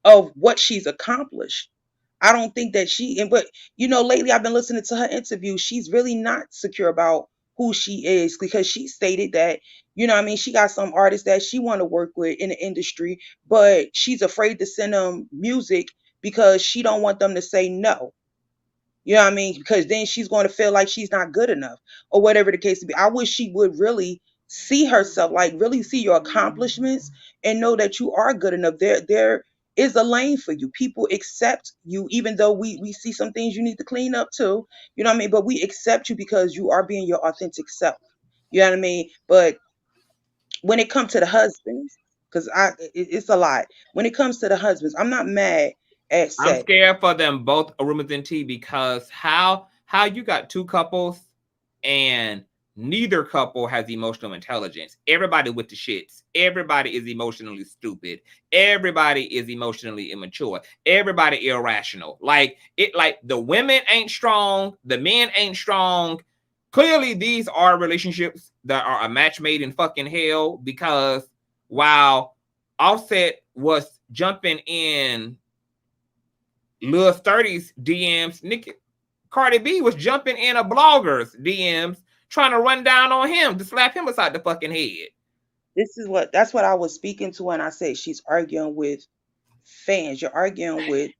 of what she's accomplished. I don't think that but lately I've been listening to her interview. She's really not secure about who she is, because she stated that, what I mean, she got some artists that she want to work with in the industry, but she's afraid to send them music because she don't want them to say no. You know what I mean? Because then she's going to feel like she's not good enough, or whatever the case may be. I wish she would really see herself, like really see your accomplishments and know that you are good enough. There is a lane for you. People accept you, even though we see some things you need to clean up too. You know what I mean? But we accept you because you are being your authentic self. You know what I mean? But when it comes to the husbands, because it's a lot. When it comes to the husbands, I'm not mad at I'm sex. scared for them both, Arumas and T, because how you got two couples and neither couple has emotional intelligence. Everybody with the shits. Everybody is emotionally stupid. Everybody is emotionally immature. Everybody irrational. Like the women ain't strong. The men ain't strong. Clearly, these are relationships that are a match made in fucking hell, because while Offset was jumping in Lil 30's DMs, Cardi B was jumping in a blogger's DMs trying to run down on him to slap him beside the fucking head. That's what I was speaking to when I said she's arguing with fans. You're arguing with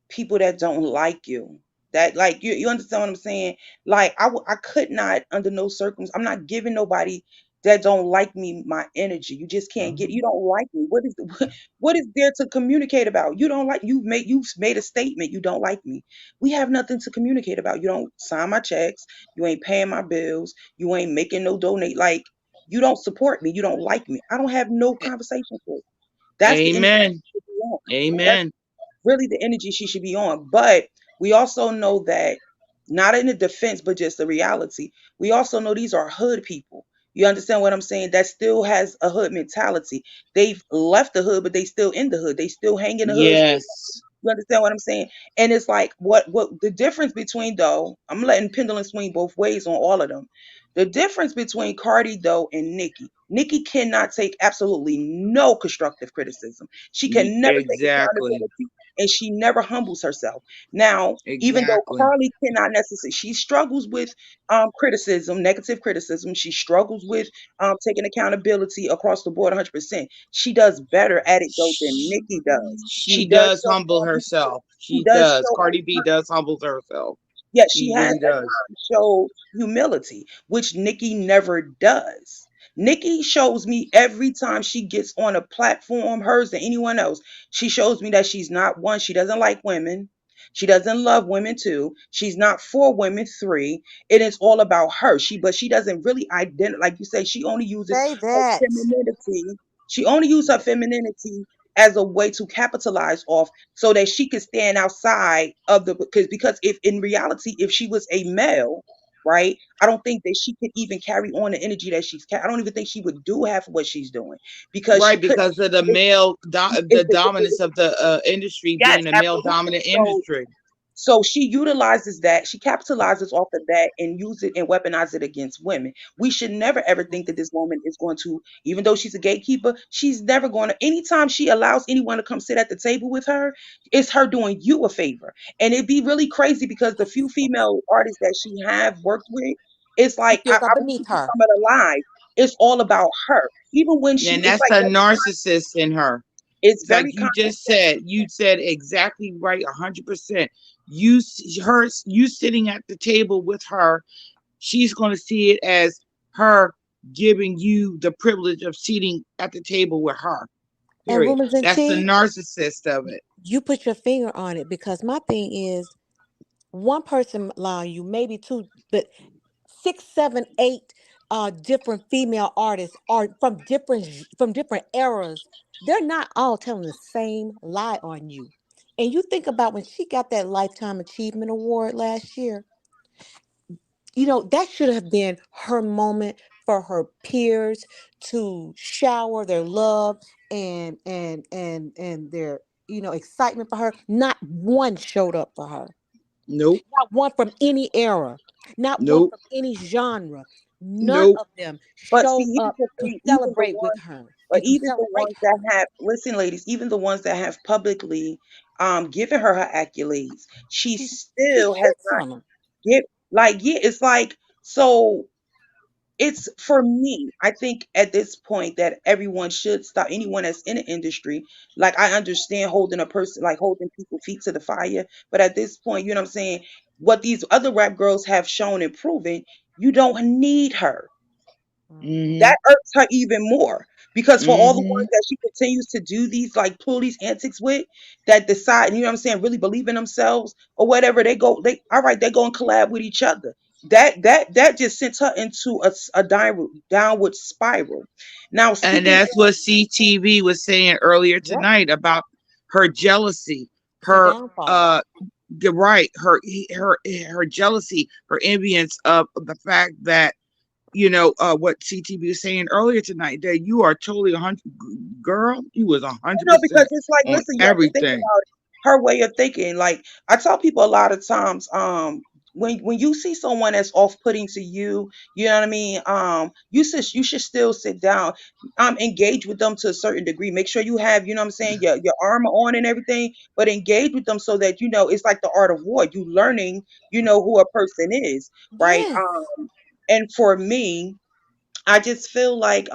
people that don't like you. That, like, you understand what I'm saying? Like, I could not, under no circumstances, I'm not giving nobody that don't like me my energy. You just can't get. You don't like me. What is there to communicate about? You don't like. You've made a statement. You don't like me. We have nothing to communicate about. You don't sign my checks. You ain't paying my bills. You ain't making no donate. Like, you don't support me. You don't like me. I don't have no conversation for it. That's the energy Amen. she should be on. That's Amen. really the energy she should be on. But we also know that, not in the defense, but just the reality, we also know these are hood people. You understand what I'm saying? That still has a hood mentality. They've left the hood, but they still in the hood. They still hang in the hood. Yes. You understand what I'm saying? And it's like, what the difference between, though, I'm letting pendulum swing both ways on all of them. The difference between Cardi though and Nicki cannot take absolutely no constructive criticism. She can never take Exactly. accountability and she never humbles herself. Now, even though Exactly. Carly cannot necessarily, she struggles with criticism, negative criticism. She struggles with taking accountability across the board 100%. She does better at it though than Nicki does. She She does does show humble humble. herself. She She does does. show Cardi B does humble herself. Yet She she has really at does. times showed humility, which Nicki never does. Nicki shows me every time she gets on a platform, hers and anyone else, she shows me that she's not one, she doesn't like women. She doesn't love women too. She's not for women three. It is all about her. But she doesn't really identify, like you say, she only uses Say her that. femininity. She only uses her femininity as a way to capitalize off so that she could stand outside of the because if in reality if she was a male, right, I don't think that she could even carry on the energy that I don't even think she would do half of what she's doing because she Right, couldn't. because of the It, the dominance of the industry yes, being a male absolutely. dominant industry. So she utilizes that, she capitalizes off of that and use it and weaponize it against women. We should never ever think that this woman is going to, even though she's a gatekeeper, she's never going to, anytime she allows anyone to come sit at the table with her, it's her doing you a favor. And it'd be really crazy because the few female artists that she have worked with, it's She like, feels I are wish beneath you could her. come at a live. It's all about her. Even when And it's that's like a every time, narcissist in her. it's Like very you common. just said, you said exactly right, 100%. You sitting at the table with her, she's going to see it as her giving you the privilege of sitting at the table with her. And Period. rumors and That's the tea, narcissist of it. you put your finger on it because my thing is one person allowing you, maybe two, but six, seven, eight different female artists are from different eras. They're not all telling the same lie on you. And you think about when she got that Lifetime Achievement Award last year, that should have been her moment for her peers to shower their love and their excitement for her. Not one showed up for her. Nope. Not one from any era, not one Nope. from any genre. None Nope. of them But see, showed here's up the to thing, even the celebrate with ones, her but and to even the celebrate ones her. that have, listen, ladies, even the ones that have publicly given her accolades, she She still has shits not on them. get, like, yeah, it's like, so it's for me, I think at this point that everyone should stop, anyone that's in the industry. Like, I understand holding a person, like holding people feet to the fire, but at this point, you know what I'm saying, what these other rap girls have shown and proven, you don't need her. Mm-hmm. That irks her even more because for all the Mm-hmm. ones that she continues to do these, like, pull these antics with, that decide, you know what I'm saying, really believe in themselves or whatever, they all right, they go and collab with each other. That just sends her into a downward spiral. Now, And speaking that's what CTV was saying earlier Yep. tonight about her jealousy, Her her downfall. uh the right, her jealousy, her enviance of the fact that what CTV was saying earlier tonight, that you are totally 100, girl, you was because 100% it's like, on listen, you have to think everything. about it. Her way of thinking. Like, I tell people a lot of times, when you see someone that's off putting to you, you know what I mean. You should still sit down, engage with them to a certain degree. Make sure you have, you know what I'm saying, your armor on and everything, but engage with them so that it's like the art of war. You learning, who a person is, right? Yes. And for me, I just feel like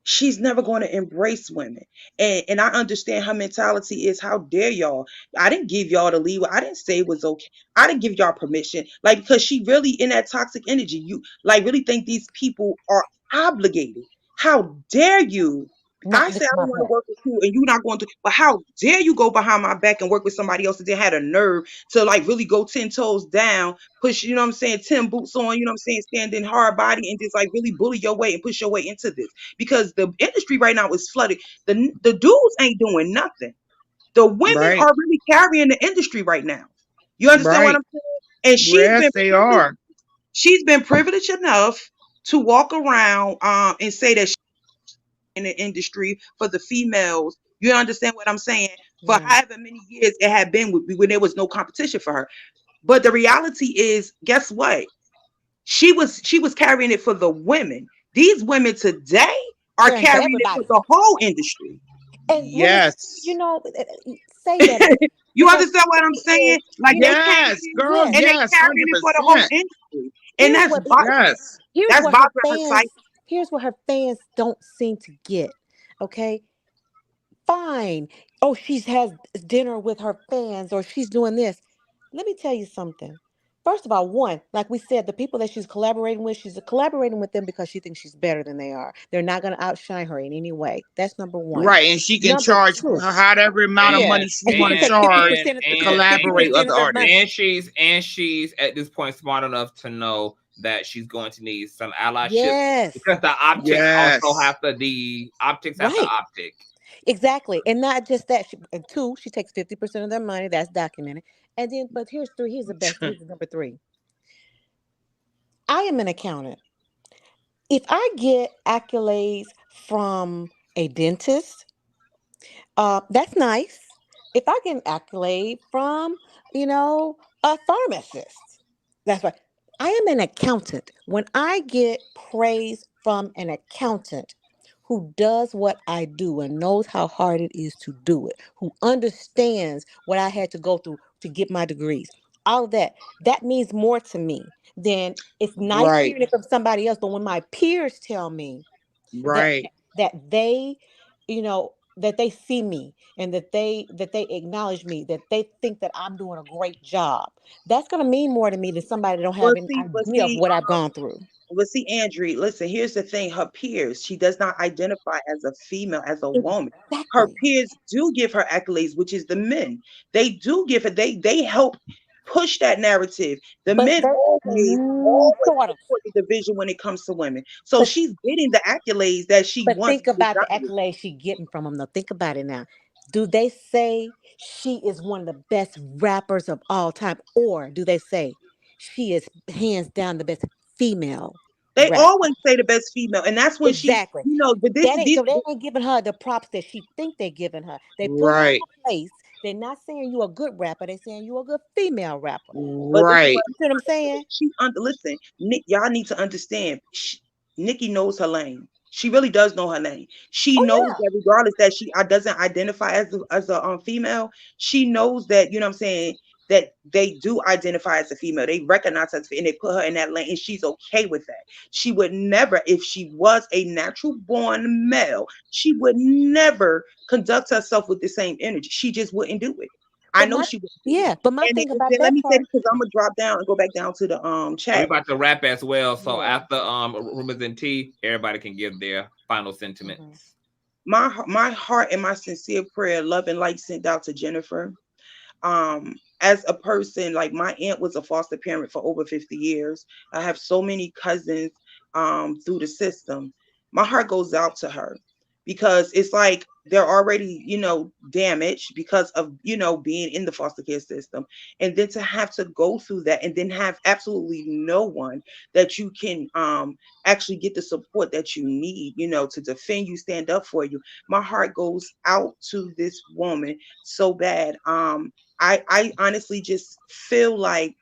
she's never going to embrace women. And I understand her mentality is, how dare y'all? I didn't give y'all the leeway. I didn't say it was okay. I didn't give y'all permission. Like, because she really in that toxic energy. You like really think these people are obligated. How dare you? Not I to say I come don't up want to her. work with you and you're not going to, but how dare you go behind my back and work with somebody else that they had a nerve to, like, really go 10 toes down, push, you know what I'm saying, 10 boots on, you know what I'm saying, standing hard body and just like really bully your way and push your way into this, because the industry right now is flooded. The dudes ain't doing nothing. The women Right. are really carrying the industry right now. You understand what Right. I'm saying? And Yes, they are. she's been privileged enough to walk around and say that she's in the industry for the females. You understand what I'm saying? For Yeah. however many years it had been when there was no competition for her. But the reality is, guess what? She was carrying it for the women. These women today are Caring for carrying it for everybody. the whole industry. And Yes. say that again. You Because understand what I'm the thing saying? is, Like they Yes, carrying girl. yes. and they Yes, carrying it for the whole 100%. industry. And Here's that's what Yes. here's that's what her bothering her fans psyche. here's what her fans don't seem to get. Okay, fine. Oh, she has dinner with her fans, or she's doing this. Let me tell you something. First of all, one, like we said, the people that she's collaborating with, she's collaborating with them because she thinks she's better than they are. They're not going to outshine her in any way. That's number one. Right. And she can Number charge two, whatever amount of yeah, money and she and she want can to take charge 50% to she can take collaborate with 50% the of their money. artists. and she's at this point smart enough to know that she's going to need some allyship Yes, because the optics also Yes. have the optics have the right. optic. Exactly. And not just that. And two, she takes 50% of their money. That's documented. And then, but here's three. Here's the best. Here's the number three. I am an accountant. If I get accolades from a dentist, that's nice. If I get an accolade from, a pharmacist, that's right. I am an accountant. When I get praise from an accountant who does what I do and knows how hard it is to do it, who understands what I had to go through to get my degrees, all of that, that means more to me than it's nice Right. hearing it from somebody else. But when my peers tell me that Right. that they that they see me and that they acknowledge me, that they think that I'm doing a great job, that's going to mean more to me than somebody that don't have But any see, but idea of see, what I've gone through. But see, Andrea, listen, here's the thing. Her peers, she does not identify as a female, as a woman. Her Exactly. peers do give her accolades, which is the men. They do give her, they help push that narrative. The But men they always sort of. support the division when it comes to women. So But she's getting the accolades that she but once think about the desired. accolades she getting from them. Though, think about it now. Do they say she is one of the best rappers of all time, or do they say she is hands down the best female They rapper? always say the best female, and that's when she, Exactly. but this That is ain't these. so they ain't giving her the props that she think they're giving her. They put her in Right. a place. They're not saying you a good rapper. They're saying you a good female rapper. But this is Right. what You see what I'm saying? she listen, Nick, y'all need to understand. Nikki knows her lane. She really does know her lane. She Oh knows yeah. that regardless that she doesn't identify as a female, she knows that, you know what I'm saying, that they do identify as a female. They recognize her and they put her in that lane, and she's okay with that. She would never, if she was a natural born male, she would never conduct herself with the same energy. She just wouldn't do it. I But know my she wouldn't do it. yeah. But my And thing then about let that me say part. this because I'm gonna drop down and go back down to the And we chat. about to wrap as well. So Yeah. after rumors and tea, everybody can give their final sentiments. My heart and my sincere prayer, love and light sent out to Jennifer. As a person, like my aunt was a foster parent for over 50 years. I have so many cousins through the system. My heart goes out to her because it's like they're already, damaged because of, being in the foster care system. And then to have to go through that and then have absolutely no one that you can actually get the support that you need, to defend you, stand up for you. My heart goes out to this woman so bad. I honestly just feel like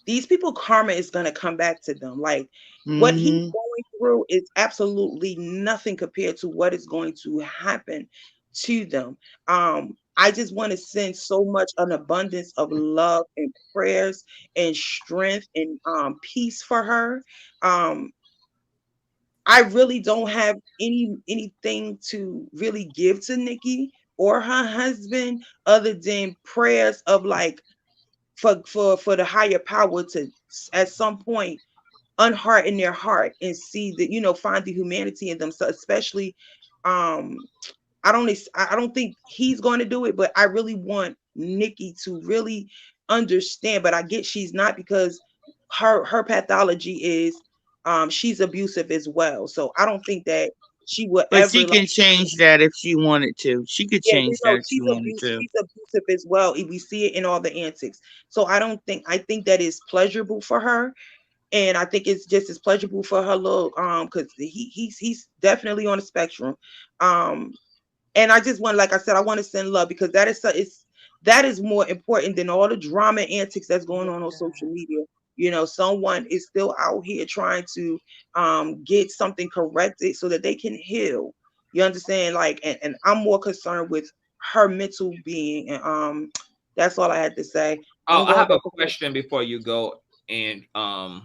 these people karma is going to come back to them. Like what he's going through is absolutely nothing compared to what is going to happen to them. I just want to send so much an abundance of love and prayers and strength and peace for her. I really don't have anything to really give to Nikki or her husband other than prayers of like for the higher power to at some point unhearten their heart and see that, find the humanity in them. So especially I don't think he's going to do it, but I really want Nikki to really understand. But I get she's not, because her pathology is she's abusive as well. So I don't think that she would But ever she like, can change that if she wanted to. She could yeah, we change know that if she wanted to. she's abusive as well. We see it in all the antics. So I think that is pleasurable for her. And I think it's just as pleasurable for her little because he's definitely on the spectrum. Um and I just want, like I said, I want to send love because that is more important than all the drama and antics that's going on social media. You know, someone is still out here trying to get something corrected so that they can heal. You understand? Like, and I'm more concerned with her mental being. And that's all I had to say. Oh, I'm I going have a back to question before you go. And a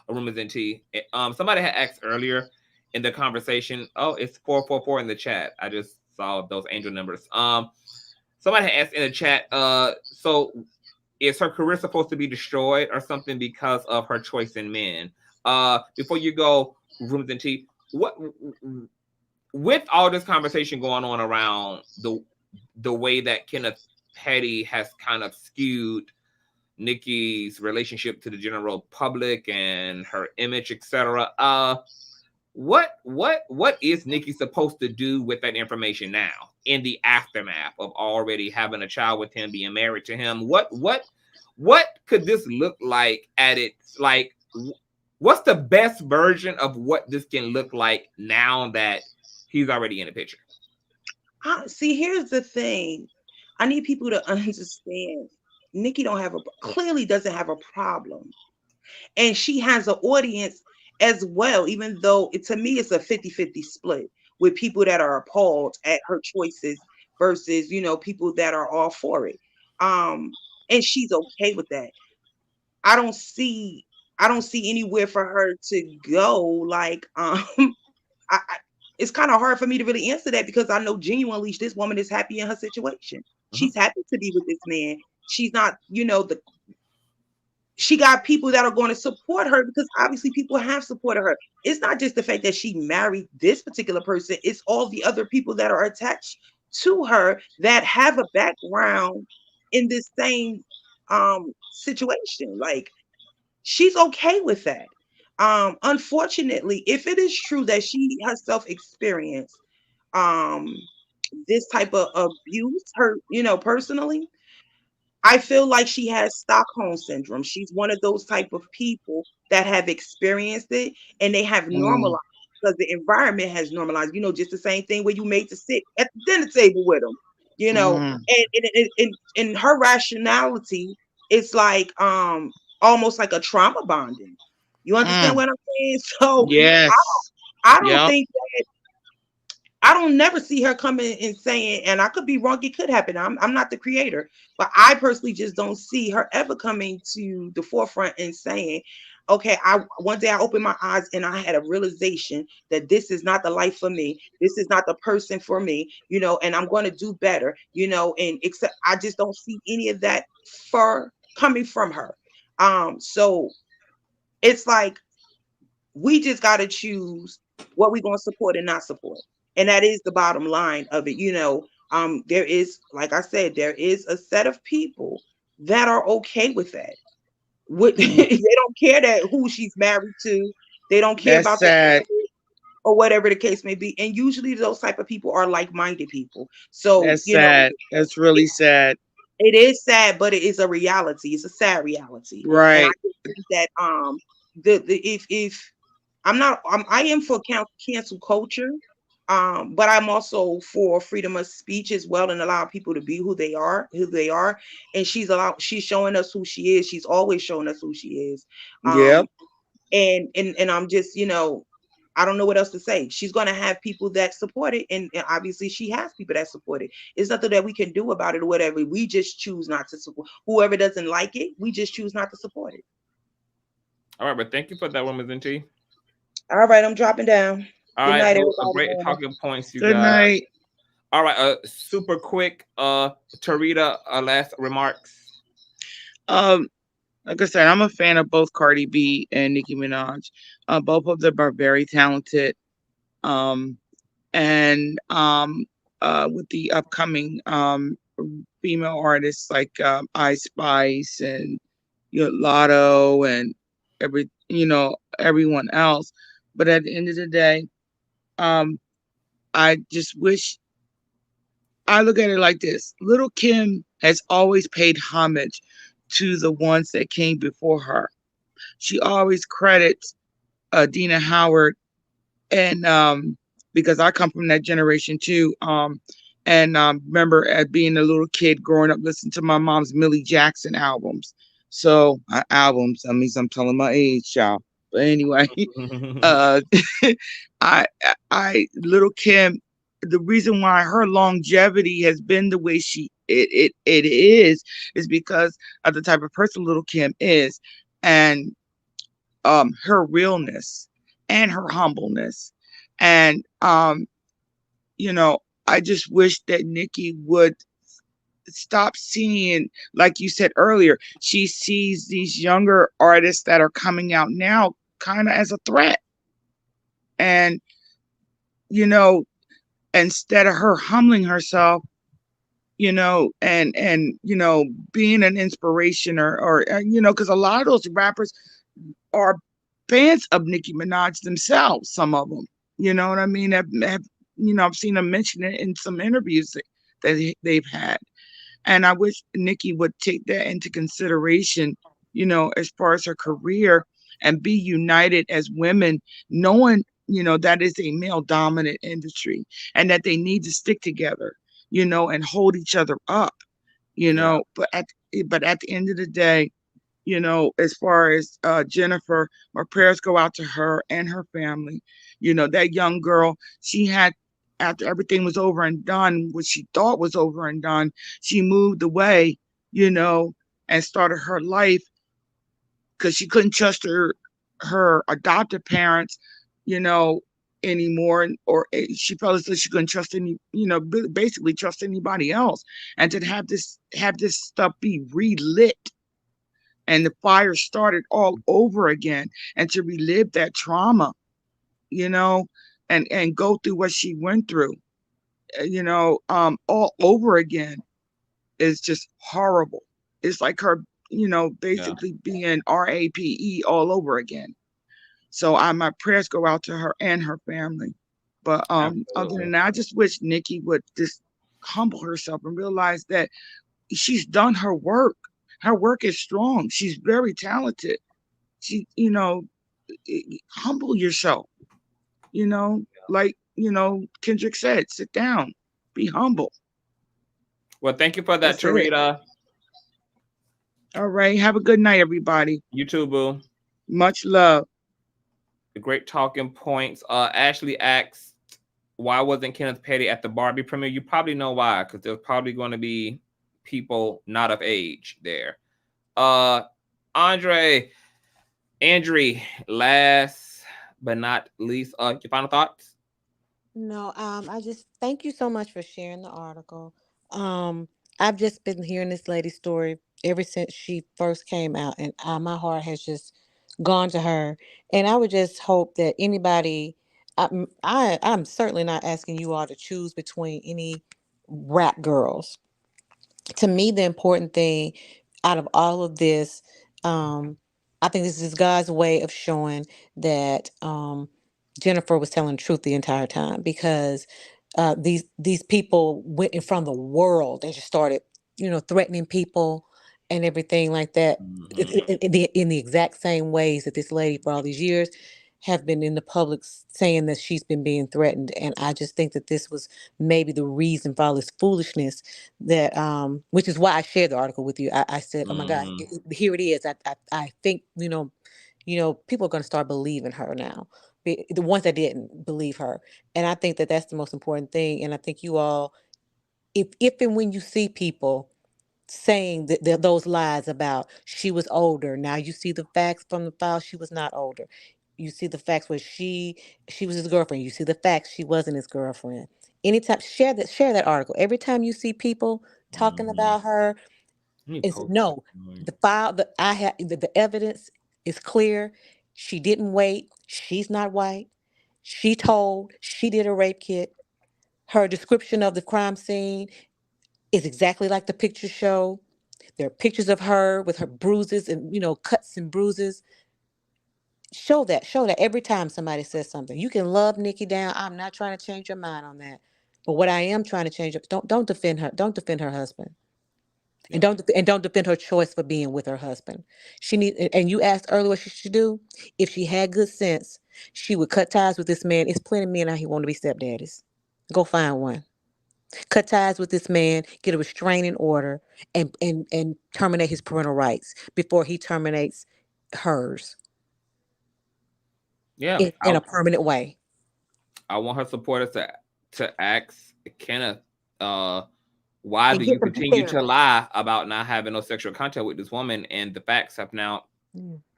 room is in tea. Somebody had asked earlier in the conversation. Oh, it's 444 in the chat. I just saw those angel numbers. Somebody had asked in the chat. So is her career supposed to be destroyed or something because of her choice in men? Before you go, rooms and tea. What with all this conversation going on around the way that Kenneth Petty has kind of skewed Nicki's relationship to the general public and her image, etc. What is Nicki supposed to do with that information now in the aftermath of already having a child with him, being married to him? What could this look like at its like? What's the best version of what this can look like now that he's already in the picture? See, here's the thing. I need people to understand. Nicki clearly doesn't have a problem. And she has an audience as well, even though to me it's a 50-50 split with people that are appalled at her choices versus, you know, people that are all for it. And she's okay with that. I don't see anywhere for her to go. Like, it's kind of hard for me to really answer that because I know genuinely this woman is happy in her situation. She's happy to be with this man. She's not, you know, she got people that are going to support her because obviously people have supported her. It's not just the fact that she married this particular person. It's all the other people that are attached to her that have a background in this same situation. Like, she's okay with that. Unfortunately, if it is true that she herself experienced this type of abuse, her, you know, personally, I feel like she has Stockholm syndrome. She's one of those type of people that have experienced it and they have normalized because the environment has normalized. You know, just the same thing where you made to sit at the dinner table with them. You know, and in her rationality, it's like almost like a trauma bonding. You understand what I'm saying? So yes, I don't think that. I don't never see her coming and saying, and I could be wrong, it could happen. I'm not the creator, but I personally just don't see her ever coming to the forefront and saying, okay, one day I opened my eyes and I had a realization that this is not the life for me. This is not the person for me, you know, and I'm going to do better, you know, and except I just don't see any of that coming from her. So it's like, we just got to choose what we're going to support and not support. And that is the bottom line of it. You know, there is, like I said, there is a set of people that are okay with that. They don't care that who she's married to. They don't care about that or whatever the case may be. And usually those type of people are like-minded people. So that's you sad. know, That's really sad. It is sad, but it is a reality. It's a sad reality. Right. And I just think that if I am for cancel culture. But I'm also for freedom of speech as well and allow people to be who they are. And she's showing us who she is. She's always showing us who she is. And I'm just, you know, I don't know what else to say. She's going to have people that support it. And obviously she has people that support it. It's nothing that we can do about it or whatever. We just choose not to support. Whoever doesn't like it, we just choose not to support it. All right, but thank you for that, Women's and Tea. All right, I'm dropping down. All right, great talking points, you guys. Good night. All right, super quick, Tarita, last remarks. Like I said, I'm a fan of both Cardi B and Nicki Minaj. Both of them are very talented. And with the upcoming female artists like Ice Spice and Lotto and everyone else. But at the end of the day, I just wish, I look at it like this. Little Kim has always paid homage to the ones that came before her. She always credits Dina Howard, and because I come from that generation too. And remember, as being a little kid growing up, listening to my mom's Millie Jackson albums. So albums. I mean, I'm telling my age, y'all. But anyway, uh, I, Little Kim. The reason why her longevity has been the way it is because of the type of person Little Kim is, and her realness and her humbleness, and I just wish that Nicki would stop seeing, like you said earlier, she sees these younger artists that are coming out now kind of as a threat. And, instead of her humbling herself, and being an inspiration or because a lot of those rappers are fans of Nicki Minaj themselves, some of them, you know what I mean? I've seen them mention it in some interviews that they've had. And I wish Nicki would take that into consideration, as far as her career, and be united as women, knowing, that is a male dominant industry and that they need to stick together, and hold each other up, but at the end of the day, as far as Jennifer, my prayers go out to her and her family. That young girl, she had, after everything was over and done, what she thought was over and done, she moved away, and started her life because she couldn't trust her adopted parents, anymore, or she felt as though she couldn't trust basically trust anybody else, and to have this stuff be relit and the fire started all over again, and to relive that trauma, and go through what she went through, all over again, is just horrible. It's like her, basically being RAPE all over again. So my prayers go out to her and her family. But other than that, I just wish Nicki would just humble herself and realize that she's done her work. Her work is strong. She's very talented. She, humble yourself. Like, Kendrick said, sit down, be humble. Well, thank you for that, Tarita. All right. Have a good night, everybody. You too, boo. Much love. The great talking points. Ashley asks, why wasn't Kenneth Petty at the Barbie premiere? You probably know why, because there's probably going to be people not of age there. Andre, last but not least, your final thoughts? No, I just thank you so much for sharing the article. I've just been hearing this lady's story ever since she first came out, and my heart has just gone to her. And I would just hope that anybody, I'm certainly not asking you all to choose between any rap girls. To me, the important thing out of all of this, I think this is God's way of showing that Jennifer was telling the truth the entire time, because these people went in front of the world and just started, threatening people and everything like that, in the exact same ways that this lady for all these years have been in the public saying that she's been being threatened. And I just think that this was maybe the reason for all this foolishness, that which is why I shared the article with you. I said, oh my God, here it is. I think, people are going to start believing her now, the ones that didn't believe her. And I think that that's the most important thing. And I think you all, if and when you see people saying that those lies about she was older, now you see the facts from the file, she was not older. You see the facts where she was his girlfriend. You see the facts she wasn't his girlfriend. Anytime, share that article. Every time you see people talking about her, no, the file that I have, the evidence is clear. She didn't wait. She's not white. She did a rape kit. Her description of the crime scene is exactly like the pictures show. There are pictures of her with her bruises and, cuts and bruises. Show that every time somebody says something. You can love Nicki down. I'm not trying to change your mind on that. But what I am trying to change, don't defend her. Don't defend her husband. Yeah. And don't defend her choice for being with her husband. And you asked earlier what she should do. If she had good sense, she would cut ties with this man. It's plenty of men out here want to be stepdaddies. Go find one. Cut ties with this man, get a restraining order, and terminate his parental rights before he terminates hers. Yeah, in a permanent way. I want her supporters to ask Kenneth, why do you continue to lie about not having no sexual contact with this woman, and the facts have now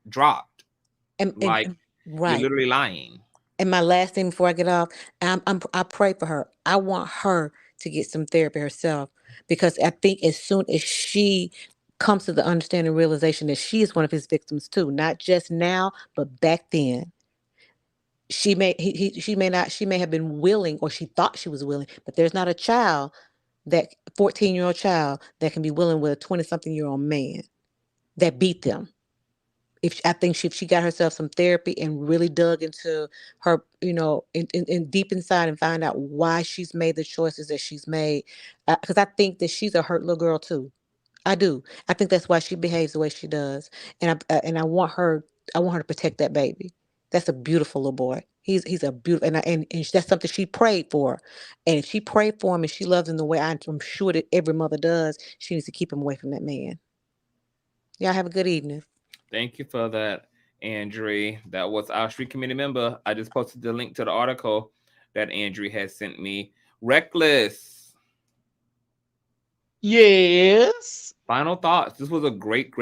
dropped? And right, you're literally lying. And my last thing before I get off, I pray for her. I want her to get some therapy herself, because I think as soon as she comes to the understanding realization that she is one of his victims too, not just now, but back then. She may have been willing, or she thought she was willing, but there's not a child, that 14-year-old child, that can be willing with a 20-something-year-old man that beat them. I think if she got herself some therapy and really dug into her, in deep inside, and find out why she's made the choices that she's made, because I think that she's a hurt little girl too. I do. I think that's why she behaves the way she does, and I want her to protect that baby. That's a beautiful little boy. He's a beautiful, and that's something she prayed for. And if she prayed for him and she loves him the way I'm sure that every mother does, she needs to keep him away from that man. Y'all have a good evening. Thank you for that, Andre. That was our street committee member. I just posted the link to the article that Andre has sent me. Reckless. Yes. Final thoughts. This was a great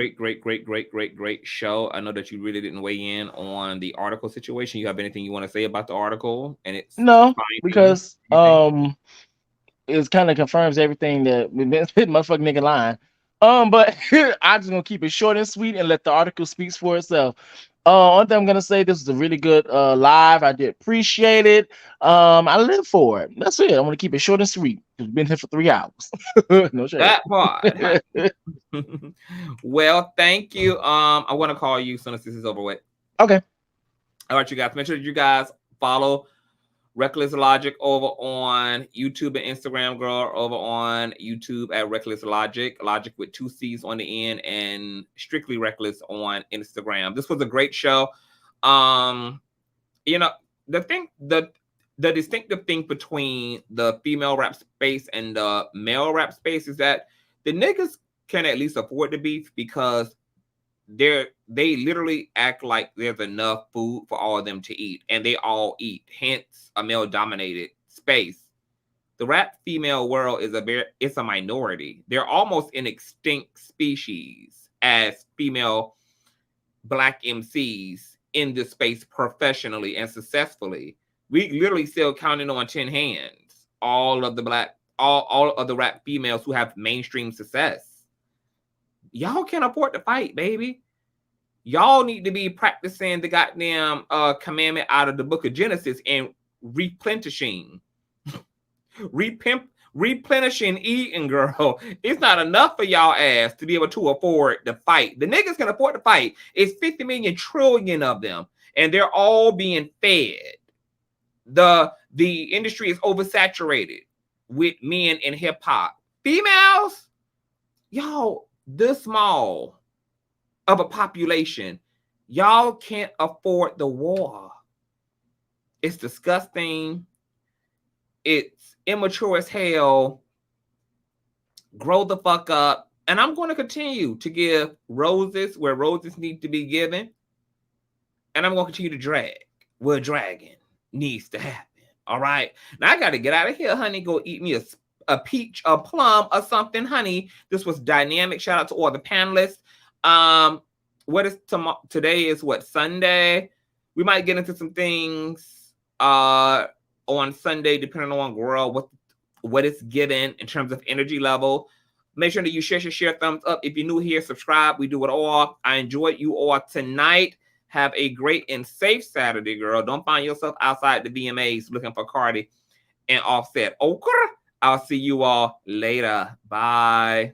show. I know that you really didn't weigh in on the article situation. You have anything you want to say about the article? And it's no, because it kind of confirms everything that motherfucking nigga lying. But I'm just gonna keep it short and sweet and let the article speak for itself. One thing I'm gonna say, this was a really good live. I did appreciate it. I live for it. That's it. I'm gonna keep it short and sweet. We've been here for 3 hours. No shit. That part. Well, thank you. I want to call you as soon as this is over with. Okay. All right, you guys. Make sure that you guys follow Reckless Logic over on YouTube and Instagram, girl. Over on YouTube at Reckless Logic, Logic with 2 C's on the end, and Strictly Reckless on Instagram. This was a great show. The distinctive thing between the female rap space and the male rap space is that the niggas can at least afford the beef, because they literally act like there's enough food for all of them to eat, and they all eat, hence a male dominated space. The rap female world is a minority. They're almost an extinct species as female Black MCs in this space professionally and successfully. We literally still counting on 10 hands all of the rap females who have mainstream success. Y'all can't afford to fight, baby. Y'all need to be practicing the goddamn commandment out of the book of Genesis and replenishing eating, girl. It's not enough for y'all ass to be able to afford to fight. The niggas can afford to fight. It's 50 million trillion of them, and they're all being fed. The industry is oversaturated with men in hip hop. Females, y'all, this small of a population, y'all can't afford the war. It's disgusting. It's immature as hell. Grow the fuck up. And I'm going to continue to give roses where roses need to be given. And I'm going to continue to drag where dragging needs to happen. All right. Now I got to get out of here, honey. Go eat me a peach, a plum, or something, honey. This was dynamic. Shout out to all the panelists. What is today is what, Sunday? We might get into some things on Sunday, depending on girl what it's given in terms of energy level. Make sure that you share, thumbs up. If you're new here, subscribe. We do it all. I enjoyed you all tonight. Have a great and safe Saturday, girl. Don't find yourself outside the VMAs looking for Cardi and Offset. Okay. I'll see you all later. Bye.